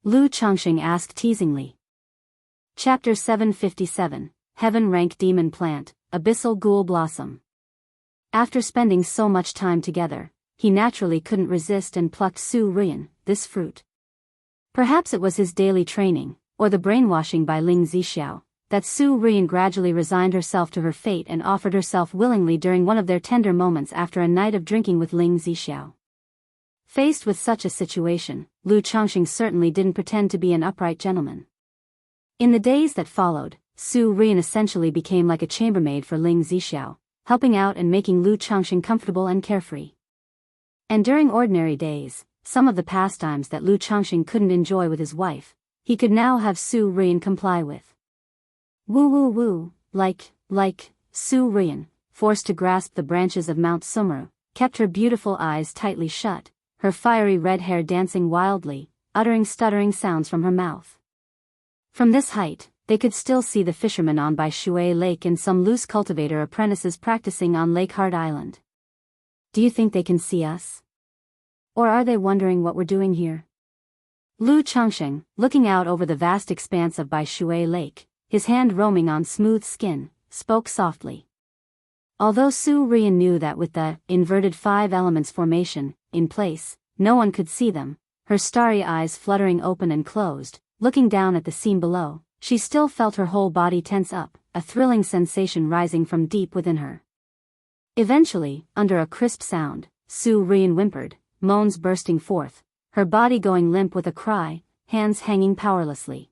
Lu Changxing asked teasingly. Chapter 757, Heaven Rank Demon Plant, Abyssal Ghoul Blossom. After spending so much time together, he naturally couldn't resist and plucked Su Ruiyan, this fruit. Perhaps it was his daily training, or the brainwashing by Ling Zixiao, that Su Ruiyan gradually resigned herself to her fate and offered herself willingly during one of their tender moments after a night of drinking with Ling Zixiao. Faced with such a situation, Lu Changxing certainly didn't pretend to be an upright gentleman. In the days that followed, Su Ruiyan essentially became like a chambermaid for Ling Zixiao, helping out and making Lu Changxing comfortable and carefree. And during ordinary days, some of the pastimes that Lu Changxing couldn't enjoy with his wife, he could now have Su Ruiyan comply with. Woo, like, Su Ruiyan, forced to grasp the branches of Mount Sumeru, kept her beautiful eyes tightly shut, her fiery red hair dancing wildly, uttering stuttering sounds from her mouth. From this height, they could still see the fishermen on Bai Shui Lake and some loose cultivator apprentices practicing on Lake Heart Island. Do you think they can see us? Or are they wondering what we're doing here? Lu Changxing, looking out over the vast expanse of Bai Shui Lake, his hand roaming on smooth skin, spoke softly. Although Su Ruiyan knew that with the inverted five elements formation in place, no one could see them, her starry eyes fluttering open and closed, looking down at the scene below, she still felt her whole body tense up, a thrilling sensation rising from deep within her. Eventually, under a crisp sound, Su Ruiyan whimpered, moans bursting forth, her body going limp with a cry, hands hanging powerlessly.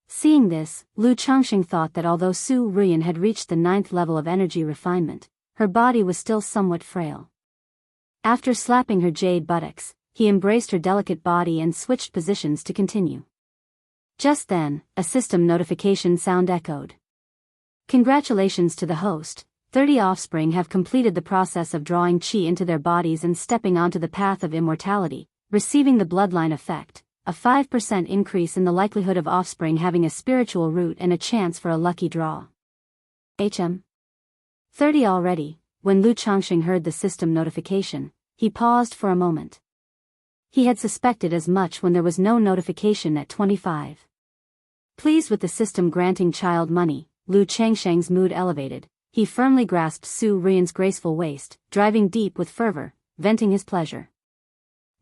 Seeing this, Lu Changxing thought that although Su Ruiyan had reached the 9th level of energy refinement, her body was still somewhat frail. After slapping her jade buttocks, he embraced her delicate body and switched positions to continue. Just then, a system notification sound echoed. Congratulations to the host, 30 offspring have completed the process of drawing qi into their bodies and stepping onto the path of immortality, receiving the bloodline effect, a 5% increase in the likelihood of offspring having a spiritual root and a chance for a lucky draw. 30 already. When Lu Changxing heard the system notification, he paused for a moment. He had suspected as much when there was no notification at 25. Pleased with the system granting child money, Lu Changxing's mood elevated. He firmly grasped Su Ruiyan's graceful waist, driving deep with fervor, venting his pleasure.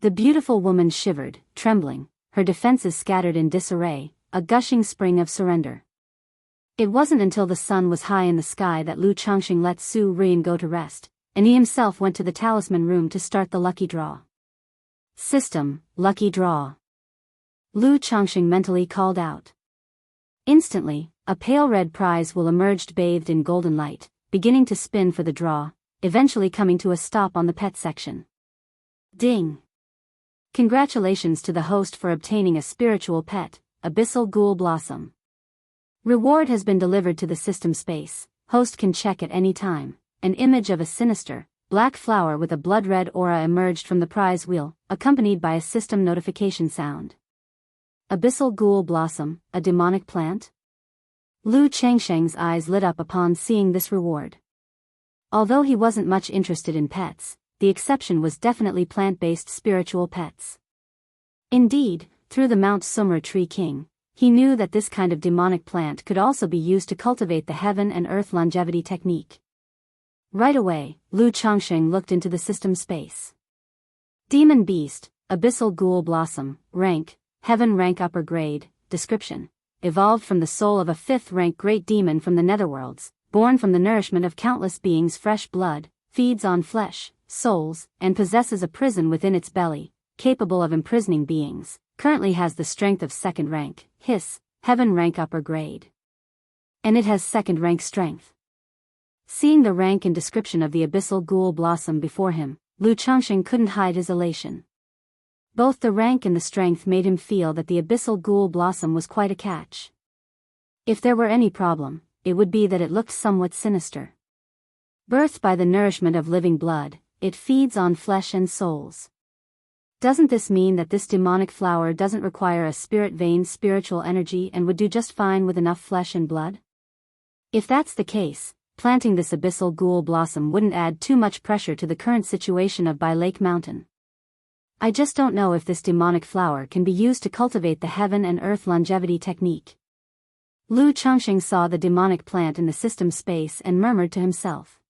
The beautiful woman shivered, trembling, her defenses scattered in disarray, a gushing spring of surrender. It wasn't until the sun was high in the sky that Lu Changxing let Su Ruiyan go to rest, and he himself went to the talisman room to start the lucky draw. System, lucky draw. Lu Changxing mentally called out. Instantly, a pale red prize will emerged bathed in golden light, beginning to spin for the draw, eventually coming to a stop on the pet section. Ding! Congratulations to the host for obtaining a spiritual pet, Abyssal Ghoul Blossom. Reward has been delivered to the system space. Host can check at any time. An image of a sinister, black flower with a blood-red aura emerged from the prize wheel, accompanied by a system notification sound. Abyssal ghoul blossom, a demonic plant? Lu Qianxiang's eyes lit up upon seeing this reward. Although he wasn't much interested in pets, the exception was definitely plant-based spiritual pets. Indeed, through the Mount Sumra Tree King, he knew that this kind of demonic plant could also be used to cultivate the heaven and earth longevity technique. Right away, Lu Qianxiang looked into the system space. Demon Beast, Abyssal Ghoul Blossom, Rank, Heaven Rank Upper Grade, Description. Evolved from the soul of a 5th-rank great demon from the netherworlds, born from the nourishment of countless beings' fresh blood, feeds on flesh, souls, and possesses a prison within its belly, capable of imprisoning beings, currently has the strength of 2nd rank, Hiss, Heaven Rank Upper Grade. And it has 2nd rank strength. Seeing the rank and description of the Abyssal Ghoul Blossom before him, Lu Qianxiang couldn't hide his elation. Both the rank and the strength made him feel that the Abyssal Ghoul Blossom was quite a catch. If there were any problem, it would be that it looked somewhat sinister. Birthed by the nourishment of living blood, it feeds on flesh and souls. Doesn't this mean that this demonic flower doesn't require a spirit vein spiritual energy and would do just fine with enough flesh and blood? If that's the case, planting this Abyssal Ghoul Blossom wouldn't add too much pressure to the current situation of By Lake Mountain. I just don't know if this demonic flower can be used to cultivate the heaven and earth longevity technique. Lu Qianxiang saw the demonic plant in the system space and murmured to himself.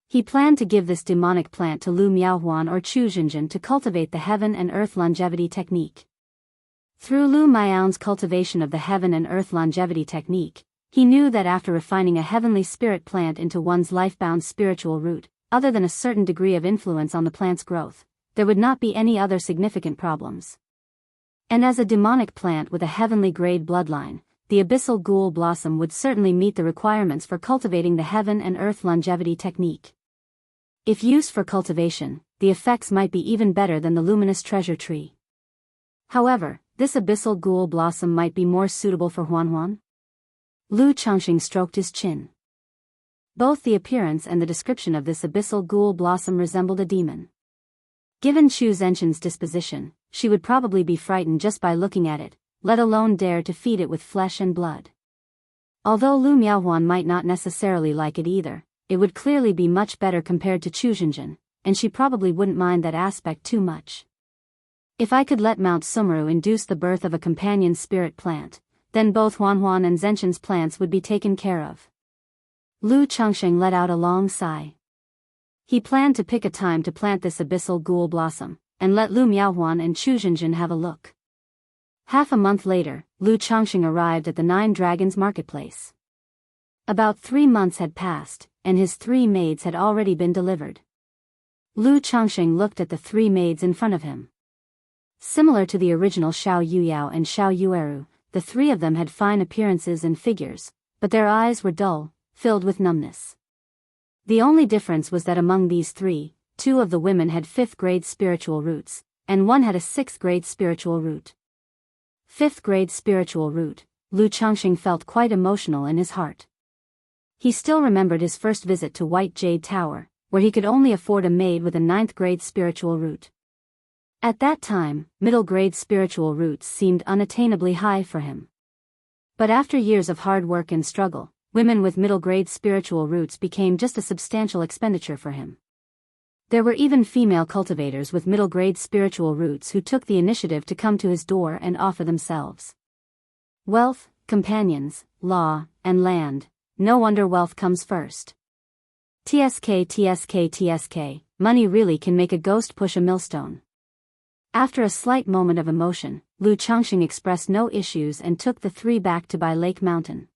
He planned to give this demonic plant to Lu Miaohuan or Chu Zhenjin to cultivate the heaven and earth longevity technique. Through Lu Miaohuan's cultivation of the heaven and earth longevity technique, he knew that after refining a heavenly spirit plant into one's life-bound spiritual root, other than a certain degree of influence on the plant's growth, there would not be any other significant problems. And as a demonic plant with a heavenly grade bloodline, the Abyssal Ghoul Blossom would certainly meet the requirements for cultivating the heaven and earth longevity technique. If used for cultivation, the effects might be even better than the luminous treasure tree. However, this Abyssal Ghoul Blossom might be more suitable for Huanhuan. Lu Qianxiang stroked his chin. Both the appearance and the description of this Abyssal Ghoul Blossom resembled a demon. Given Chu Zhenjin's disposition, she would probably be frightened just by looking at it, let alone dare to feed it with flesh and blood. Although Lu Miaohuan might not necessarily like it either, it would clearly be much better compared to Chu Zhenjin, and she probably wouldn't mind that aspect too much. If I could let Mount Sumru induce the birth of a companion spirit plant, then both Huanhuan and Zhenjin's plants would be taken care of. Lu Qianxiang let out a long sigh. He planned to pick a time to plant this Abyssal Ghoul Blossom, and let Lu Miaohuan and Chu Zhenjin have a look. Half a month later, Lu Qianxiang arrived at the 9 Dragons marketplace. About 3 months had passed, and his 3 maids had already been delivered. Lu Qianxiang looked at the 3 maids in front of him. Similar to the original Xiao Yuyao and Xiao Yueru, the 3 of them had fine appearances and figures, but their eyes were dull, filled with numbness. The only difference was that among these 3, 2 of the women had 5th grade spiritual roots, and 1 had a 6th grade spiritual root. 5th grade spiritual root, Lu Qianxiang felt quite emotional in his heart. He still remembered his first visit to White Jade Tower, where he could only afford a maid with a 9th grade spiritual root. At that time, middle grade spiritual roots seemed unattainably high for him. But after years of hard work and struggle, women with middle grade spiritual roots became just a substantial expenditure for him. There were even female cultivators with middle grade spiritual roots who took the initiative to come to his door and offer themselves. Wealth, companions, law, and land. No wonder wealth comes first. TSK, money really can make a ghost push a millstone. After a slight moment of emotion, Lu Qianxiang expressed no issues and took the 3 back to By Lake Mountain.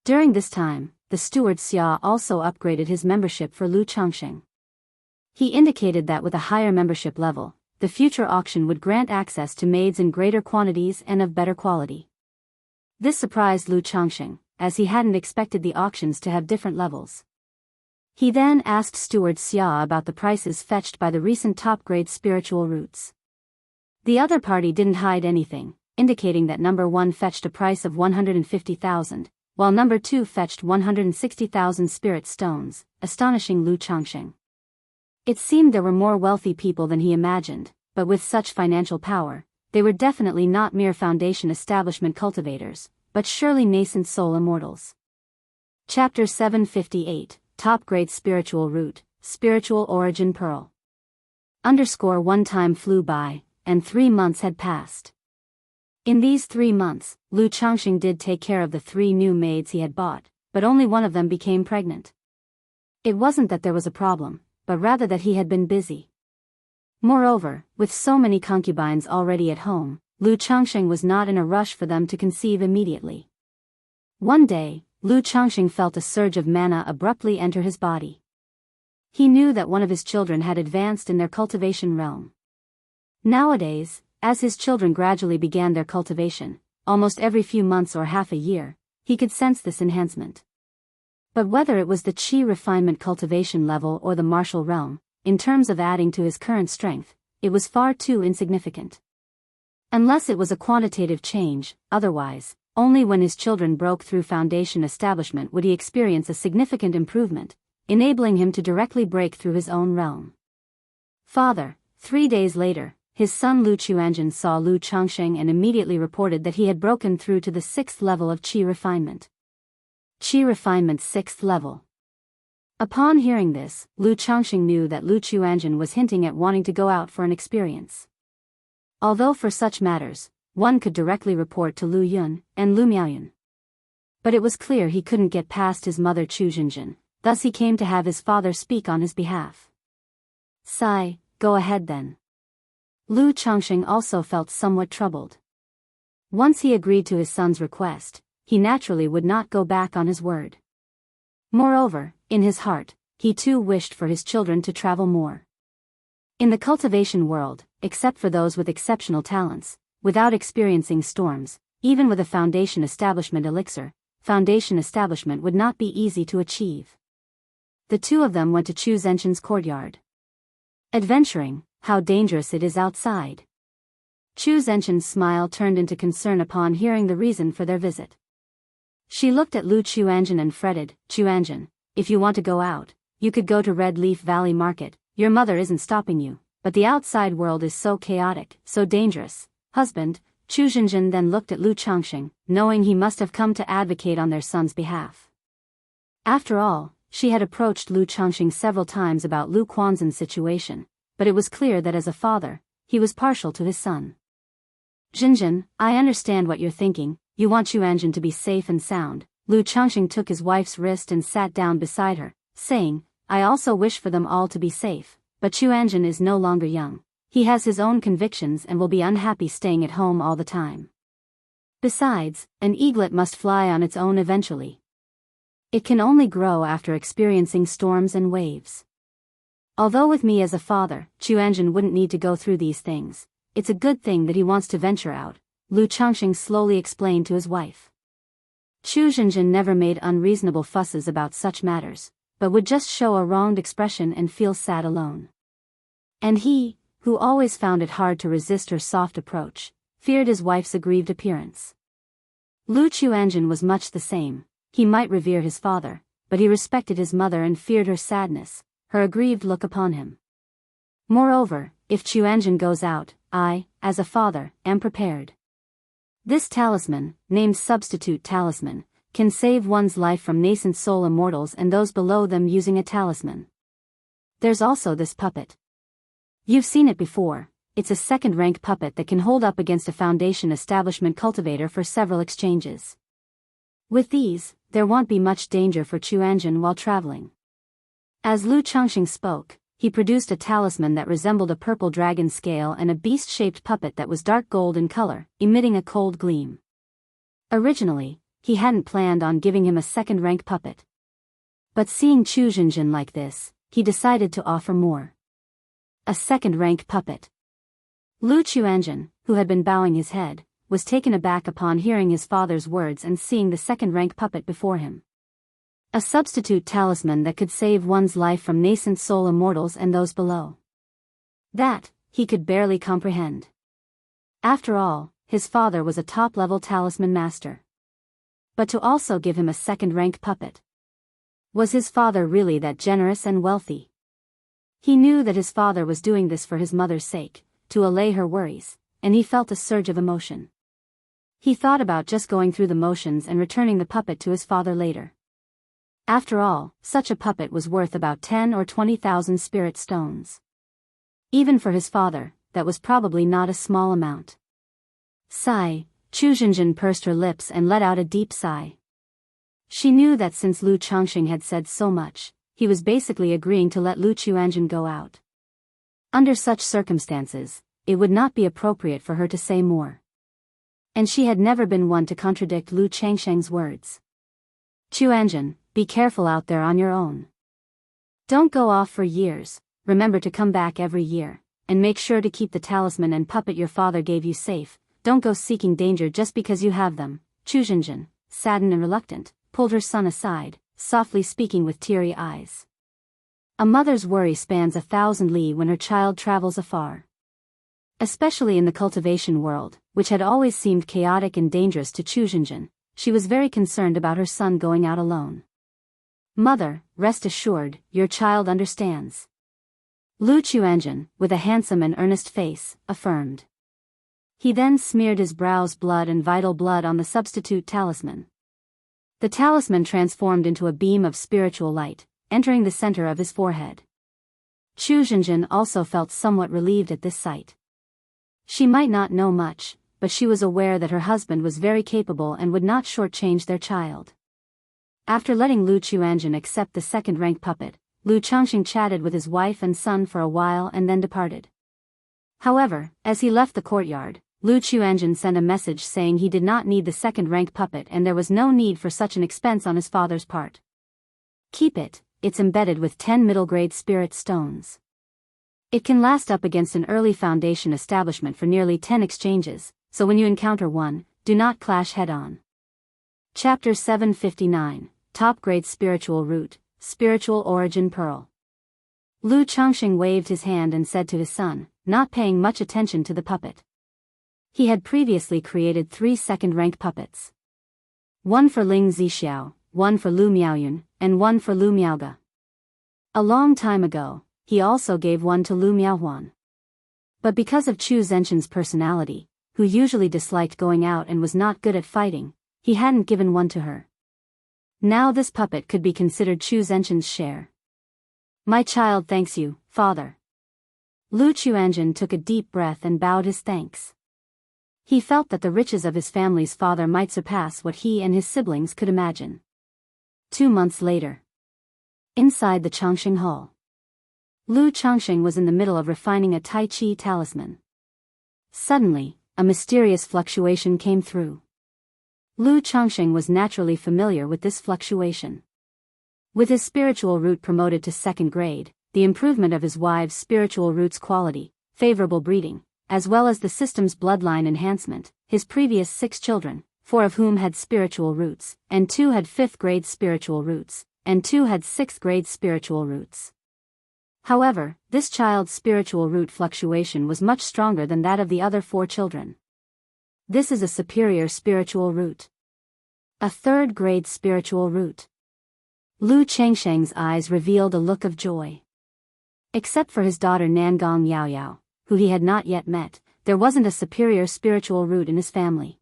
During this time, the steward Xia also upgraded his membership for Lu Qianxiang. He indicated that with a higher membership level, the future auction would grant access to maids in greater quantities and of better quality. This surprised Lu Qianxiang, as he hadn't expected the auctions to have different levels. He then asked Steward Xia about the prices fetched by the recent top-grade spiritual roots. The other party didn't hide anything, indicating that number 1 fetched a price of 150,000, while number 2 fetched 160,000 spirit stones, astonishing Lu Qianxiang. It seemed there were more wealthy people than he imagined, but with such financial power, they were definitely not mere foundation establishment cultivators, but surely nascent soul immortals. Chapter 758, Top Grade Spiritual Root, Spiritual Origin Pearl. One time flew by, and 3 months had passed. In these 3 months, Lu Changxing did take care of the 3 new maids he had bought, but only one of them became pregnant. It wasn't that there was a problem, but rather that he had been busy. Moreover, with so many concubines already at home, Lu Changxing was not in a rush for them to conceive immediately. One day, Lu Changxing felt a surge of mana abruptly enter his body. He knew that one of his children had advanced in their cultivation realm. Nowadays, as his children gradually began their cultivation, almost every few months or half a year, he could sense this enhancement. But whether it was the qi refinement cultivation level or the martial realm, in terms of adding to his current strength, it was far too insignificant. Unless it was a quantitative change, otherwise, only when his children broke through foundation establishment would he experience a significant improvement, enabling him to directly break through his own realm. Father, 3 days later, his son Lu Chuanjin saw Lu Changxing and immediately reported that he had broken through to the 6th level of qi refinement. Qi refinement's 6th level. Upon hearing this, Lu Changxing knew that Lu Chuanjin was hinting at wanting to go out for an experience. Although for such matters, one could directly report to Lu Yun and Lu Miaoyun. But it was clear he couldn't get past his mother Chu Jinjin, thus he came to have his father speak on his behalf. Sigh, go ahead then. Lu Changxing also felt somewhat troubled. Once he agreed to his son's request, he naturally would not go back on his word. Moreover, in his heart, he too wished for his children to travel more. In the cultivation world, except for those with exceptional talents, without experiencing storms, even with a foundation establishment elixir, foundation establishment would not be easy to achieve. The two of them went to Chu Zenshin's courtyard. Adventuring, how dangerous it is outside. Chu Zenshin's smile turned into concern upon hearing the reason for their visit. She looked at Lu Chuanjin and fretted, Chuanjin, if you want to go out, you could go to Red Leaf Valley Market, your mother isn't stopping you, but the outside world is so chaotic, so dangerous. Husband, Chu Jinjin then looked at Lu Changxing, knowing he must have come to advocate on their son's behalf. After all, she had approached Lu Changxing several times about Lu Quanzhen's situation, but it was clear that as a father, he was partial to his son. Jinjin, I understand what you're thinking, you want Chuanjin to be safe and sound. Lu Changxing took his wife's wrist and sat down beside her, saying, I also wish for them all to be safe, but Chuanjin is no longer young. He has his own convictions and will be unhappy staying at home all the time. Besides, an eaglet must fly on its own eventually. It can only grow after experiencing storms and waves. Although with me as a father, Chuanjin wouldn't need to go through these things, it's a good thing that he wants to venture out, Lu Changxing slowly explained to his wife. Chu Jinjin never made unreasonable fusses about such matters, but would just show a wronged expression and feel sad alone. And he, who always found it hard to resist her soft approach, feared his wife's aggrieved appearance. Lu Chuanjin was much the same. He might revere his father, but he respected his mother and feared her sadness, her aggrieved look upon him. Moreover, if Chuanjin goes out, I, as a father, am prepared. This talisman, named Substitute Talisman, can save one's life from nascent soul immortals and those below them using a talisman. There's also this puppet. You've seen it before, it's a second-rank puppet that can hold up against a foundation establishment cultivator for several exchanges. With these, there won't be much danger for Chuanjin while traveling. As Lu Changxing spoke, he produced a talisman that resembled a purple dragon scale and a beast-shaped puppet that was dark gold in color, emitting a cold gleam. Originally, he hadn't planned on giving him a second-rank puppet. But seeing Chu Jinjin like this, he decided to offer more. A second-rank puppet. Lu Chuanjin, who had been bowing his head, was taken aback upon hearing his father's words and seeing the second-rank puppet before him. A substitute talisman that could save one's life from nascent soul immortals and those below. That, he could barely comprehend. After all, his father was a top-level talisman master. But to also give him a second-rank puppet. Was his father really that generous and wealthy? He knew that his father was doing this for his mother's sake, to allay her worries, and he felt a surge of emotion. He thought about just going through the motions and returning the puppet to his father later. After all, such a puppet was worth about 10 or 20,000 spirit stones. Even for his father, that was probably not a small amount. Sigh, Chu Zhenjin pursed her lips and let out a deep sigh. She knew that since Lu Changxing had said so much, he was basically agreeing to let Lu Chuanjin go out. Under such circumstances, it would not be appropriate for her to say more. And she had never been one to contradict Lu Changsheng's words. Chuanjin, be careful out there on your own. Don't go off for years, remember to come back every year, and make sure to keep the talisman and puppet your father gave you safe. Don't go seeking danger just because you have them. Chu Zhenjin, saddened and reluctant, pulled her son aside, softly speaking with teary eyes. A mother's worry spans 1,000 li when her child travels afar. Especially in the cultivation world, which had always seemed chaotic and dangerous to Chu Zhenjin, she was very concerned about her son going out alone. Mother, rest assured, your child understands. Lu Chuanjin, with a handsome and earnest face, affirmed. He then smeared his brow's blood and vital blood on the substitute talisman. The talisman transformed into a beam of spiritual light, entering the center of his forehead. Chu Zhenjin also felt somewhat relieved at this sight. She might not know much, but she was aware that her husband was very capable and would not shortchange their child. After letting Lu Chuanjin accept the second-rank puppet, Lu Changxing chatted with his wife and son for a while and then departed. However, as he left the courtyard, Lu Chuanjin sent a message saying he did not need the second-rank puppet and there was no need for such an expense on his father's part. Keep it, it's embedded with 10 middle-grade spirit stones. It can last up against an early foundation establishment for nearly 10 exchanges, so when you encounter one, do not clash head-on. Chapter 759, Top-Grade Spiritual Root, Spiritual Origin Pearl. Lu Changxing waved his hand and said to his son, not paying much attention to the puppet. He had previously created 3 second-rank puppets. One for Ling Zixiao, one for Lu Miaoyun, and one for Lu Miaoge. A long time ago, he also gave one to Lu Miaohuan. But because of Chu Zhenjin's personality, who usually disliked going out and was not good at fighting, he hadn't given one to her. Now this puppet could be considered Chu Zhenjin's share. My child thanks you, father. Lu Chuanjin took a deep breath and bowed his thanks. He felt that the riches of his family's father might surpass what he and his siblings could imagine. 2 months later. Inside the Changxing Hall. Lu Changxing was in the middle of refining a Tai Chi talisman. Suddenly, a mysterious fluctuation came through. Lu Changxing was naturally familiar with this fluctuation. With his spiritual root promoted to 2nd grade, the improvement of his wife's spiritual root's quality, favorable breeding, as well as the system's bloodline enhancement, his previous 6 children, 4 of whom had spiritual roots, and 2 had 5th grade spiritual roots, and 2 had 6th grade spiritual roots. However, this child's spiritual root fluctuation was much stronger than that of the other 4 children. This is a superior spiritual root. A 3rd grade spiritual root. Lu Changsheng's eyes revealed a look of joy. Except for his daughter Nangong Yaoyao, who he had not yet met, there wasn't a superior spiritual root in his family.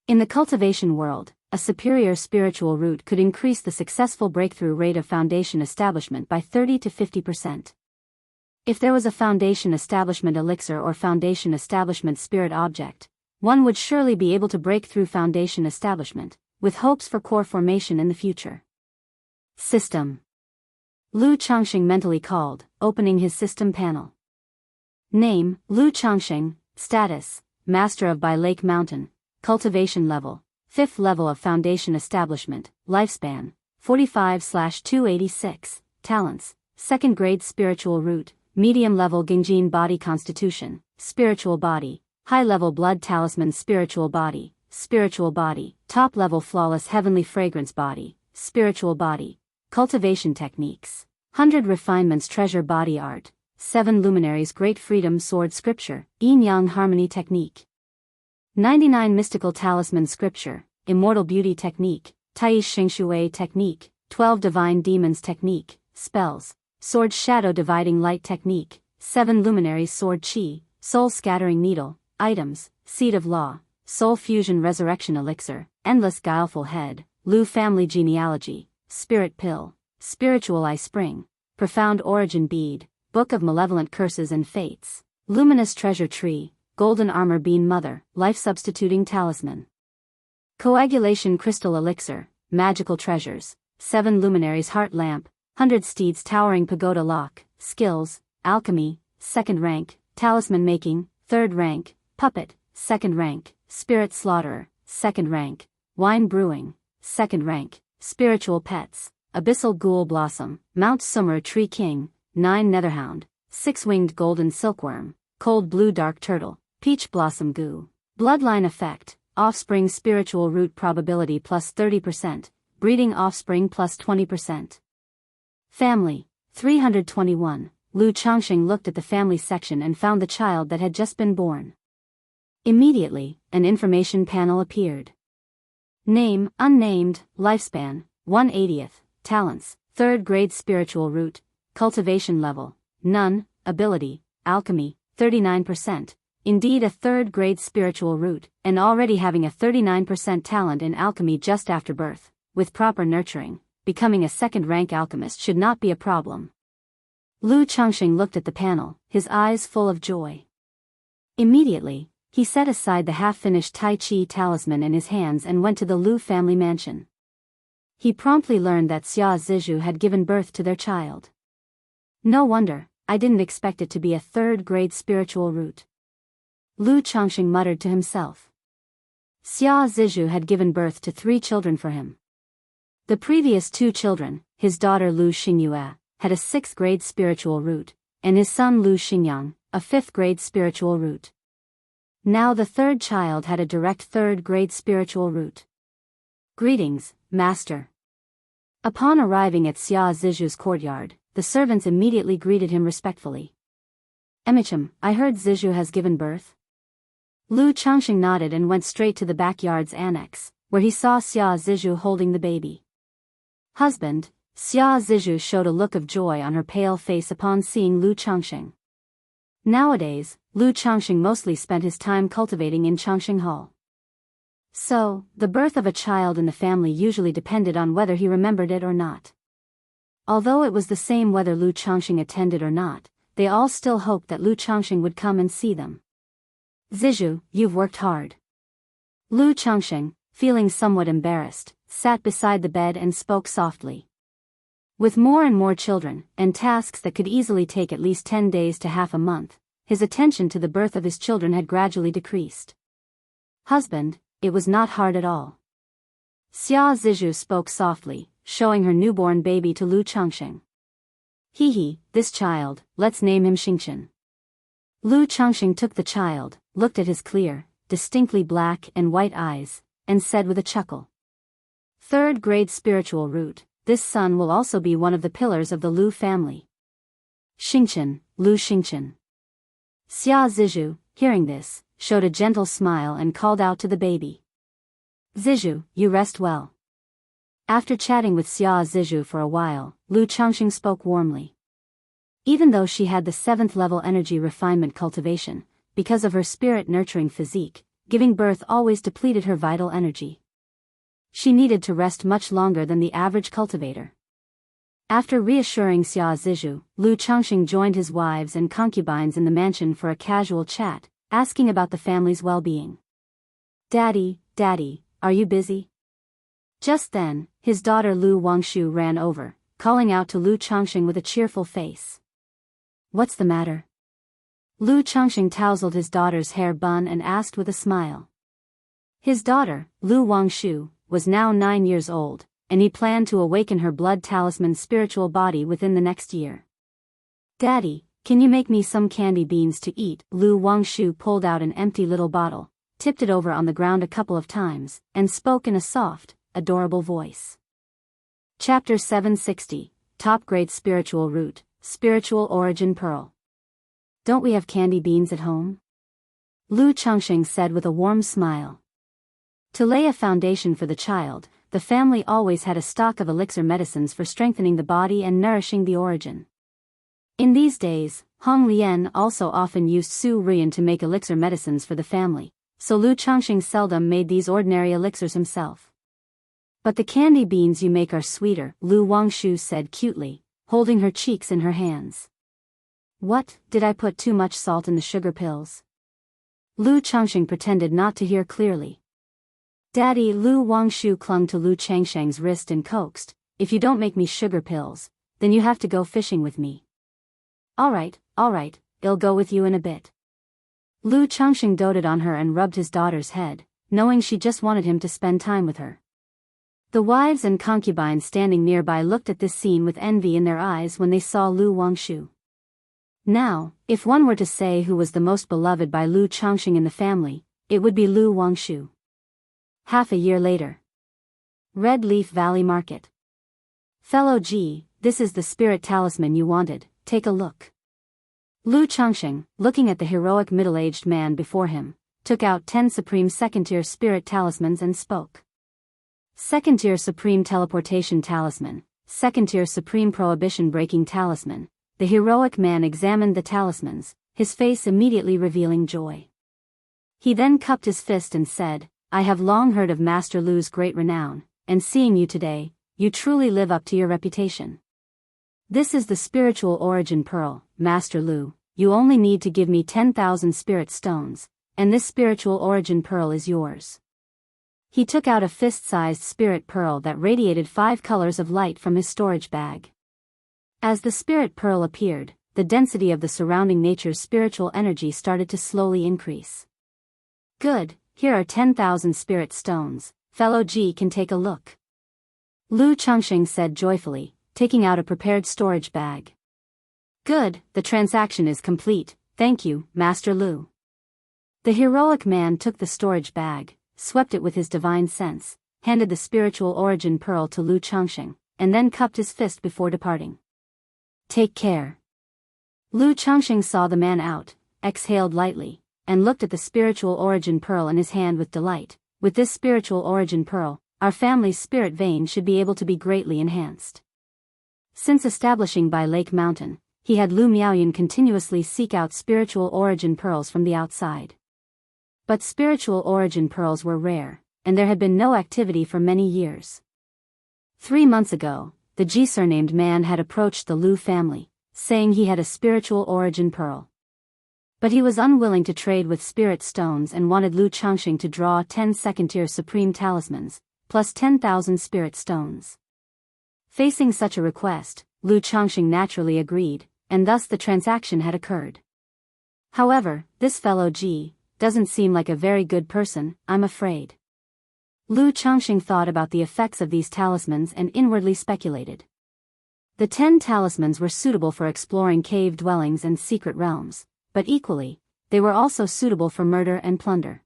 In the cultivation world, a superior spiritual root could increase the successful breakthrough rate of foundation establishment by 30 to 50%. If there was a foundation establishment elixir or foundation establishment spirit object, one would surely be able to break through foundation establishment, with hopes for core formation in the future. System. Lu Changxing mentally called, opening his system panel. Name, Lu Changxing. Status, Master of By Lake Mountain. Cultivation level, 5th level of foundation establishment. Lifespan, 45/286. Talents, 2nd grade spiritual root, medium level Gingjin body constitution, spiritual body, high level blood talisman spiritual body, top level flawless heavenly fragrance body, spiritual body, cultivation techniques, 100 refinements treasure body art, 7 luminaries great freedom sword scripture, yin-yang harmony technique, 99 mystical talisman scripture, immortal beauty technique, Taiyi Xingxue technique, 12 divine demons technique, spells, sword shadow dividing light technique, 7 luminaries sword chi, soul scattering needle, Items: Seed of Law, Soul Fusion Resurrection Elixir, Endless Guileful Head, Lu Family Genealogy, Spirit Pill, Spiritual Eye Spring, Profound Origin Bead, Book of Malevolent Curses and Fates, Luminous Treasure Tree, Golden Armor Bean Mother, Life Substituting Talisman, Coagulation Crystal Elixir, Magical Treasures, 7 Luminaries Heart Lamp, 100 Steeds Towering Pagoda Lock, Skills, Alchemy, 2nd rank, Talisman Making, 3rd rank, Puppet, 2nd rank, Spirit Slaughterer, 2nd rank, Wine Brewing, 2nd rank, Spiritual Pets, Abyssal Ghoul Blossom, Mount Summer Tree King, 9 Netherhound, 6-Winged Golden Silkworm, Cold Blue Dark Turtle, Peach Blossom Goo, Bloodline Effect, Offspring Spiritual Root Probability plus 30%, Breeding Offspring plus 20%. Family, 321. Lu Changxing looked at the family section and found the child that had just been born. Immediately, an information panel appeared. Name, unnamed, lifespan, 1/80th, talents, 3rd grade spiritual root, cultivation level, none, ability, alchemy, 39%, indeed a 3rd grade spiritual root, and already having a 39% talent in alchemy just after birth, with proper nurturing, becoming a 2nd rank alchemist should not be a problem. Lu Changxing looked at the panel, his eyes full of joy. Immediately, he set aside the half-finished Tai Chi talisman in his hands and went to the Lu family mansion. He promptly learned that Xia Zizhu had given birth to their child. No wonder, I didn't expect it to be a 3rd grade spiritual root. Lu Changxing muttered to himself. Xia Zizhu had given birth to 3 children for him. The previous 2 children, his daughter Lu Xingyue, had a 6th grade spiritual root, and his son Lu Xingyang, a 5th grade spiritual root. Now the 3rd child had a direct 3rd grade spiritual root. Greetings, Master. Upon arriving at Xia Zizhu's courtyard, the servants immediately greeted him respectfully. Emichim, I heard Zizhu has given birth? Lu Changxing nodded and went straight to the backyard's annex, where he saw Xia Zizhu holding the baby. Husband, Xia Zizhu showed a look of joy on her pale face upon seeing Lu Changxing. Nowadays, Lu Changxing mostly spent his time cultivating in Changxing Hall. So, the birth of a child in the family usually depended on whether he remembered it or not. Although it was the same whether Lu Changxing attended or not, they all still hoped that Lu Changxing would come and see them. Zizhu, you've worked hard. Lu Changxing, feeling somewhat embarrassed, sat beside the bed and spoke softly. With more and more children, and tasks that could easily take at least 10 days to half a month, his attention to the birth of his children had gradually decreased. Husband, it was not hard at all. Xia Zizhu spoke softly, showing her newborn baby to Lu Changxing. Hee, this child, let's name him Xingqian. Lu Changxing took the child, looked at his clear, distinctly black and white eyes, and said with a chuckle. 3rd grade spiritual root, this son will also be one of the pillars of the Lu family. Xingqian, Lu Xingqian. Xia Zizhu, hearing this, showed a gentle smile and called out to the baby. Zizhu, you rest well. After chatting with Xia Zizhu for a while, Lu Changxing spoke warmly. Even though she had the 7th level energy refinement cultivation, because of her spirit nurturing physique, giving birth always depleted her vital energy. She needed to rest much longer than the average cultivator. After reassuring Xia Zizhu, Lu Changxing joined his wives and concubines in the mansion for a casual chat, asking about the family's well-being. Daddy, are you busy? Just then, his daughter Lu Wangshu ran over, calling out to Lu Changxing with a cheerful face. What's the matter? Lu Changxing tousled his daughter's hair bun and asked with a smile. His daughter, Lu Wangshu, was now 9 years old, and he planned to awaken her blood talisman spiritual body within the next year. Daddy, can you make me some candy beans to eat? Lu Wangshu pulled out an empty little bottle, tipped it over on the ground a couple of times, and spoke in a soft, adorable voice. Chapter 760, Top Grade Spiritual Root, Spiritual Origin Pearl. Don't we have candy beans at home? Lu Changxing said with a warm smile. To lay a foundation for the child, the family always had a stock of elixir medicines for strengthening the body and nourishing the origin. In these days, Hong Lian also often used Su Rian to make elixir medicines for the family, so Lu Changxing seldom made these ordinary elixirs himself. But the candy beans you make are sweeter, Lu Wangshu said cutely, holding her cheeks in her hands. What, did I put too much salt in the sugar pills? Lu Changxing pretended not to hear clearly. Daddy, Lu Wangshu clung to Lu Changsheng's wrist and coaxed, if you don't make me sugar pills, then you have to go fishing with me. All right, I'll go with you in a bit. Lu Changxing doted on her and rubbed his daughter's head, knowing she just wanted him to spend time with her. The wives and concubines standing nearby looked at this scene with envy in their eyes when they saw Lu Wangshu. Now, if one were to say who was the most beloved by Lu Changxing in the family, it would be Lu Wangshu. Half a year later. Red Leaf Valley Market. Fellow Ji, this is the spirit talisman you wanted, take a look. Lu Changxing, looking at the heroic middle-aged man before him, took out 10 supreme second-tier spirit talismans and spoke. Second-tier supreme teleportation talisman, second-tier supreme prohibition-breaking talisman. The heroic man examined the talismans, his face immediately revealing joy. He then cupped his fist and said, I have long heard of Master Lu's great renown, and seeing you today, you truly live up to your reputation. This is the spiritual origin pearl, Master Lu, you only need to give me 10,000 spirit stones, and this spiritual origin pearl is yours. He took out a fist-sized spirit pearl that radiated 5 colors of light from his storage bag. As the spirit pearl appeared, the density of the surrounding nature's spiritual energy started to slowly increase. Good, here are 10,000 spirit stones, fellow Ji can take a look. Lu Changxing said joyfully, taking out a prepared storage bag. Good, the transaction is complete, thank you, Master Lu. The heroic man took the storage bag, swept it with his divine sense, handed the spiritual origin pearl to Lu Changxing, and then cupped his fist before departing. Take care. Lu Changxing saw the man out, exhaled lightly, and looked at the spiritual origin pearl in his hand with delight. With this spiritual origin pearl, our family's spirit vein should be able to be greatly enhanced. Since establishing by Lake Mountain, he had Lu Miaoyan continuously seek out spiritual origin pearls from the outside. But spiritual origin pearls were rare, and there had been no activity for many years. 3 months ago, the Ji surnamed man had approached the Lu family, saying he had a spiritual origin pearl. But he was unwilling to trade with spirit stones and wanted Lu Changxing to draw 10 second-tier supreme talismans, plus 10,000 spirit stones. Facing such a request, Lu Changxing naturally agreed, and thus the transaction had occurred. However, this fellow Ji doesn't seem like a very good person, I'm afraid. Lu Changxing thought about the effects of these talismans and inwardly speculated. The 10 talismans were suitable for exploring cave dwellings and secret realms, but equally, they were also suitable for murder and plunder.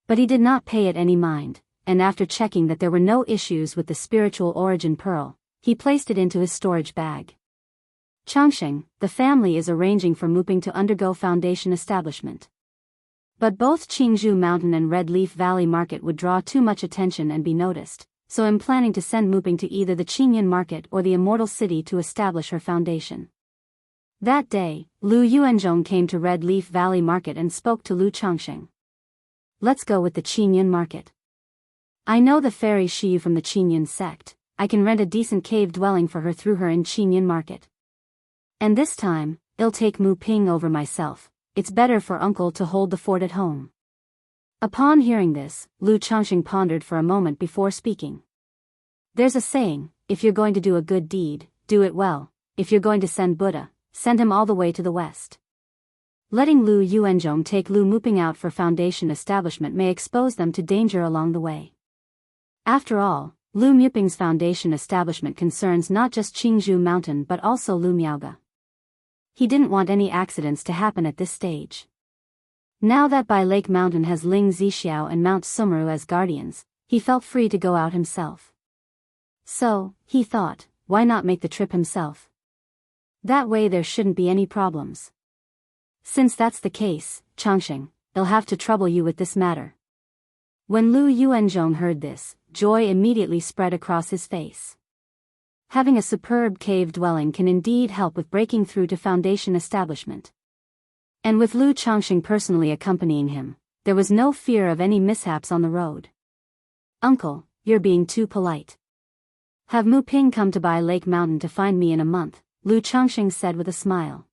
But he did not pay it any mind, and after checking that there were no issues with the spiritual origin pearl, he placed it into his storage bag. Changxing, the family is arranging for Muping to undergo foundation establishment. But both Qingzhou Mountain and Red Leaf Valley Market would draw too much attention and be noticed, so I'm planning to send Muping to either the Qingyan Market or the Immortal City to establish her foundation. That day, Lu Yuanzhong came to Red Leaf Valley Market and spoke to Lu Changxing. Let's go with the Qingyan Market. I know the fairy Shiyu from the Qingyan sect, I can rent a decent cave dwelling for her through her in Qingyan Market. And this time, I'll take Muping over myself. It's better for uncle to hold the fort at home. Upon hearing this, Lu Changxing pondered for a moment before speaking. There's a saying, if you're going to do a good deed, do it well. If you're going to send Buddha, send him all the way to the west. Letting Lu Yuanzhong take Lu Muping out for foundation establishment may expose them to danger along the way. After all, Lu Muping's foundation establishment concerns not just Qingzhou Mountain but also Lu Miaoga. He didn't want any accidents to happen at this stage. Now that Bai Lake Mountain has Ling Zixiao and Mount Sumeru as guardians, he felt free to go out himself. So, he thought, why not make the trip himself? That way there shouldn't be any problems. Since that's the case, Changxing, I'll have to trouble you with this matter. When Lu Yuanzhong heard this, joy immediately spread across his face. Having a superb cave dwelling can indeed help with breaking through to foundation establishment. And with Lu Changxing personally accompanying him, there was no fear of any mishaps on the road. "Uncle, you're being too polite. Have Mu Ping come to Bai Lake Mountain to find me in a month," Lu Changxing said with a smile.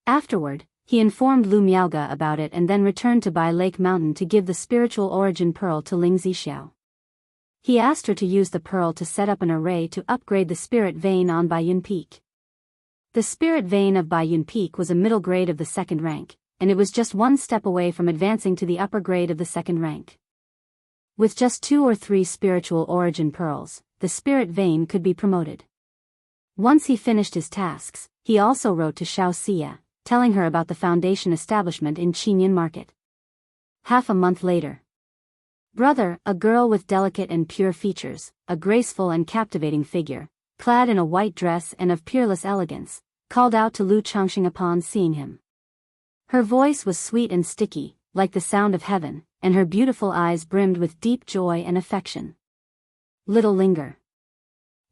Afterward, he informed Lu Miaoge about it and then returned to Bai Lake Mountain to give the spiritual origin pearl to Ling Zixiao. He asked her to use the pearl to set up an array to upgrade the spirit vein on Baiyun Peak. The spirit vein of Baiyun Peak was a middle grade of the second rank, and it was just one step away from advancing to the upper grade of the second rank. With just 2 or 3 spiritual origin pearls, the spirit vein could be promoted. Once he finished his tasks, he also wrote to Xianxia, telling her about the foundation establishment in Qinyan Market. Half a month later. Brother, a girl with delicate and pure features, a graceful and captivating figure, clad in a white dress and of peerless elegance, called out to Lu Changxing upon seeing him. Her voice was sweet and sticky, like the sound of heaven, and her beautiful eyes brimmed with deep joy and affection. Little Linger.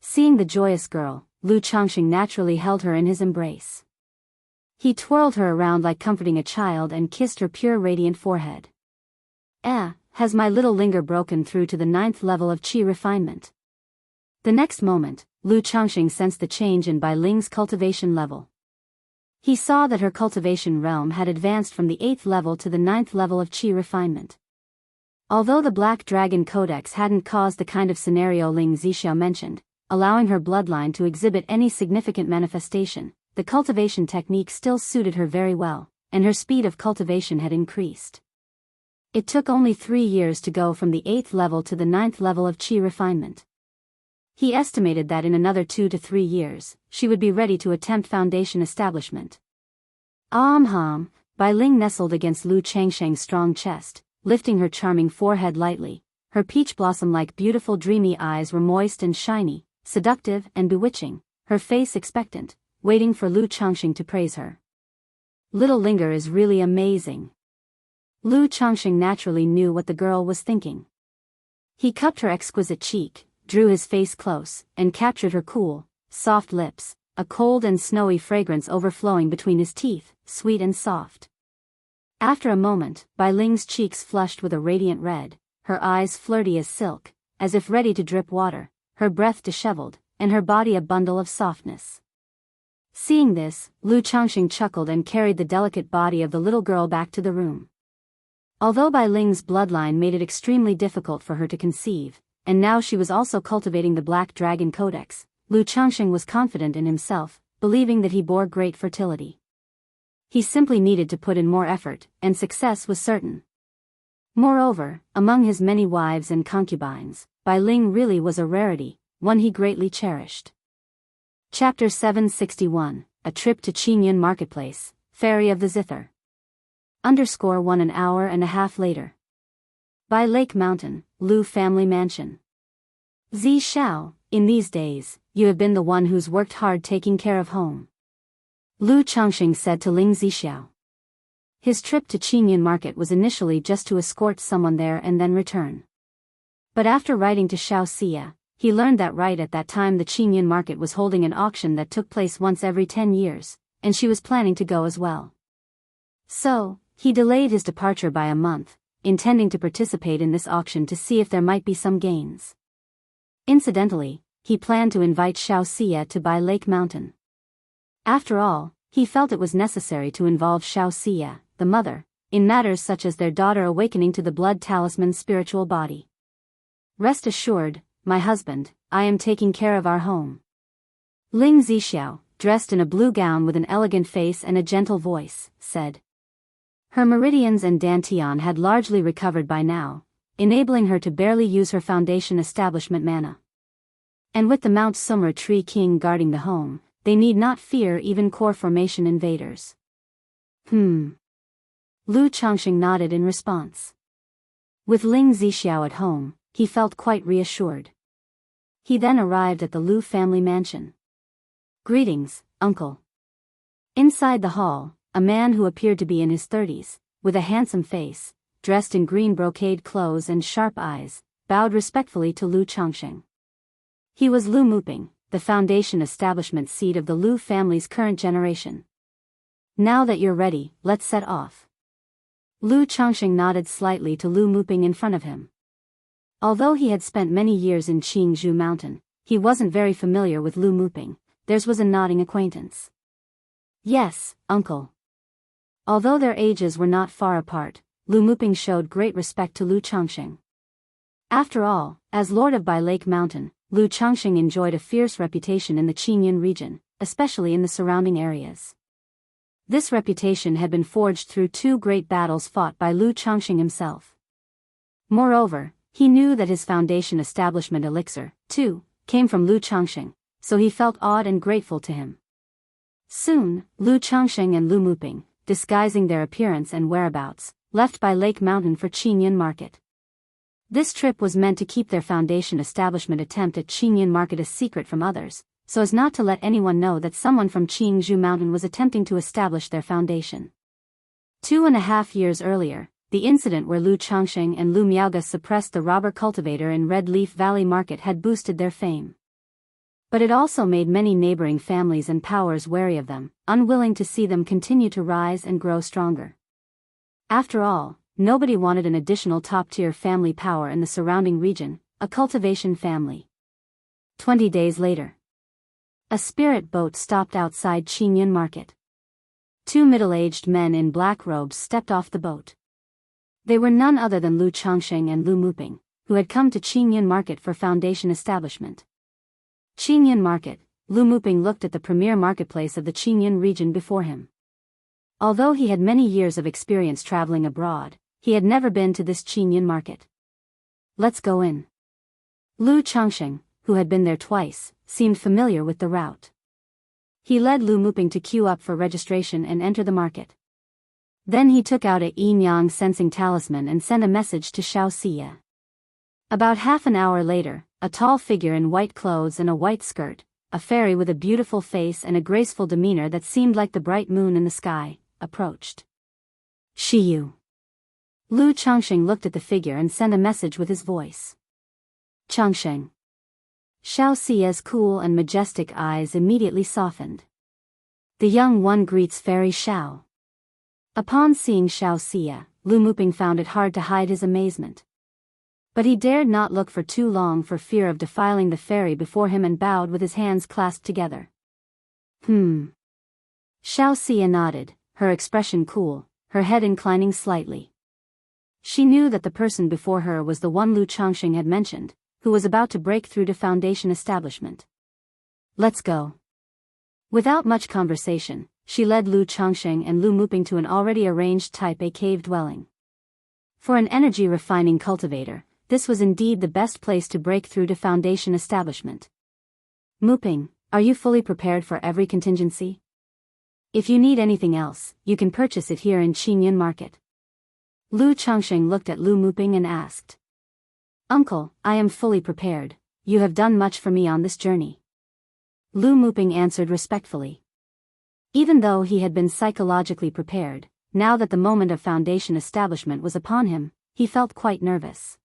Seeing the joyous girl, Lu Changxing naturally held her in his embrace. He twirled her around like comforting a child and kissed her pure radiant forehead. Has my little Linger broken through to the 9th level of qi refinement? The next moment, Lu Changxing sensed the change in Bai Ling's cultivation level. He saw that her cultivation realm had advanced from the 8th level to the 9th level of qi refinement. Although the Black Dragon Codex hadn't caused the kind of scenario Ling Zixiao mentioned, allowing her bloodline to exhibit any significant manifestation, the cultivation technique still suited her very well, and her speed of cultivation had increased. It took only 3 years to go from the 8th level to the 9th level of qi refinement. He estimated that in another 2 to 3 years, she would be ready to attempt foundation establishment. Bai Ling nestled against Lu Changxing's strong chest, lifting her charming forehead lightly. Her peach blossom-like beautiful dreamy eyes were moist and shiny, seductive and bewitching, her face expectant, waiting for Lu Changxing to praise her. Little Linger is really amazing. Lu Changxing naturally knew what the girl was thinking. He cupped her exquisite cheek, drew his face close, and captured her cool, soft lips, a cold and snowy fragrance overflowing between his teeth, sweet and soft. After a moment, Bai Ling's cheeks flushed with a radiant red, her eyes flirty as silk, as if ready to drip water, her breath disheveled, and her body a bundle of softness. Seeing this, Lu Changxing chuckled and carried the delicate body of the little girl back to the room. Although Bai Ling's bloodline made it extremely difficult for her to conceive, and now she was also cultivating the Black Dragon Codex, Lu Changxing was confident in himself, believing that he bore great fertility. He simply needed to put in more effort, and success was certain. Moreover, among his many wives and concubines, Bai Ling really was a rarity, one he greatly cherished. Chapter 761, A Trip to Qinyan Marketplace, Ferry of the Zither. _ 1 hour and a half later. Bai Lake Mountain, Lu Family Mansion. Zixiao, in these days, you have been the one who's worked hard taking care of home. Lu Changxing said to Ling Zixiao. His trip to Qinyan Market was initially just to escort someone there and then return. But after writing to Xianxia, he learned that right at that time the Qinyan Market was holding an auction that took place once every 10 years, and she was planning to go as well. So, he delayed his departure by a month, intending to participate in this auction to see if there might be some gains. Incidentally, he planned to invite Xianxia to Bai Lake Mountain. After all, he felt it was necessary to involve Xianxia, the mother, in matters such as their daughter awakening to the blood talisman's spiritual body. Rest assured, my husband, I am taking care of our home. Ling Zixiao, dressed in a blue gown with an elegant face and a gentle voice, said. Her meridians and dantian had largely recovered by now, enabling her to barely use her foundation establishment mana. And with the Mount Sumra Tree King guarding the home, they need not fear even core formation invaders. Lu Changxing nodded in response. With Ling Zixiao at home, he felt quite reassured. He then arrived at the Lu family mansion. Greetings, uncle. Inside the hall, a man who appeared to be in his 30s, with a handsome face, dressed in green brocade clothes and sharp eyes, bowed respectfully to Lu Changxing. He was Lu Muping, the foundation establishment seat of the Lu family's current generation. Now that you're ready, let's set off. Lu Changxing nodded slightly to Lu Muping in front of him. Although he had spent many years in Qingzhou Mountain, he wasn't very familiar with Lu Muping. Theirs was a nodding acquaintance. Yes, uncle. Although their ages were not far apart, Lu Muping showed great respect to Lu Changxing. After all, as Lord of Bai Lake Mountain, Lu Changxing enjoyed a fierce reputation in the Qingyun region, especially in the surrounding areas. This reputation had been forged through 2 great battles fought by Lu Changxing himself. Moreover, he knew that his foundation establishment elixir, too, came from Lu Changxing, so he felt awed and grateful to him. Soon, Lu Changxing and Lu Muping, disguising their appearance and whereabouts, left Bai Lake Mountain for Qingyun Market. This trip was meant to keep their foundation establishment attempt at Qingyun Market a secret from others, so as not to let anyone know that someone from Qingzhou Mountain was attempting to establish their foundation. 2.5 years earlier, the incident where Lu Changxing and Lu Miaoga suppressed the robber cultivator in Red Leaf Valley Market had boosted their fame. But it also made many neighboring families and powers wary of them, unwilling to see them continue to rise and grow stronger. After all, nobody wanted an additional top-tier family power in the surrounding region, a cultivation family. 20 days later. A spirit boat stopped outside Qingyun Market. 2 middle-aged men in black robes stepped off the boat. They were none other than Lu Changxing and Lu Muping, who had come to Qingyun Market for foundation establishment. Qingyun Market, Lu Muping looked at the premier marketplace of the Qingyun region before him. Although he had many years of experience traveling abroad, he had never been to this Qingyun Market. Let's go in. Lu Changxing, who had been there twice, seemed familiar with the route. He led Lu Muping to queue up for registration and enter the market. Then he took out a yin-yang sensing talisman and sent a message to Xianxia. About half an hour later, a tall figure in white clothes and a white skirt, a fairy with a beautiful face and a graceful demeanor that seemed like the bright moon in the sky, approached. Xiyu. Lu Changxing looked at the figure and sent a message with his voice. Changxing. Xiaoxia's cool and majestic eyes immediately softened. The young one greets Fairy Xiao. Upon seeing Xiaoxia, Lu Muping found it hard to hide his amazement. But he dared not look for too long for fear of defiling the fairy before him and bowed with his hands clasped together. Xiaoxia nodded, her expression cool, her head inclining slightly. She knew that the person before her was the one Lu Changxing had mentioned, who was about to break through to foundation establishment. Let's go. Without much conversation, she led Lu Changxing and Lu Muping to an already arranged Type A cave dwelling. For an energy-refining cultivator, this was indeed the best place to break through to foundation establishment. Muping, are you fully prepared for every contingency? If you need anything else, you can purchase it here in Qingyun Market. Lu Changxing looked at Lu Muping and asked. Uncle, I am fully prepared. You have done much for me on this journey. Lu Muping answered respectfully. Even though he had been psychologically prepared, now that the moment of foundation establishment was upon him, he felt quite nervous.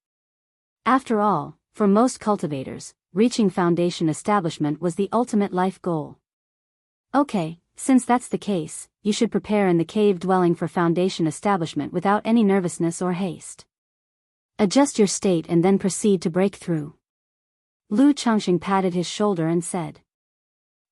After all, for most cultivators, reaching foundation establishment was the ultimate life goal. Okay, since that's the case, you should prepare in the cave dwelling for foundation establishment without any nervousness or haste. Adjust your state and then proceed to break through. Lu Changxing patted his shoulder and said.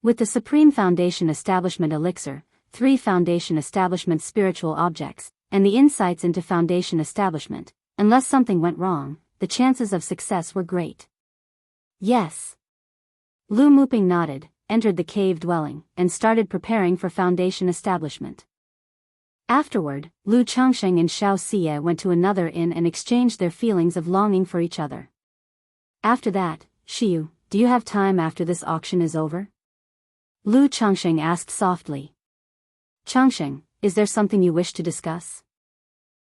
With the Supreme Foundation Establishment Elixir, 3 Foundation Establishment Spiritual Objects, and the insights into Foundation Establishment, unless something went wrong, the chances of success were great. Yes. Lu Muping nodded, entered the cave dwelling, and started preparing for Foundation Establishment. Afterward, Lu Changxing and Xiaoxia went to another inn and exchanged their feelings of longing for each other. After that, Xiyu, do you have time after this auction is over? Lu Changxing asked softly. Changxing, is there something you wish to discuss?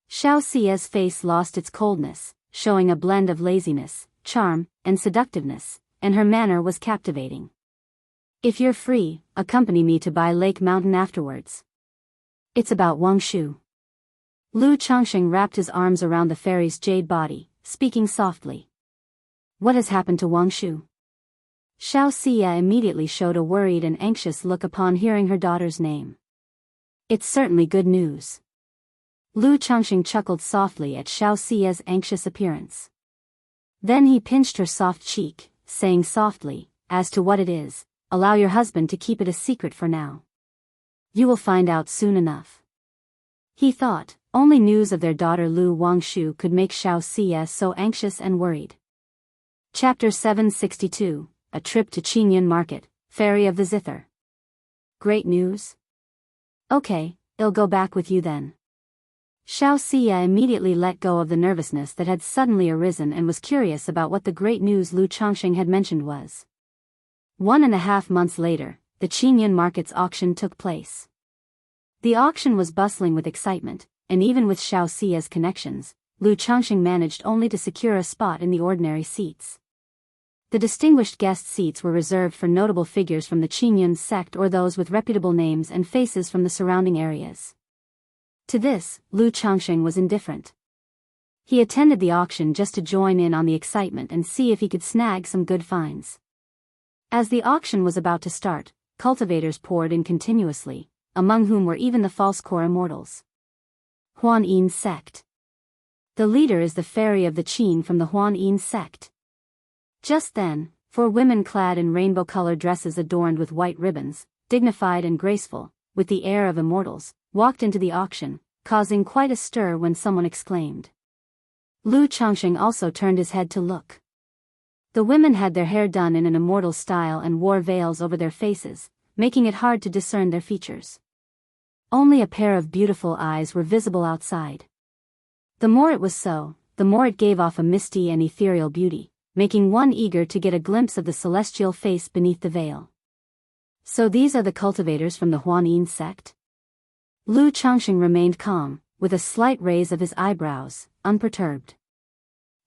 Xiaoxia's face lost its coldness, showing a blend of laziness, charm, and seductiveness, and her manner was captivating. If you're free, accompany me to Bai Lake Mountain afterwards. It's about Wang Shu. Lu Changxing wrapped his arms around the fairy's jade body, speaking softly. What has happened to Wang Shu? Xianxia immediately showed a worried and anxious look upon hearing her daughter's name. It's certainly good news. Lu Changxing chuckled softly at Xianxia's anxious appearance. Then he pinched her soft cheek, saying softly, as to what it is, allow your husband to keep it a secret for now. You will find out soon enough. He thought, only news of their daughter Lu Wangshu could make Xianxia so anxious and worried. Chapter 762, A Trip to Qingyun Market, Ferry of the Zither. Great news? Okay, I'll go back with you then. Xianxia immediately let go of the nervousness that had suddenly arisen and was curious about what the great news Lu Changxing had mentioned was. 1.5 months later, the Qingyun market's auction took place. The auction was bustling with excitement, and even with Xianxia's connections, Lu Changxing managed only to secure a spot in the ordinary seats. The distinguished guest seats were reserved for notable figures from the Qingyun sect or those with reputable names and faces from the surrounding areas. To this, Lu Changxing was indifferent. He attended the auction just to join in on the excitement and see if he could snag some good finds. As the auction was about to start, cultivators poured in continuously, among whom were even the false core immortals. Huan-Yin sect. The leader is the fairy of the Qin from the Huan-Yin sect. Just then, 4 women clad in rainbow-colored dresses adorned with white ribbons, dignified and graceful, with the air of immortals, walked into the auction, causing quite a stir when someone exclaimed. Lu Changxing also turned his head to look. The women had their hair done in an immortal style and wore veils over their faces, making it hard to discern their features. Only a pair of beautiful eyes were visible outside. The more it was so, the more it gave off a misty and ethereal beauty, making one eager to get a glimpse of the celestial face beneath the veil. So these are the cultivators from the Huan-Yin sect? Lu Changxing remained calm, with a slight raise of his eyebrows, unperturbed.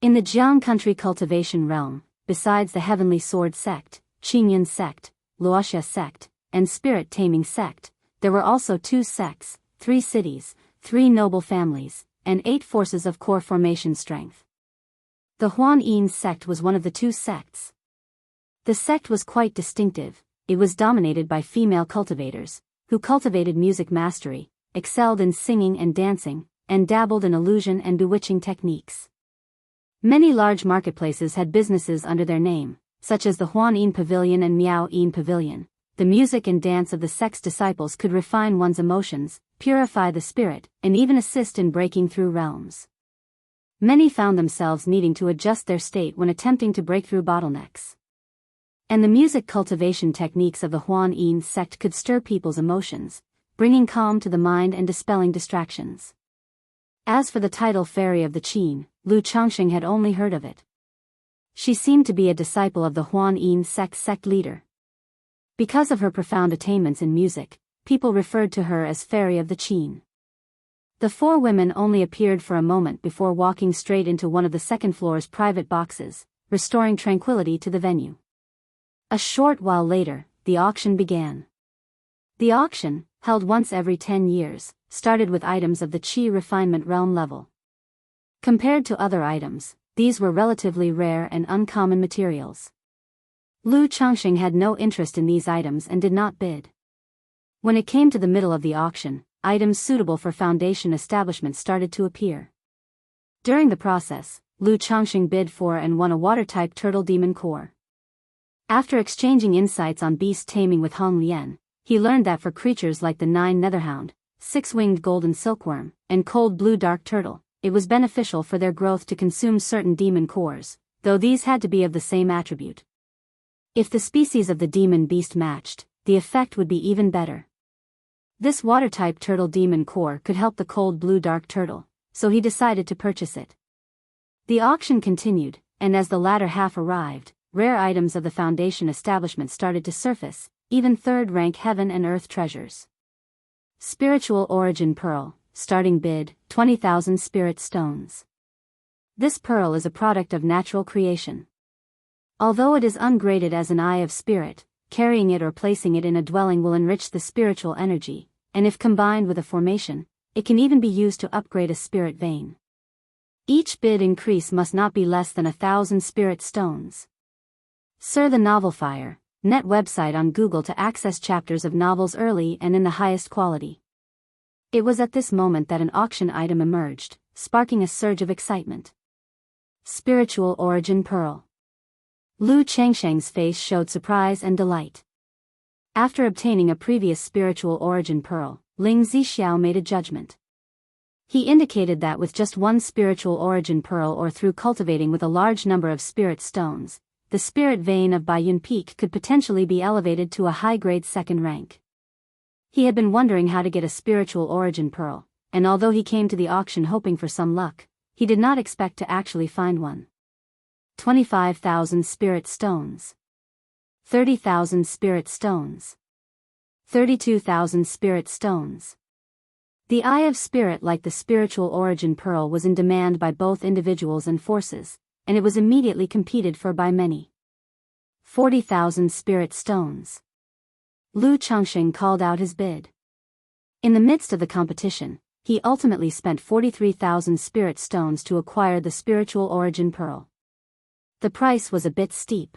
In the Jianghu country cultivation realm, besides the Heavenly Sword sect, Qingyun sect, Wuxia sect, and Spirit Taming sect, there were also 2 sects, 3 cities, 3 noble families, and 8 forces of core formation strength. The Huan-Yin sect was one of the 2 sects. The sect was quite distinctive. It was dominated by female cultivators, who cultivated music mastery, excelled in singing and dancing, and dabbled in illusion and bewitching techniques. Many large marketplaces had businesses under their name, such as the Huan-Yin Pavilion and Miao-Yin Pavilion. The music and dance of the sect's disciples could refine one's emotions, purify the spirit, and even assist in breaking through realms. Many found themselves needing to adjust their state when attempting to break through bottlenecks. And the music cultivation techniques of the Huan-Yin sect could stir people's emotions, bringing calm to the mind and dispelling distractions. As for the title Fairy of the Qin, Lu Changxing had only heard of it. She seemed to be a disciple of the Huan-Yin sect leader. Because of her profound attainments in music, people referred to her as Fairy of the Qin. The 4 women only appeared for a moment before walking straight into one of the second floor's private boxes, restoring tranquility to the venue. A short while later, the auction began. The auction, held once every 10 years, started with items of the Qi refinement realm level. Compared to other items, these were relatively rare and uncommon materials. Lu Changxing had no interest in these items and did not bid. When it came to the middle of the auction, items suitable for foundation establishments started to appear. During the process, Lu Changxing bid for and won a water-type turtle demon core. After exchanging insights on beast taming with Hong Lian, he learned that for creatures like the 9 netherhound, 6-winged golden silkworm, and cold blue dark turtle, it was beneficial for their growth to consume certain demon cores, though these had to be of the same attribute. If the species of the demon beast matched, the effect would be even better. This water-type turtle demon core could help the cold blue dark turtle, so he decided to purchase it. The auction continued, and as the latter half arrived, rare items of the foundation establishment started to surface, even 3rd-rank heaven and earth treasures. Spiritual Origin Pearl, starting bid, 20,000 spirit stones. This pearl is a product of natural creation. Although it is ungraded as an eye of spirit, carrying it or placing it in a dwelling will enrich the spiritual energy, and if combined with a formation, it can even be used to upgrade a spirit vein. Each bid increase must not be less than 1,000 spirit stones. Sir the Novel Fire, net website on Google to access chapters of novels early and in the highest quality. It was at this moment that an auction item emerged, sparking a surge of excitement. Spiritual Origin Pearl. Lu Changsheng's face showed surprise and delight. After obtaining a previous spiritual origin pearl, Ling Zixiao made a judgment. He indicated that with just one spiritual origin pearl or through cultivating with a large number of spirit stones, the spirit vein of Baiyun Peak could potentially be elevated to a high-grade second rank. He had been wondering how to get a spiritual origin pearl, and although he came to the auction hoping for some luck, he did not expect to actually find one. 25,000 spirit stones. 30,000 spirit stones. 32,000 spirit stones. The Eye of Spirit, like the spiritual origin pearl, was in demand by both individuals and forces, and it was immediately competed for by many. 40,000 spirit stones. Lu Changsheng called out his bid. In the midst of the competition, he ultimately spent 43,000 spirit stones to acquire the spiritual origin pearl. The price was a bit steep.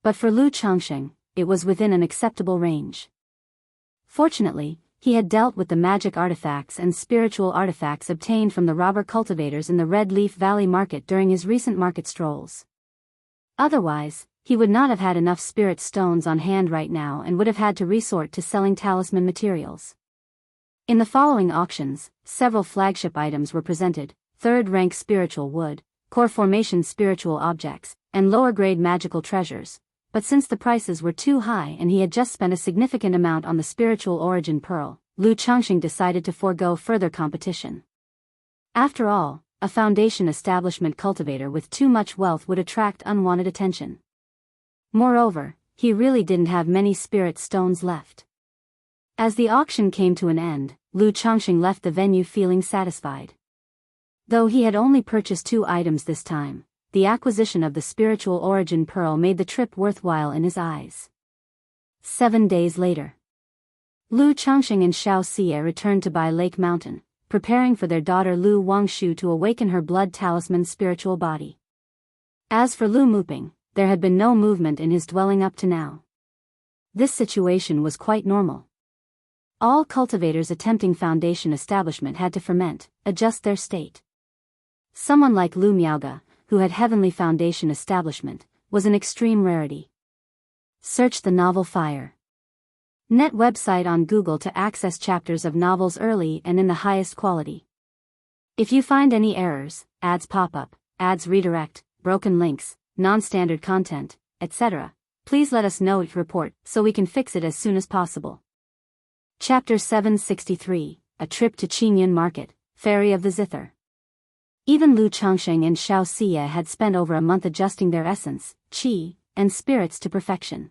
But for Lu Changsheng, it was within an acceptable range. Fortunately, he had dealt with the magic artifacts and spiritual artifacts obtained from the robber cultivators in the Red Leaf Valley market during his recent market strolls. Otherwise, he would not have had enough spirit stones on hand right now and would have had to resort to selling talisman materials. In the following auctions, several flagship items were presented: third-rank spiritual wood, core formation spiritual objects, and lower-grade magical treasures. But since the prices were too high and he had just spent a significant amount on the spiritual origin pearl, Lu Changsheng decided to forego further competition. After all, a foundation establishment cultivator with too much wealth would attract unwanted attention. Moreover, he really didn't have many spirit stones left. As the auction came to an end, Lu Changsheng left the venue feeling satisfied. Though he had only purchased 2 items this time, the acquisition of the spiritual origin pearl made the trip worthwhile in his eyes. 7 days later, Lu Changsheng and Xiaoxia returned to Bai Lake Mountain, preparing for their daughter Lu Wangshu to awaken her blood talisman spiritual body. As for Lu Muping, there had been no movement in his dwelling up to now. This situation was quite normal. All cultivators attempting foundation establishment had to ferment, adjust their state. Someone like Lu Miaoge, who had heavenly foundation establishment, was an extreme rarity. Search the novel Fire. Net website on Google to access chapters of novels early and in the highest quality. If you find any errors, ads pop up, ads redirect, broken links, non-standard content, etc., please let us know, report, so we can fix it as soon as possible. Chapter 763, A Trip to Qingyun Market, Ferry of the Zither. Even Lu Changsheng and Xiaoxia had spent over a month adjusting their essence, qi, and spirits to perfection.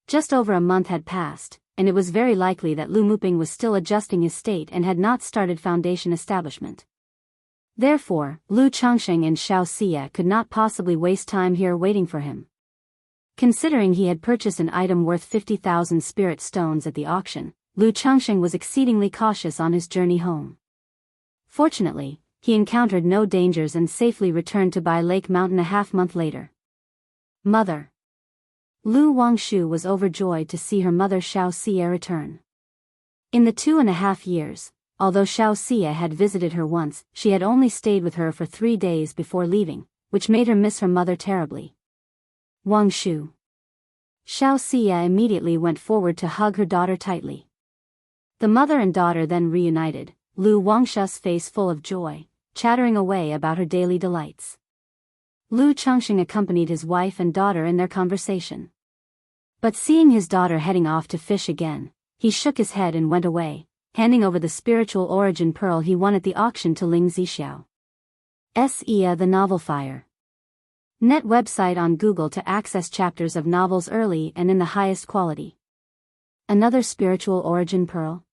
Just over a month had passed, and it was very likely that Lu Muping was still adjusting his state and had not started foundation establishment. Therefore, Lu Changsheng and Xiaoxia could not possibly waste time here waiting for him. Considering he had purchased an item worth 50,000 spirit stones at the auction, Lu Changsheng was exceedingly cautious on his journey home. Fortunately, he encountered no dangers and safely returned to Bai Lake Mountain a half-month later. Mother. Lu Wangshu was overjoyed to see her mother Xiaoxia return. In the 2.5 years, although Xiaoxia had visited her once, she had only stayed with her for 3 days before leaving, which made her miss her mother terribly. Wangshu. Xiaoxia immediately went forward to hug her daughter tightly. The mother and daughter then reunited, Lu Wangshu's face full of joy, chattering away about her daily delights. Lu Changsheng accompanied his wife and daughter in their conversation. But seeing his daughter heading off to fish again, he shook his head and went away, handing over the spiritual origin pearl he won at the auction to Ling Zixiao. The Novel Fire. Net website on Google to access chapters of novels early and in the highest quality. Another spiritual origin pearl?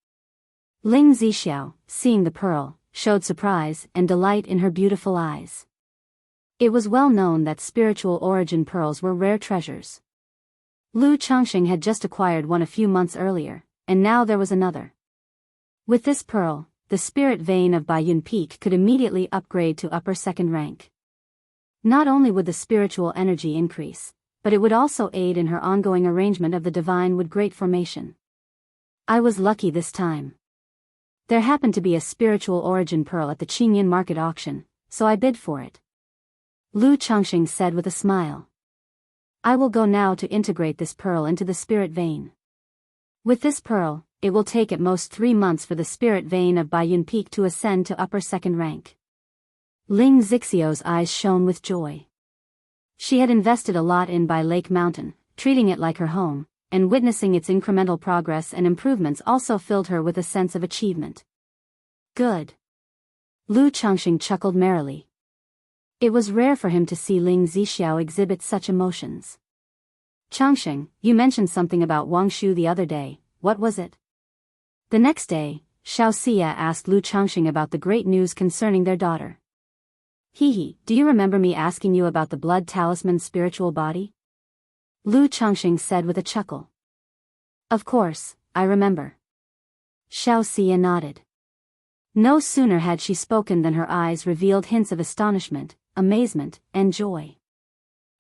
Ling Zixiao, seeing the pearl, showed surprise and delight in her beautiful eyes. It was well known that spiritual origin pearls were rare treasures. Lu Changsheng had just acquired one a few months earlier, and now there was another. With this pearl, the spirit vein of Baiyun Peak could immediately upgrade to upper second rank. Not only would the spiritual energy increase, but it would also aid in her ongoing arrangement of the divine with great formation. I was lucky this time. There happened to be a spiritual origin pearl at the Qingyan market auction, so I bid for it. Lu Changxing said with a smile. I will go now to integrate this pearl into the spirit vein. With this pearl, it will take at most 3 months for the spirit vein of Baiyun Peak to ascend to upper second rank. Ling Zixio's eyes shone with joy. She had invested a lot in Bai Lake Mountain, treating it like her home, and witnessing its incremental progress and improvements also filled her with a sense of achievement. Good. Lu Changxing chuckled merrily. It was rare for him to see Ling Zixiao exhibit such emotions. Changxing, you mentioned something about Wangshu the other day, what was it? The next day, Xiaoxia asked Lu Changxing about the great news concerning their daughter. Do you remember me asking you about the blood talisman's spiritual body? Lu Changxing said with a chuckle. Of course, I remember. Xiaoxia nodded. No sooner had she spoken than her eyes revealed hints of astonishment, amazement, and joy.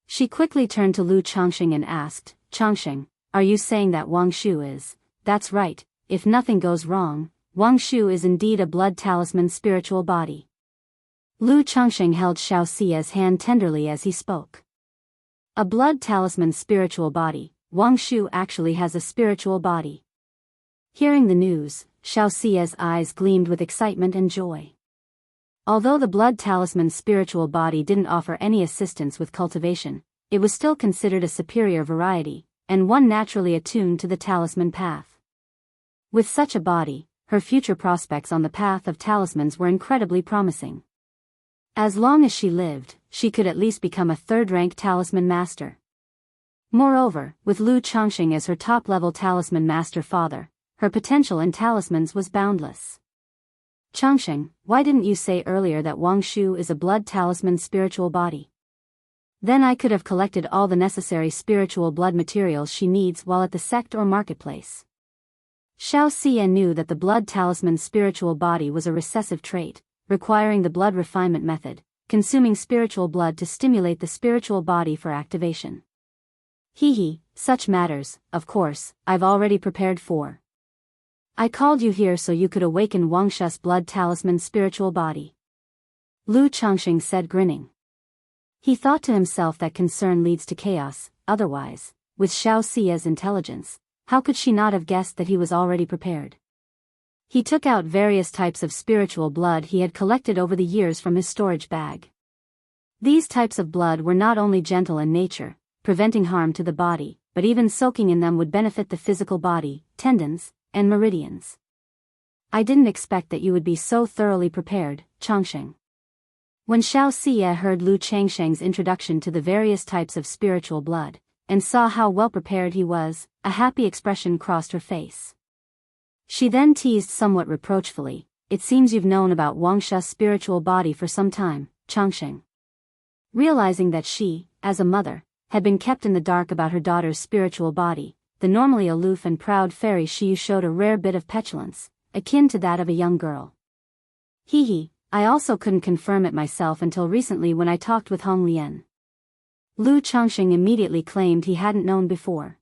She quickly turned to Lu Changxing and asked, Changxing, are you saying that Wangshu is? That's right, if nothing goes wrong, Wangshu is indeed a blood talisman spiritual body. Lu Changxing held Xiaoxia's hand tenderly as he spoke. A blood talisman spiritual body, Wangshu actually has a spiritual body. Hearing the news, Xiaoxia's eyes gleamed with excitement and joy. Although the blood talisman's spiritual body didn't offer any assistance with cultivation, it was still considered a superior variety, and one naturally attuned to the talisman path. With such a body, her future prospects on the path of talismans were incredibly promising. As long as she lived, she could at least become a third-rank talisman master. Moreover, with Lu Changxing as her top-level talisman master father, her potential in talismans was boundless. Changxing, why didn't you say earlier that Wangshu is a blood talisman spiritual body? Then I could have collected all the necessary spiritual blood materials she needs while at the sect or marketplace. Xiaoxia knew that the blood talisman spiritual body was a recessive trait, requiring the blood refinement method, consuming spiritual blood to stimulate the spiritual body for activation. Such matters, of course, I've already prepared for. I called you here so you could awaken Wangshu's blood talisman spiritual body. Lu Changxing said, grinning. He thought to himself that concern leads to chaos, otherwise, with Xiaoxia's intelligence, how could she not have guessed that he was already prepared? He took out various types of spiritual blood he had collected over the years from his storage bag. These types of blood were not only gentle in nature, preventing harm to the body, but even soaking in them would benefit the physical body, tendons, and meridians. I didn't expect that you would be so thoroughly prepared, Changxing. When Xiaoxia heard Lu Changxing's introduction to the various types of spiritual blood, and saw how well prepared he was, a happy expression crossed her face. She then teased somewhat reproachfully, it seems you've known about Wangshu's spiritual body for some time, Changxing. Realizing that she, as a mother, had been kept in the dark about her daughter's spiritual body, the normally aloof and proud fairy Shiyu showed a rare bit of petulance, akin to that of a young girl. I also couldn't confirm it myself until recently when I talked with Hong Lian. Lu Changxing immediately claimed he hadn't known before.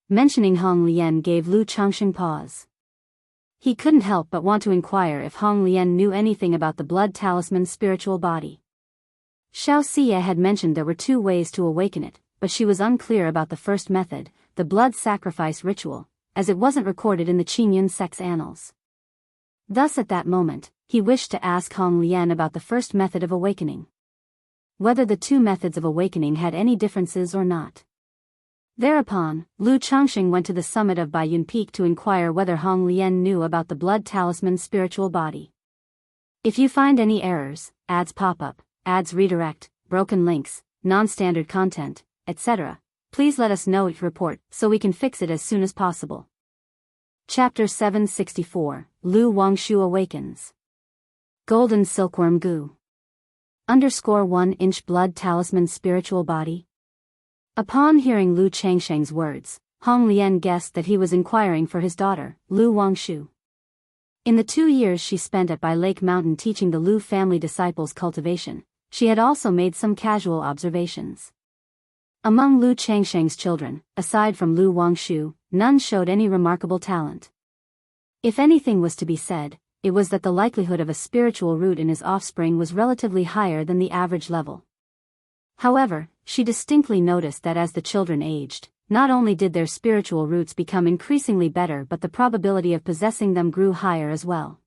Mentioning Hong Lian gave Lu Changxing pause. He couldn't help but want to inquire if Hong Lian knew anything about the blood talisman's spiritual body. Xiaoxia had mentioned there were 2 ways to awaken it, but she was unclear about the first method, the blood sacrifice ritual, as it wasn't recorded in the Qingyun sect's annals. Thus at that moment, he wished to ask Hong Lian about the first method of awakening. Whether the 2 methods of awakening had any differences or not. Thereupon, Lu Changxing went to the summit of Baiyun Peak to inquire whether Hong Lian knew about the blood talisman's spiritual body. If you find any errors, ads pop up, ads redirect, broken links, non-standard content, etc., please let us know your report so we can fix it as soon as possible. Chapter 764, Lu Wangshu Awakens. Golden Silkworm Goo. _1-inch blood talisman spiritual body. Upon hearing Lu Changxing's words, Hong Lian guessed that he was inquiring for his daughter, Lu Wangshu. In the 2 years she spent at Bai Lake Mountain teaching the Lu family disciples cultivation, she had also made some casual observations. Among Lu Changsheng's children, aside from Lu Wangshu, none showed any remarkable talent. If anything was to be said, it was that the likelihood of a spiritual root in his offspring was relatively higher than the average level. However, she distinctly noticed that as the children aged, not only did their spiritual roots become increasingly better, but the probability of possessing them grew higher as well.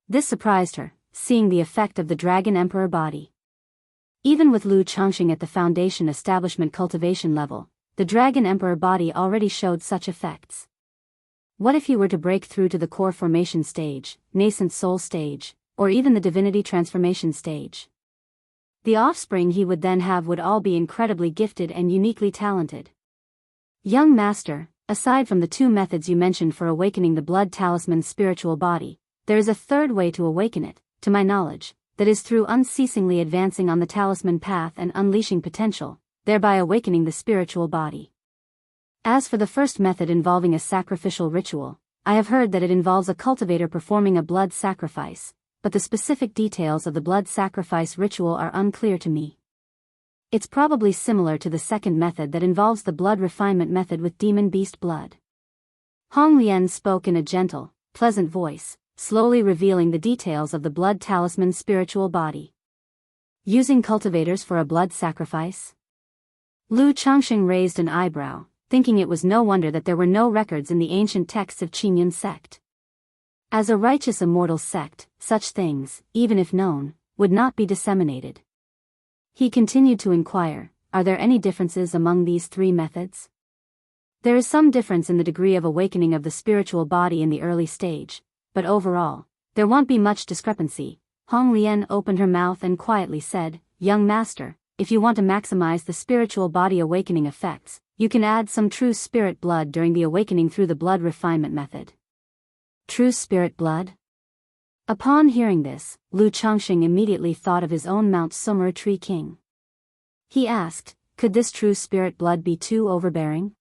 This surprised her, seeing the effect of the Dragon Emperor body. Even with Lu Changsheng at the Foundation Establishment Cultivation level, the Dragon Emperor body already showed such effects. What if he were to break through to the core formation stage, nascent soul stage, or even the divinity transformation stage? The offspring he would then have would all be incredibly gifted and uniquely talented. Young Master, aside from the two methods you mentioned for awakening the blood talisman's spiritual body, there is a third way to awaken it, to my knowledge, that is through unceasingly advancing on the talisman path and unleashing potential, thereby awakening the spiritual body. As for the first method involving a sacrificial ritual, I have heard that it involves a cultivator performing a blood sacrifice, but the specific details of the blood sacrifice ritual are unclear to me. It's probably similar to the second method that involves the blood refinement method with demon beast blood. Hong Lian spoke in a gentle, pleasant voice, slowly revealing the details of the blood talisman's spiritual body. Using cultivators for a blood sacrifice? Lu Changsheng raised an eyebrow, thinking it was no wonder that there were no records in the ancient texts of Qingyun sect. As a righteous immortal sect, such things, even if known, would not be disseminated. He continued to inquire, are there any differences among these three methods? There is some difference in the degree of awakening of the spiritual body in the early stage, but overall, there won't be much discrepancy. Hong Lian opened her mouth and quietly said, Young Master, if you want to maximize the spiritual body awakening effects, you can add some true spirit blood during the awakening through the blood refinement method. True spirit blood? Upon hearing this, Lu Changsheng immediately thought of his own Mount Summer Tree King. He asked, could this true spirit blood be too overbearing?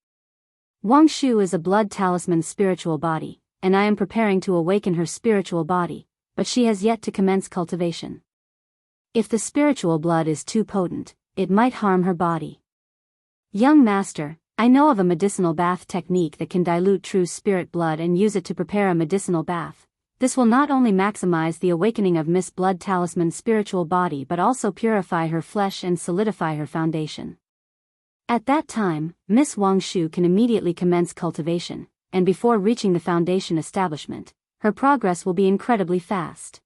Wang Shu is a blood talisman's spiritual body, and I am preparing to awaken her spiritual body, but she has yet to commence cultivation. If the spiritual blood is too potent, it might harm her body. Young Master, I know of a medicinal bath technique that can dilute true spirit blood and use it to prepare a medicinal bath. This will not only maximize the awakening of Miss Blood Talisman's spiritual body but also purify her flesh and solidify her foundation. At that time, Miss Wang Shu can immediately commence cultivation, and before reaching the foundation establishment, her progress will be incredibly fast.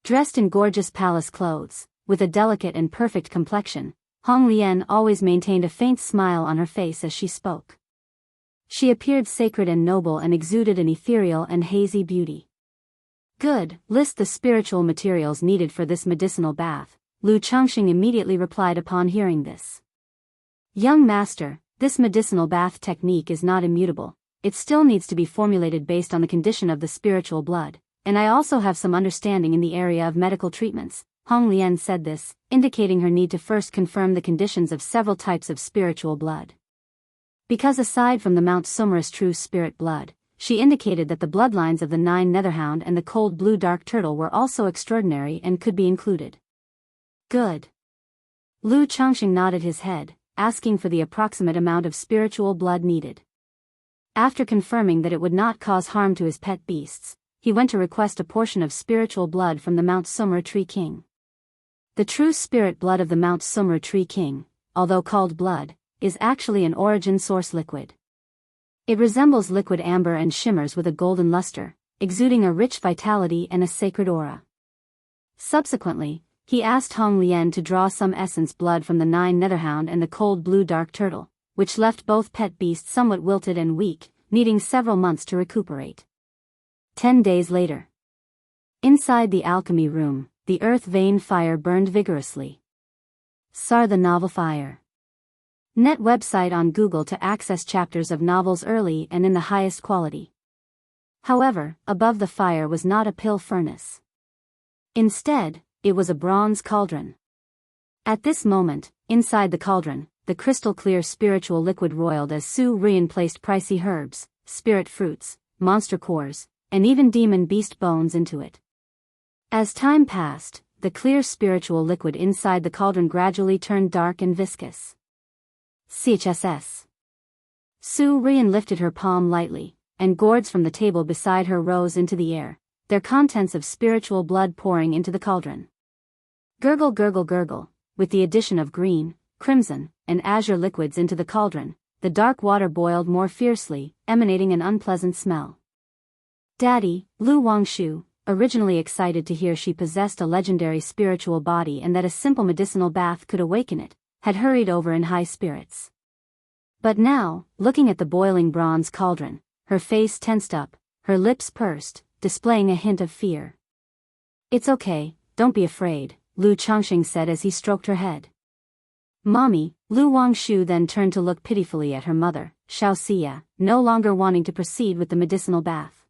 Dressed in gorgeous palace clothes, with a delicate and perfect complexion, Hong Lian always maintained a faint smile on her face as she spoke. She appeared sacred and noble and exuded an ethereal and hazy beauty. Good, list the spiritual materials needed for this medicinal bath, Lu Changsheng immediately replied upon hearing this. Young Master, this medicinal bath technique is not immutable, it still needs to be formulated based on the condition of the spiritual blood, and I also have some understanding in the area of medical treatments. Hong Lian said this, indicating her need to first confirm the conditions of several types of spiritual blood. Because aside from the Mount Summer's true spirit blood, she indicated that the bloodlines of the Nine Netherhound and the Cold Blue Dark Turtle were also extraordinary and could be included. Good. Lu Changsheng nodded his head, asking for the approximate amount of spiritual blood needed. After confirming that it would not cause harm to his pet beasts, he went to request a portion of spiritual blood from the Mount Summer Tree King. The true spirit blood of the Mount Summer Tree King, although called blood, is actually an origin source liquid. It resembles liquid amber and shimmers with a golden luster, exuding a rich vitality and a sacred aura. Subsequently, he asked Hong Lian to draw some essence blood from the Nine Netherhound and the Cold Blue Dark Turtle, which left both pet beasts somewhat wilted and weak, needing several months to recuperate. 10 days later. Inside the alchemy room, the earth vein fire burned vigorously. SAR the novel fire. Net website on Google to access chapters of novels early and in the highest quality. However, above the fire was not a pill furnace. Instead, it was a bronze cauldron. At this moment, inside the cauldron, the crystal-clear spiritual liquid roiled as Su Ruyan placed pricey herbs, spirit fruits, monster cores, and even demon beast bones into it. As time passed, the clear spiritual liquid inside the cauldron gradually turned dark and viscous. CHSS. Su Rian lifted her palm lightly, and gourds from the table beside her rose into the air, their contents of spiritual blood pouring into the cauldron. Gurgle gurgle gurgle, with the addition of green, crimson, and azure liquids into the cauldron, the dark water boiled more fiercely, emanating an unpleasant smell. Daddy, Lu Wangshu, originally excited to hear she possessed a legendary spiritual body and that a simple medicinal bath could awaken it, had hurried over in high spirits. But now, looking at the boiling bronze cauldron, her face tensed up, her lips pursed, displaying a hint of fear. "It's okay, don't be afraid," Lu Changxing said as he stroked her head. "Mommy," Lu Wangshu then turned to look pitifully at her mother, Xiaoxia, no longer wanting to proceed with the medicinal bath.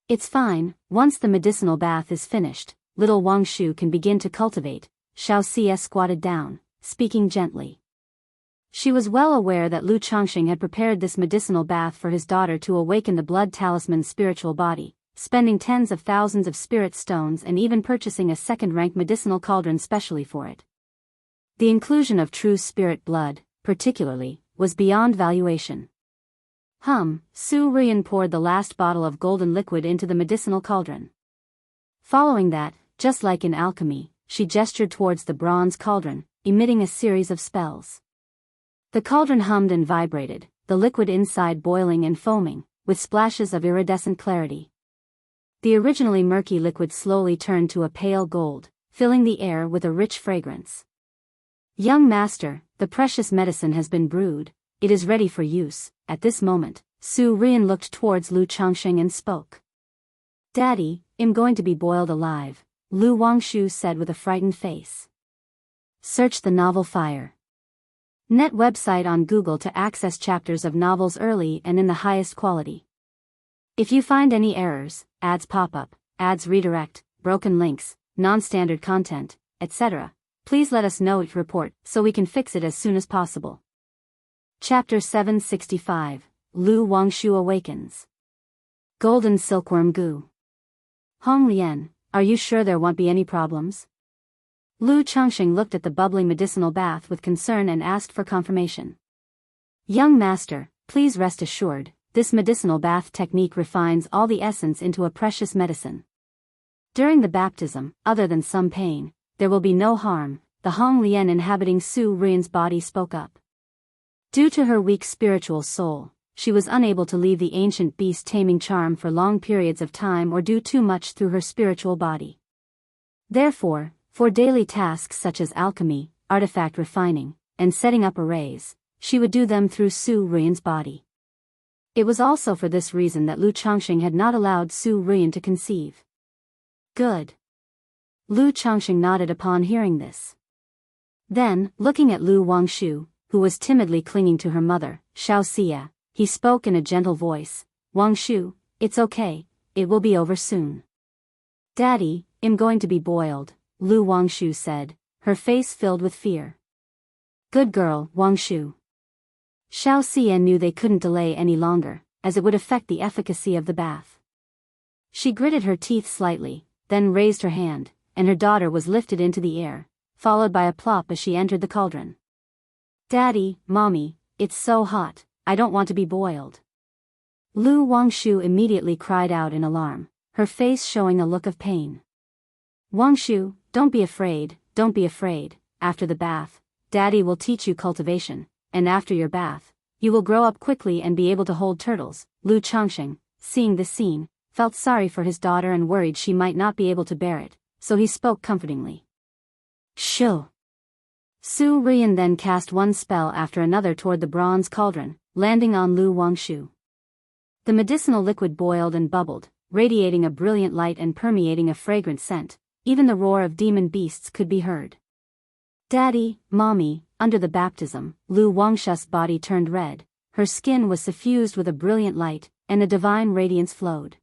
"It's fine, once the medicinal bath is finished, little Wangshu can begin to cultivate," Xiaoxia squatted down, speaking gently. She was well aware that Lu Changxing had prepared this medicinal bath for his daughter to awaken the blood talisman's spiritual body, spending tens of thousands of spirit stones and even purchasing a second-rank medicinal cauldron specially for it. The inclusion of true spirit blood, particularly, was beyond valuation. Su Rian poured the last bottle of golden liquid into the medicinal cauldron. Following that, just like in alchemy, she gestured towards the bronze cauldron, emitting a series of spells. The cauldron hummed and vibrated, the liquid inside boiling and foaming, with splashes of iridescent clarity. The originally murky liquid slowly turned to a pale gold, filling the air with a rich fragrance. "Young master, the precious medicine has been brewed, it is ready for use." At this moment, Su Rian looked towards Lu Changxing and spoke. "Daddy, I'm going to be boiled alive," Lu Wangshu said with a frightened face. Search the novel Fire. Net website on Google to access chapters of novels early and in the highest quality. If you find any errors, ads pop up, ads redirect, broken links, non-standard content, etc., please let us know each report so we can fix it as soon as possible. Chapter 765, Lu Wangshu Awakens. Golden Silkworm Goo. Hong Lian, are you sure there won't be any problems? Lu Changxing looked at the bubbling medicinal bath with concern and asked for confirmation. "Young master, please rest assured, this medicinal bath technique refines all the essence into a precious medicine. During the baptism, other than some pain, there will be no harm," the Hong Lian inhabiting Su Rian's body spoke up. Due to her weak spiritual soul, she was unable to leave the ancient beast taming charm for long periods of time or do too much through her spiritual body. Therefore, for daily tasks such as alchemy, artifact refining, and setting up arrays, she would do them through Su Rian's body. It was also for this reason that Lu Changxing had not allowed Su Rian to conceive. Good. Lu Changxing nodded upon hearing this. Then, looking at Lu Wangshu, who was timidly clinging to her mother, Xiaoxia, he spoke in a gentle voice, "Wangshu, it's okay, it will be over soon." "Daddy, I'm going to be boiled," Lu Wangshu said, her face filled with fear. "Good girl, Wangshu." Xiaoxia knew they couldn't delay any longer, as it would affect the efficacy of the bath. She gritted her teeth slightly, then raised her hand, and her daughter was lifted into the air, followed by a plop as she entered the cauldron. "Daddy, Mommy, it's so hot, I don't want to be boiled." Lu Wangshu immediately cried out in alarm, her face showing a look of pain. "Wangshu, don't be afraid, don't be afraid. After the bath, Daddy will teach you cultivation, and after your bath, you will grow up quickly and be able to hold turtles." Lu Changxing, seeing this scene, felt sorry for his daughter and worried she might not be able to bear it, so he spoke comfortingly. "Shoo." Su Rian then cast one spell after another toward the bronze cauldron, landing on Lu Wangshu. The medicinal liquid boiled and bubbled, radiating a brilliant light and permeating a fragrant scent. Even the roar of demon beasts could be heard. "Daddy, Mommy," under the baptism, Lu Wangshu's body turned red, her skin was suffused with a brilliant light, and a divine radiance flowed.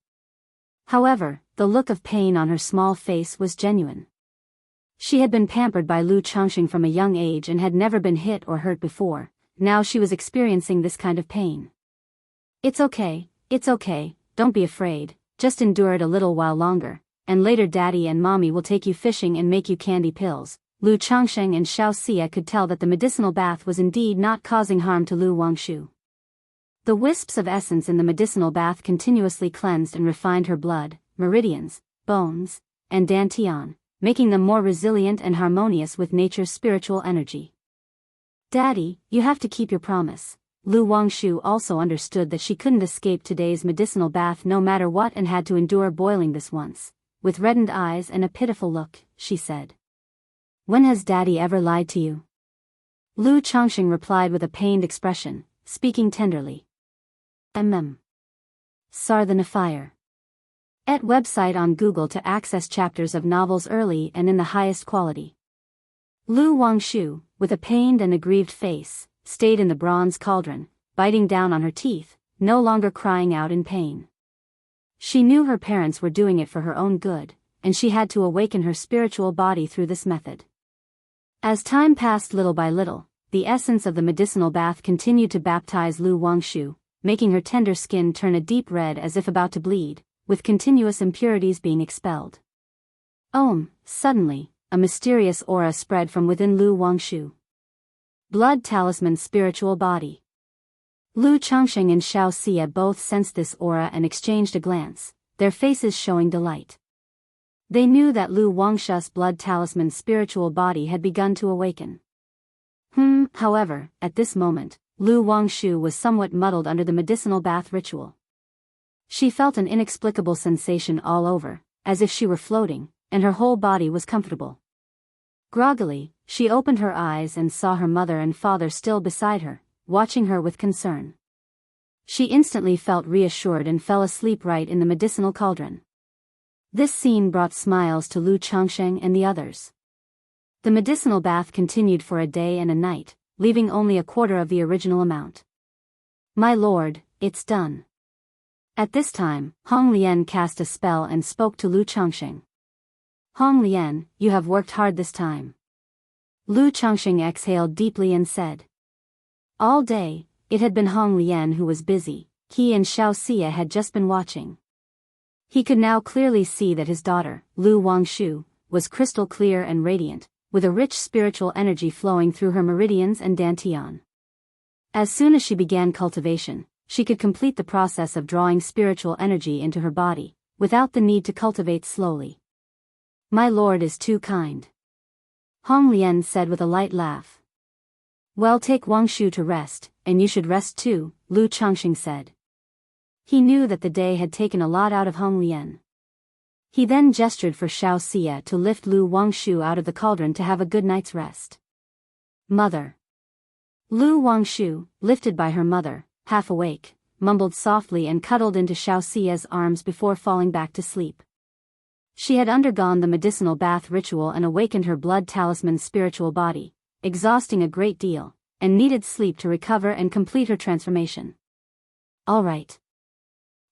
However, the look of pain on her small face was genuine. She had been pampered by Lu Changxing from a young age and had never been hit or hurt before, now she was experiencing this kind of pain. It's okay, don't be afraid, just endure it a little while longer, and later Daddy and Mommy will take you fishing and make you candy pills," Lu Changsheng and Xiaoxia could tell that the medicinal bath was indeed not causing harm to Lu Wangshu. The wisps of essence in the medicinal bath continuously cleansed and refined her blood, meridians, bones, and dantian, making them more resilient and harmonious with nature's spiritual energy. Daddy, you have to keep your promise. Lu Wangshu also understood that she couldn't escape today's medicinal bath no matter what and had to endure boiling this once. With reddened eyes and a pitiful look, she said. When has Daddy ever lied to you? Lu Changsheng replied with a pained expression, speaking tenderly. Sar the Fire. Et website on Google to access chapters of novels early and in the highest quality. Lu Wangshu, with a pained and aggrieved face, stayed in the bronze cauldron, biting down on her teeth, no longer crying out in pain. She knew her parents were doing it for her own good, and she had to awaken her spiritual body through this method. As time passed little by little, the essence of the medicinal bath continued to baptize Lu Wangshu, making her tender skin turn a deep red as if about to bleed, with continuous impurities being expelled. Suddenly, a mysterious aura spread from within Lu Wangshu. Blood Talisman Spiritual Body. Lu Changsheng and Xiaoxia both sensed this aura and exchanged a glance, their faces showing delight. They knew that Lu Wangshu's blood talisman spiritual body had begun to awaken. However, at this moment, Lu Wangshu was somewhat muddled under the medicinal bath ritual. She felt an inexplicable sensation all over, as if she were floating, and her whole body was comfortable. Groggily, she opened her eyes and saw her mother and father still beside her, watching her with concern. She instantly felt reassured and fell asleep right in the medicinal cauldron. This scene brought smiles to Lu Changsheng and the others. The medicinal bath continued for a day and a night, leaving only a quarter of the original amount. My lord, it's done. At this time, Hong Lian cast a spell and spoke to Lu Changsheng. Hong Lian, you have worked hard this time. Lu Changsheng exhaled deeply and said. All day, it had been Hong Lian who was busy. He and Xiaoxia had just been watching. He could now clearly see that his daughter, Lu Wangshu, was crystal clear and radiant, with a rich spiritual energy flowing through her meridians and dantian. As soon as she began cultivation, she could complete the process of drawing spiritual energy into her body, without the need to cultivate slowly. My lord is too kind. Hong Lian said with a light laugh. Well, take Wangshu to rest, and you should rest too, Lu Changsheng said. He knew that the day had taken a lot out of Hong Lian. He then gestured for Xiaoxia to lift Lu Wangshu out of the cauldron to have a good night's rest. Mother. Lu Wangshu, lifted by her mother, half awake, mumbled softly and cuddled into Xiaoxia's arms before falling back to sleep. She had undergone the medicinal bath ritual and awakened her blood talisman spiritual body, exhausting a great deal, and needed sleep to recover and complete her transformation. All right.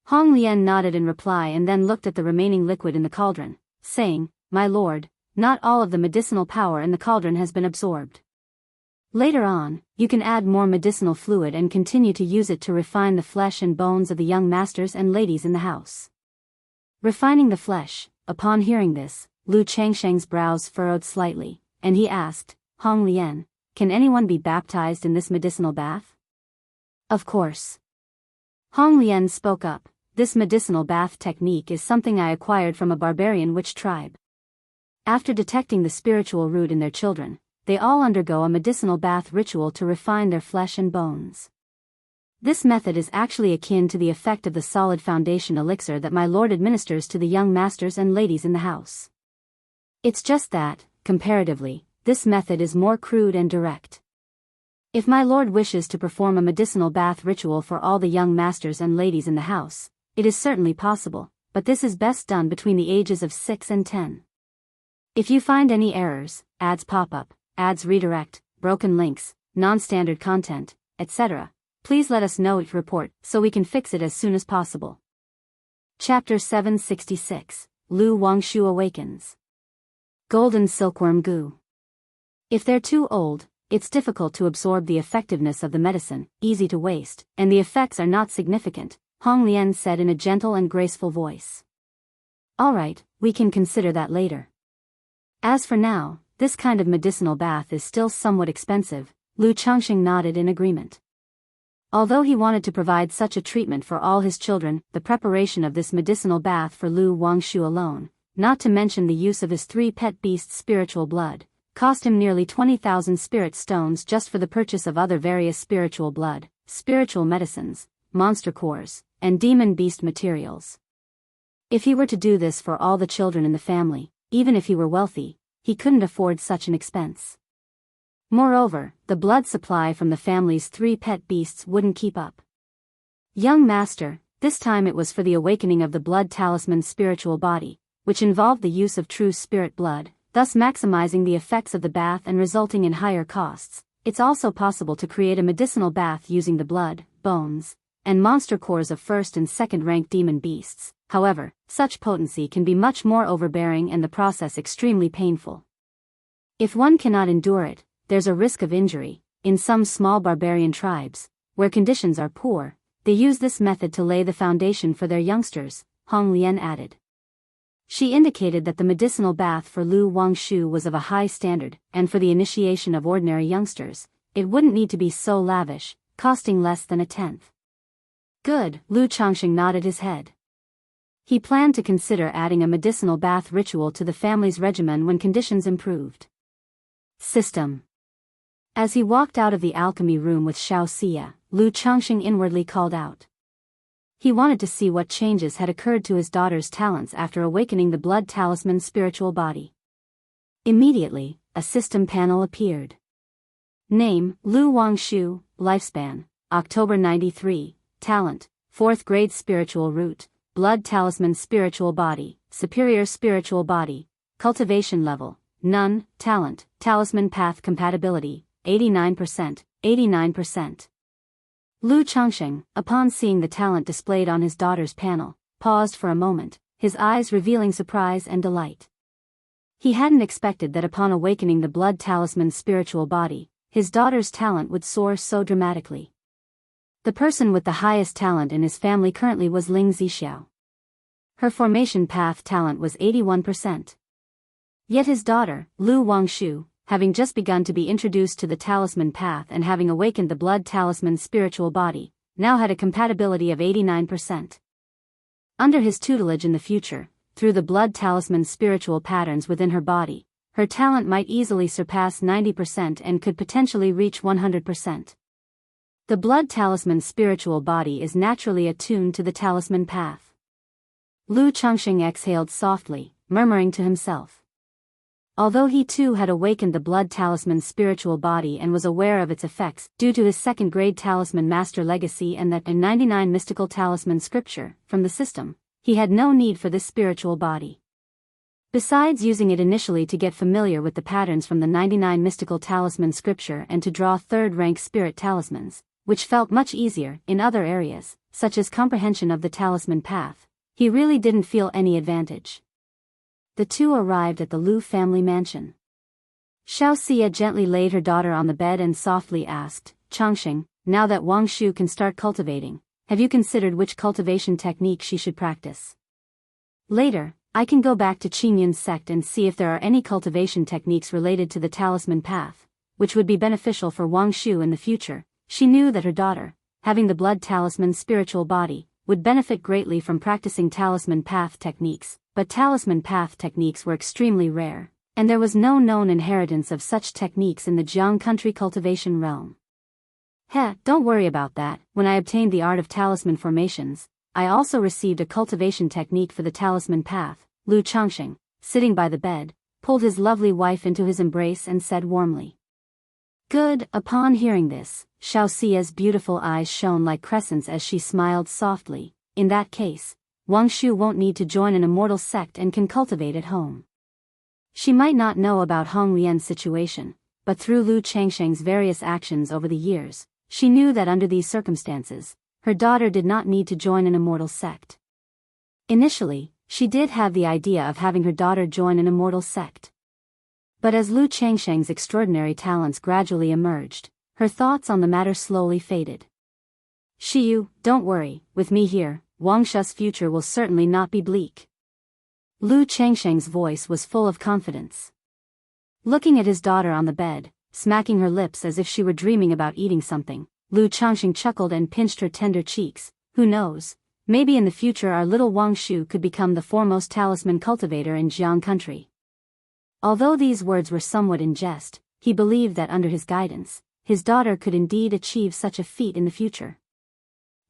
Hong Lian nodded in reply and then looked at the remaining liquid in the cauldron, saying, My lord, not all of the medicinal power in the cauldron has been absorbed. Later on, you can add more medicinal fluid and continue to use it to refine the flesh and bones of the young masters and ladies in the house. Refining the flesh. Upon hearing this, Lu Changsheng's brows furrowed slightly, and he asked, Hong Lian, can anyone be baptized in this medicinal bath? Of course. Hong Lian spoke up, this medicinal bath technique is something I acquired from a barbarian witch tribe. After detecting the spiritual root in their children, they all undergo a medicinal bath ritual to refine their flesh and bones. This method is actually akin to the effect of the solid foundation elixir that my lord administers to the young masters and ladies in the house. It's just that, comparatively, this method is more crude and direct. If my lord wishes to perform a medicinal bath ritual for all the young masters and ladies in the house, it is certainly possible, but this is best done between the ages of 6 and 10. If you find any errors, ads pop up, ads redirect, broken links, non-standard content, etc., please let us know each report so we can fix it as soon as possible. Chapter 766, Lu Wangshu Awakens. Golden Silkworm Goo. If they're too old, it's difficult to absorb the effectiveness of the medicine, easy to waste, and the effects are not significant, Hong Lian said in a gentle and graceful voice. All right, we can consider that later. As for now, this kind of medicinal bath is still somewhat expensive. Lu Changxing nodded in agreement. Although he wanted to provide such a treatment for all his children, the preparation of this medicinal bath for Lu Wangshu alone, not to mention the use of his 3 pet beasts' spiritual blood, cost him nearly 20,000 spirit stones just for the purchase of other various spiritual blood, spiritual medicines, monster cores, and demon beast materials. If he were to do this for all the children in the family, even if he were wealthy, he couldn't afford such an expense. Moreover, the blood supply from the family's 3 pet beasts wouldn't keep up. Young master, this time it was for the awakening of the blood talisman's spiritual body, which involved the use of true spirit blood, thus maximizing the effects of the bath and resulting in higher costs. It's also possible to create a medicinal bath using the blood, bones, and monster cores of first and second-ranked demon beasts. However, such potency can be much more overbearing and the process extremely painful. If one cannot endure it, there's a risk of injury. In some small barbarian tribes, where conditions are poor, they use this method to lay the foundation for their youngsters, Hong Lian added. She indicated that the medicinal bath for Lu Wangshu was of a high standard, and for the initiation of ordinary youngsters, it wouldn't need to be so lavish, costing less than a tenth. Good, Lu Changxing nodded his head. He planned to consider adding a medicinal bath ritual to the family's regimen when conditions improved. System. As he walked out of the alchemy room with Xianxia, Lu Changxing inwardly called out. He wanted to see what changes had occurred to his daughter's talents after awakening the blood talisman's spiritual body. Immediately, a system panel appeared. Name, Lu Wangshu, lifespan, October 93, talent, 4th grade spiritual root, blood talisman spiritual body, superior spiritual body, cultivation level, none, talent, talisman path compatibility, 89%, 89%. Lu Changxing, upon seeing the talent displayed on his daughter's panel, paused for a moment, his eyes revealing surprise and delight. He hadn't expected that upon awakening the blood talisman's spiritual body, his daughter's talent would soar so dramatically. The person with the highest talent in his family currently was Ling Zixiao. Her formation path talent was 81%. Yet his daughter, Lu Wangshu, having just begun to be introduced to the talisman path and having awakened the blood talisman's spiritual body, now had a compatibility of 89%. Under his tutelage in the future, through the blood talisman's spiritual patterns within her body, her talent might easily surpass 90% and could potentially reach 100%. The blood talisman's spiritual body is naturally attuned to the talisman path. Lu Changxing exhaled softly, murmuring to himself. Although he too had awakened the blood talisman's spiritual body and was aware of its effects due to his 2nd grade talisman master legacy and that 99 mystical talisman scripture from the system, he had no need for this spiritual body. Besides using it initially to get familiar with the patterns from the 99 mystical talisman scripture and to draw 3rd rank spirit talismans, which felt much easier in other areas, such as comprehension of the talisman path, he really didn't feel any advantage. The two arrived at the Lu family mansion. Xiaoxia gently laid her daughter on the bed and softly asked, Changxing, now that Wangshu can start cultivating, have you considered which cultivation technique she should practice? Later, I can go back to Qingyun's sect and see if there are any cultivation techniques related to the talisman path, which would be beneficial for Wangshu in the future. She knew that her daughter, having the blood talisman's spiritual body, would benefit greatly from practicing talisman path techniques, but talisman path techniques were extremely rare, and there was no known inheritance of such techniques in the Jianghu country cultivation realm. Don't worry about that. When I obtained the art of talisman formations, I also received a cultivation technique for the talisman path. Lu Changxing, sitting by the bed, pulled his lovely wife into his embrace and said warmly. Good. Upon hearing this, Xiaoxia's beautiful eyes shone like crescents as she smiled softly. In that case, Wangshu won't need to join an immortal sect and can cultivate at home. She might not know about Hong Lian's situation, but through Lu Changxing's various actions over the years, she knew that under these circumstances, her daughter did not need to join an immortal sect. Initially, she did have the idea of having her daughter join an immortal sect. But as Lu Changxing's extraordinary talents gradually emerged, her thoughts on the matter slowly faded. Shiyu, don't worry, with me here, Wangshu's future will certainly not be bleak. Lu Changxing's voice was full of confidence. Looking at his daughter on the bed, smacking her lips as if she were dreaming about eating something, Lu Changxing chuckled and pinched her tender cheeks. Who knows, maybe in the future our little Wang Shu could become the foremost talisman cultivator in Jianghu country. Although these words were somewhat in jest, he believed that under his guidance, his daughter could indeed achieve such a feat in the future.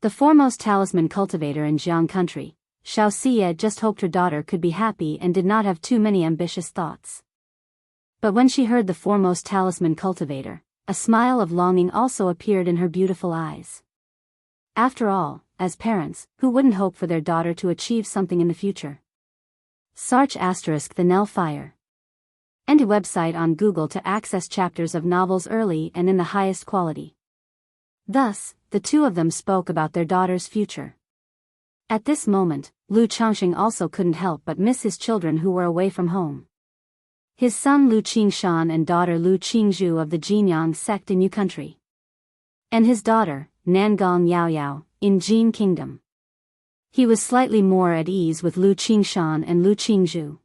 The foremost talisman cultivator in Jianghu country, Xiaoxia just hoped her daughter could be happy and did not have too many ambitious thoughts. But when she heard the foremost talisman cultivator, a smile of longing also appeared in her beautiful eyes. After all, as parents, who wouldn't hope for their daughter to achieve something in the future? Search *the Nell Fire. Enter website on Google to access chapters of novels early and in the highest quality. Thus, the two of them spoke about their daughter's future. At this moment, Lu Changxing also couldn't help but miss his children who were away from home. His son Lu Qingshan and daughter Lu Qingzhu of the Jianghu sect in Yu country. And his daughter, Nangong Yaoyao, in Jin kingdom. He was slightly more at ease with Lu Qingshan and Lu Qingzhu.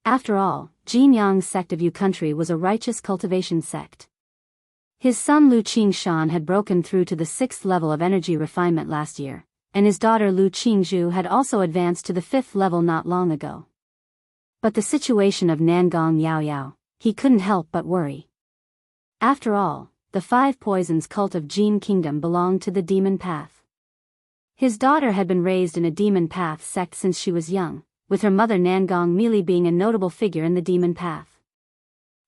After all, Jianghu sect of Yu country was a righteous cultivation sect. His son Lu Qingshan had broken through to the 6th level of energy refinement last year, and his daughter Lu Qingzhu had also advanced to the 5th level not long ago. But the situation of Nangong Yaoyao, he couldn't help but worry. After all, the 5 poisons cult of Jin kingdom belonged to the demon path. His daughter had been raised in a demon path sect since she was young, with her mother Nangong Mili being a notable figure in the demon path.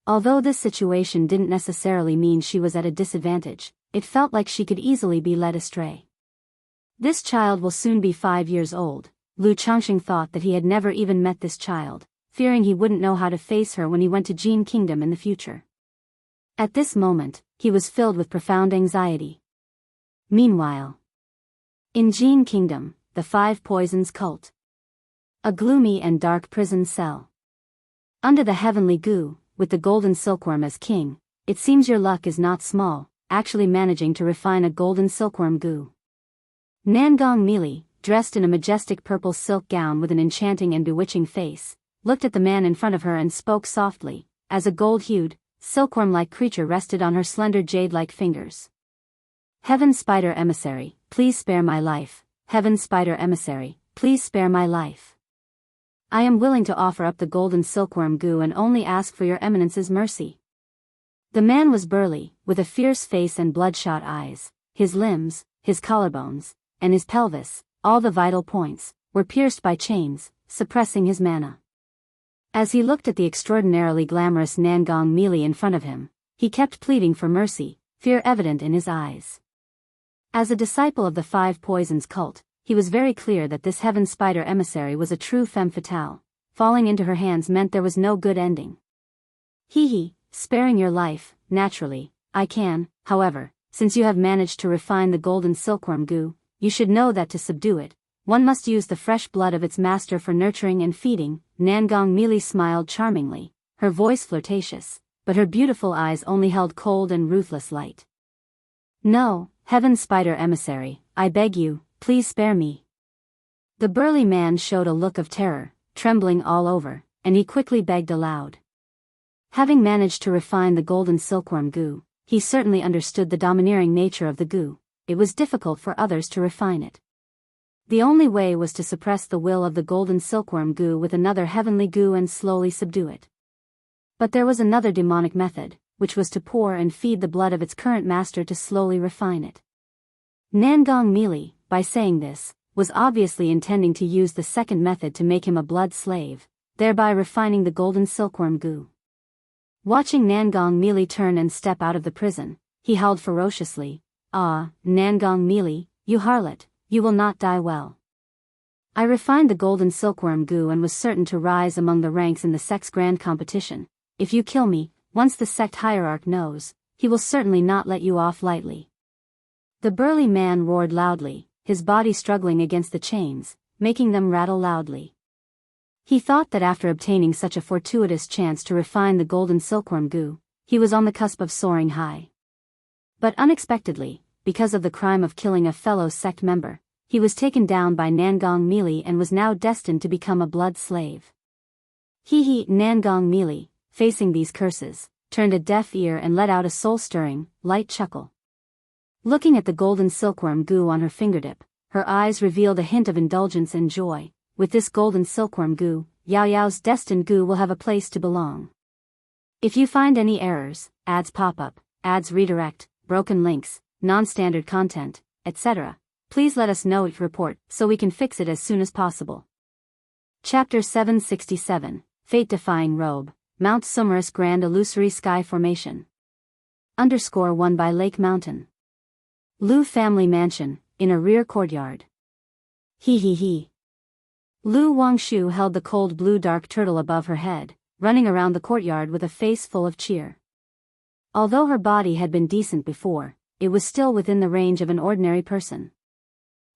Although this situation didn't necessarily mean she was at a disadvantage, it felt like she could easily be led astray. This child will soon be 5 years old. Lu Changxing thought that he had never even met this child, fearing he wouldn't know how to face her when he went to Jin kingdom in the future. At this moment, he was filled with profound anxiety. Meanwhile, in Jin kingdom, the 5 poisons cult. A gloomy and dark prison cell. Under the heavenly goo, with the golden silkworm as king, it seems your luck is not small, actually managing to refine a golden silkworm goo. Nangong Mili, dressed in a majestic purple silk gown with an enchanting and bewitching face, looked at the man in front of her and spoke softly, as a gold-hued, silkworm-like creature rested on her slender jade-like fingers. Heaven Spider Emissary, please spare my life. Heaven Spider Emissary, please spare my life. I am willing to offer up the golden silkworm goo and only ask for your eminence's mercy. The man was burly, with a fierce face and bloodshot eyes. His limbs, his collarbones, and his pelvis, all the vital points, were pierced by chains, suppressing his mana. As he looked at the extraordinarily glamorous Nangong Mili in front of him, he kept pleading for mercy, fear evident in his eyes. As a disciple of the 5 poisons cult, he was very clear that this Heaven Spider Emissary was a true femme fatale. Falling into her hands meant there was no good ending. Sparing your life, naturally, I can, however, since you have managed to refine the golden silkworm goo, you should know that to subdue it, one must use the fresh blood of its master for nurturing and feeding. Nangong Mili smiled charmingly, her voice flirtatious, but her beautiful eyes only held cold and ruthless light. No, Heaven Spider Emissary, I beg you, please spare me. The burly man showed a look of terror, trembling all over, and he quickly begged aloud. Having managed to refine the golden silkworm goo, he certainly understood the domineering nature of the goo. It was difficult for others to refine it. The only way was to suppress the will of the golden silkworm goo with another heavenly goo and slowly subdue it. But there was another demonic method, which was to pour and feed the blood of its current master to slowly refine it. Nangong Mili, by saying this, was obviously intending to use the second method to make him a blood slave, thereby refining the golden silkworm goo. Watching Nangong Mili turn and step out of the prison, he howled ferociously, "Ah, Nangong Mili, you harlot, you will not die well. I refined the golden silkworm goo and was certain to rise among the ranks in the sect's grand competition. If you kill me, once the sect hierarch knows, he will certainly not let you off lightly." The burly man roared loudly, his body struggling against the chains, making them rattle loudly. He thought that after obtaining such a fortuitous chance to refine the golden silkworm goo, he was on the cusp of soaring high. But unexpectedly, because of the crime of killing a fellow sect member, he was taken down by Nangong Mili and was now destined to become a blood slave. Nangong Mili, facing these curses, turned a deaf ear and let out a soul-stirring, light chuckle. Looking at the golden silkworm goo on her fingertip, her eyes revealed a hint of indulgence and joy. With this golden silkworm goo, Yao Yao's destined goo will have a place to belong. If you find any errors, ads pop up, ads redirect, broken links, non-standard content, etc., please let us know your report so we can fix it as soon as possible. Chapter 767, Fate-Defying Robe, Mount Sumerus Grand Illusory Sky Formation. _1 by Lake Mountain. Lu Family Mansion, in a rear courtyard. He. Lu Wangshu held the cold blue dark turtle above her head, running around the courtyard with a face full of cheer. Although her body had been decent before, it was still within the range of an ordinary person.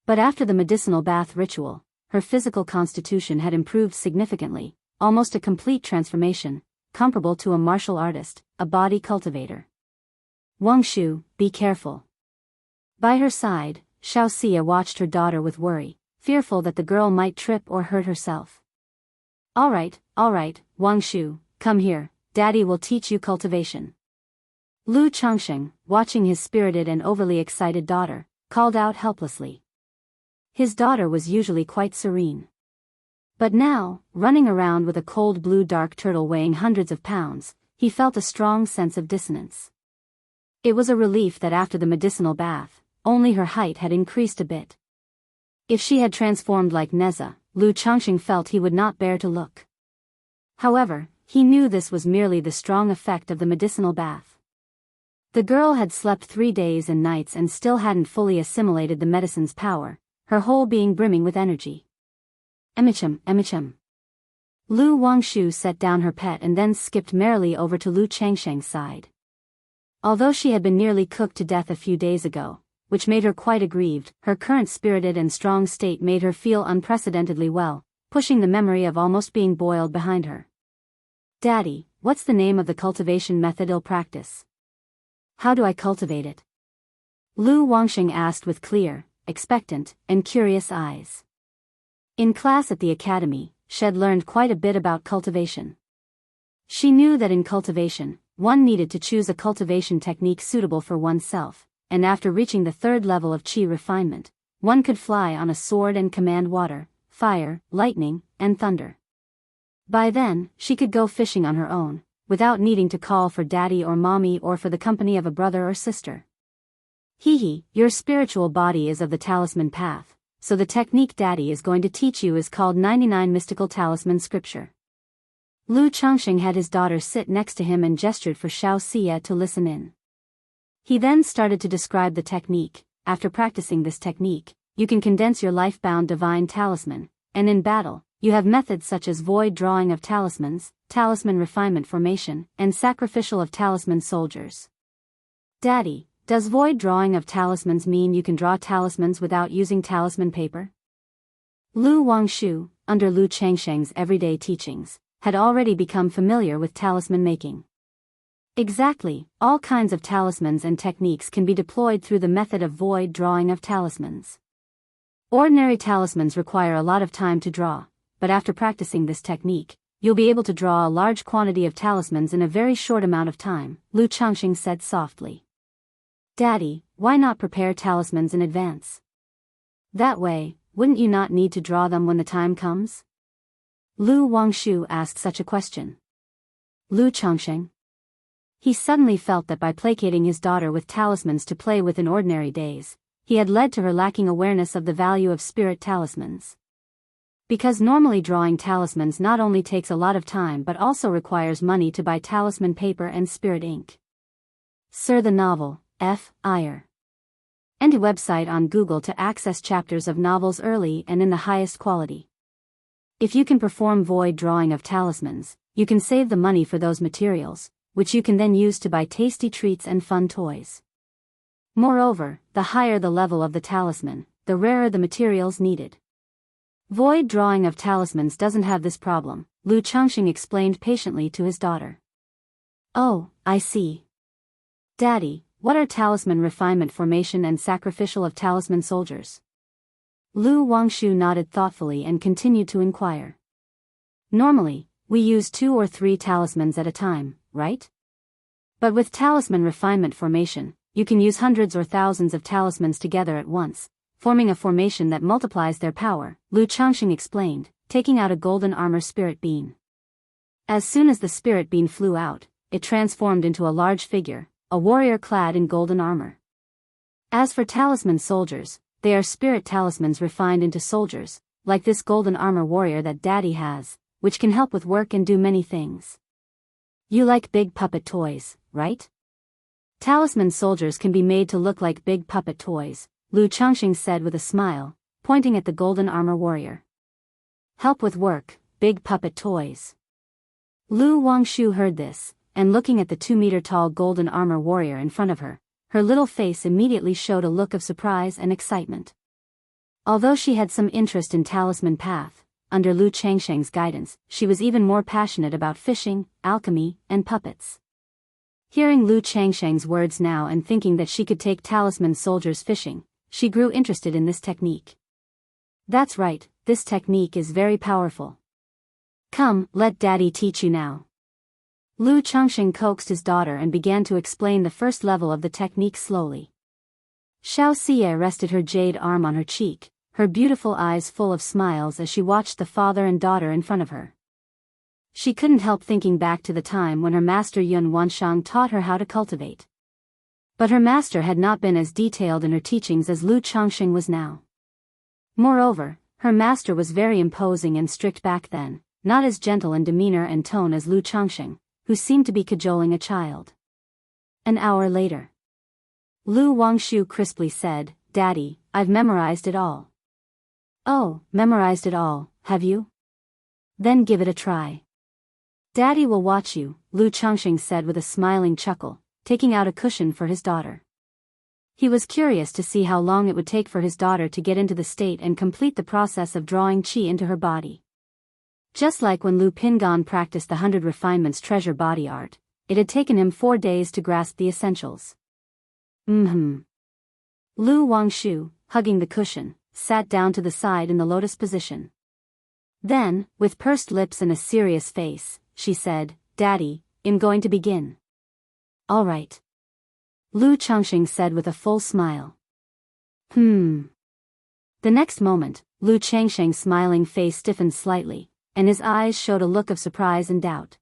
But after the medicinal bath ritual, her physical constitution had improved significantly, almost a complete transformation, comparable to a martial artist, a body cultivator. Wangshu, be careful. By her side, Xiaoxia watched her daughter with worry, fearful that the girl might trip or hurt herself. All right, Wangshu, come here, Daddy will teach you cultivation. Lu Changsheng, watching his spirited and overly excited daughter, called out helplessly. His daughter was usually quite serene. But now, running around with a cold blue dark turtle weighing hundreds of pounds, he felt a strong sense of dissonance. It was a relief that after the medicinal bath, only her height had increased a bit. If she had transformed like Neza, Lu Changsheng felt he would not bear to look. However, he knew this was merely the strong effect of the medicinal bath. The girl had slept 3 days and nights and still hadn't fully assimilated the medicine's power, her whole being brimming with energy. Emichim. Lu Wangshu set down her pet and then skipped merrily over to Lu Changsheng's side. Although she had been nearly cooked to death a few days ago, which made her quite aggrieved, her current spirited and strong state made her feel unprecedentedly well, pushing the memory of almost being boiled behind her. Daddy, what's the name of the cultivation method I'll practice? How do I cultivate it? Lu Wangsheng asked with clear, expectant, and curious eyes. In class at the academy, Shed learned quite a bit about cultivation. She knew that in cultivation, one needed to choose a cultivation technique suitable for oneself, and after reaching the 3rd level of qi refinement, one could fly on a sword and command water, fire, lightning, and thunder. By then, she could go fishing on her own, without needing to call for daddy or mommy or for the company of a brother or sister. Your spiritual body is of the talisman path, so the technique daddy is going to teach you is called 99 Mystical Talisman Scripture. Lu Changsheng had his daughter sit next to him and gestured for Xiaoxia to listen in. He then started to describe the technique. After practicing this technique, you can condense your life-bound divine talisman, and in battle, you have methods such as void drawing of talismans, talisman refinement formation, and sacrificial of talisman soldiers. Daddy, does void drawing of talismans mean you can draw talismans without using talisman paper? Lu Wangshu, under Lu Changsheng's everyday teachings, had already become familiar with talisman making. Exactly, all kinds of talismans and techniques can be deployed through the method of void drawing of talismans. Ordinary talismans require a lot of time to draw, but after practicing this technique, you'll be able to draw a large quantity of talismans in a very short amount of time, Lu Changsheng said softly. Daddy, why not prepare talismans in advance? That way, wouldn't you not need to draw them when the time comes? Lu Wangshu asked such a question. Lu Changsheng. He suddenly felt that by placating his daughter with talismans to play with in ordinary days, he had led to her lacking awareness of the value of spirit talismans. Because normally drawing talismans not only takes a lot of time but also requires money to buy talisman paper and spirit ink. Sir, the novel, F. Iyer. And a website on Google to access chapters of novels early and in the highest quality. If you can perform void drawing of talismans, you can save the money for those materials, which you can then use to buy tasty treats and fun toys. Moreover, the higher the level of the talisman, the rarer the materials needed. Void drawing of talismans doesn't have this problem, Lu Changsheng explained patiently to his daughter. Oh, I see. Daddy, what are talisman refinement formation and sacrificial of talisman soldiers? Lu Wangshu nodded thoughtfully and continued to inquire. Normally, we use 2 or 3 talismans at a time, right? But with talisman refinement formation, you can use hundreds or thousands of talismans together at once, forming a formation that multiplies their power, Lu Changxing explained, taking out a golden armor spirit bean. As soon as the spirit bean flew out, it transformed into a large figure, a warrior clad in golden armor. As for talisman soldiers, they are spirit talismans refined into soldiers, like this golden armor warrior that Daddy has, which can help with work and do many things. You like big puppet toys, right? Talisman soldiers can be made to look like big puppet toys, Lu Changxing said with a smile, pointing at the golden armor warrior. Help with work, big puppet toys. Lu Wangshu heard this, and looking at the 2-meter-tall golden armor warrior in front of her, her little face immediately showed a look of surprise and excitement. Although she had some interest in talisman path, under Lu Changsheng's guidance, she was even more passionate about fishing, alchemy, and puppets. Hearing Lu Changsheng's words now and thinking that she could take talisman soldiers fishing, she grew interested in this technique. That's right, this technique is very powerful. Come, let Daddy teach you now. Lu Changxing coaxed his daughter and began to explain the first level of the technique slowly. Xiao Xie rested her jade arm on her cheek, her beautiful eyes full of smiles as she watched the father and daughter in front of her. She couldn't help thinking back to the time when her master Yun Wanshang taught her how to cultivate. But her master had not been as detailed in her teachings as Lu Changxing was now. Moreover, her master was very imposing and strict back then, not as gentle in demeanor and tone as Lu Changxing, who seemed to be cajoling a child. An hour later. Lu Wangshu crisply said, Daddy, I've memorized it all. Oh, memorized it all, have you? Then give it a try. Daddy will watch you, Lu Changxing said with a smiling chuckle, taking out a cushion for his daughter. He was curious to see how long it would take for his daughter to get into the state and complete the process of drawing qi into her body. Just like when Lu Pingan practiced the 100 Refinements treasure body art, it had taken him 4 days to grasp the essentials. Lu Wangshu, hugging the cushion, sat down to the side in the lotus position. Then, with pursed lips and a serious face, she said, Daddy, I'm going to begin. All right. Lu Changxing said with a full smile. The next moment, Lu Changxing's smiling face stiffened slightly, and his eyes showed a look of surprise and doubt.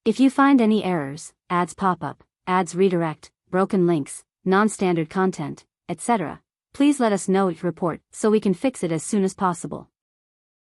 If you find any errors, ads pop up, ads redirect, broken links, non-standard content, etc., please let us know each report so we can fix it as soon as possible.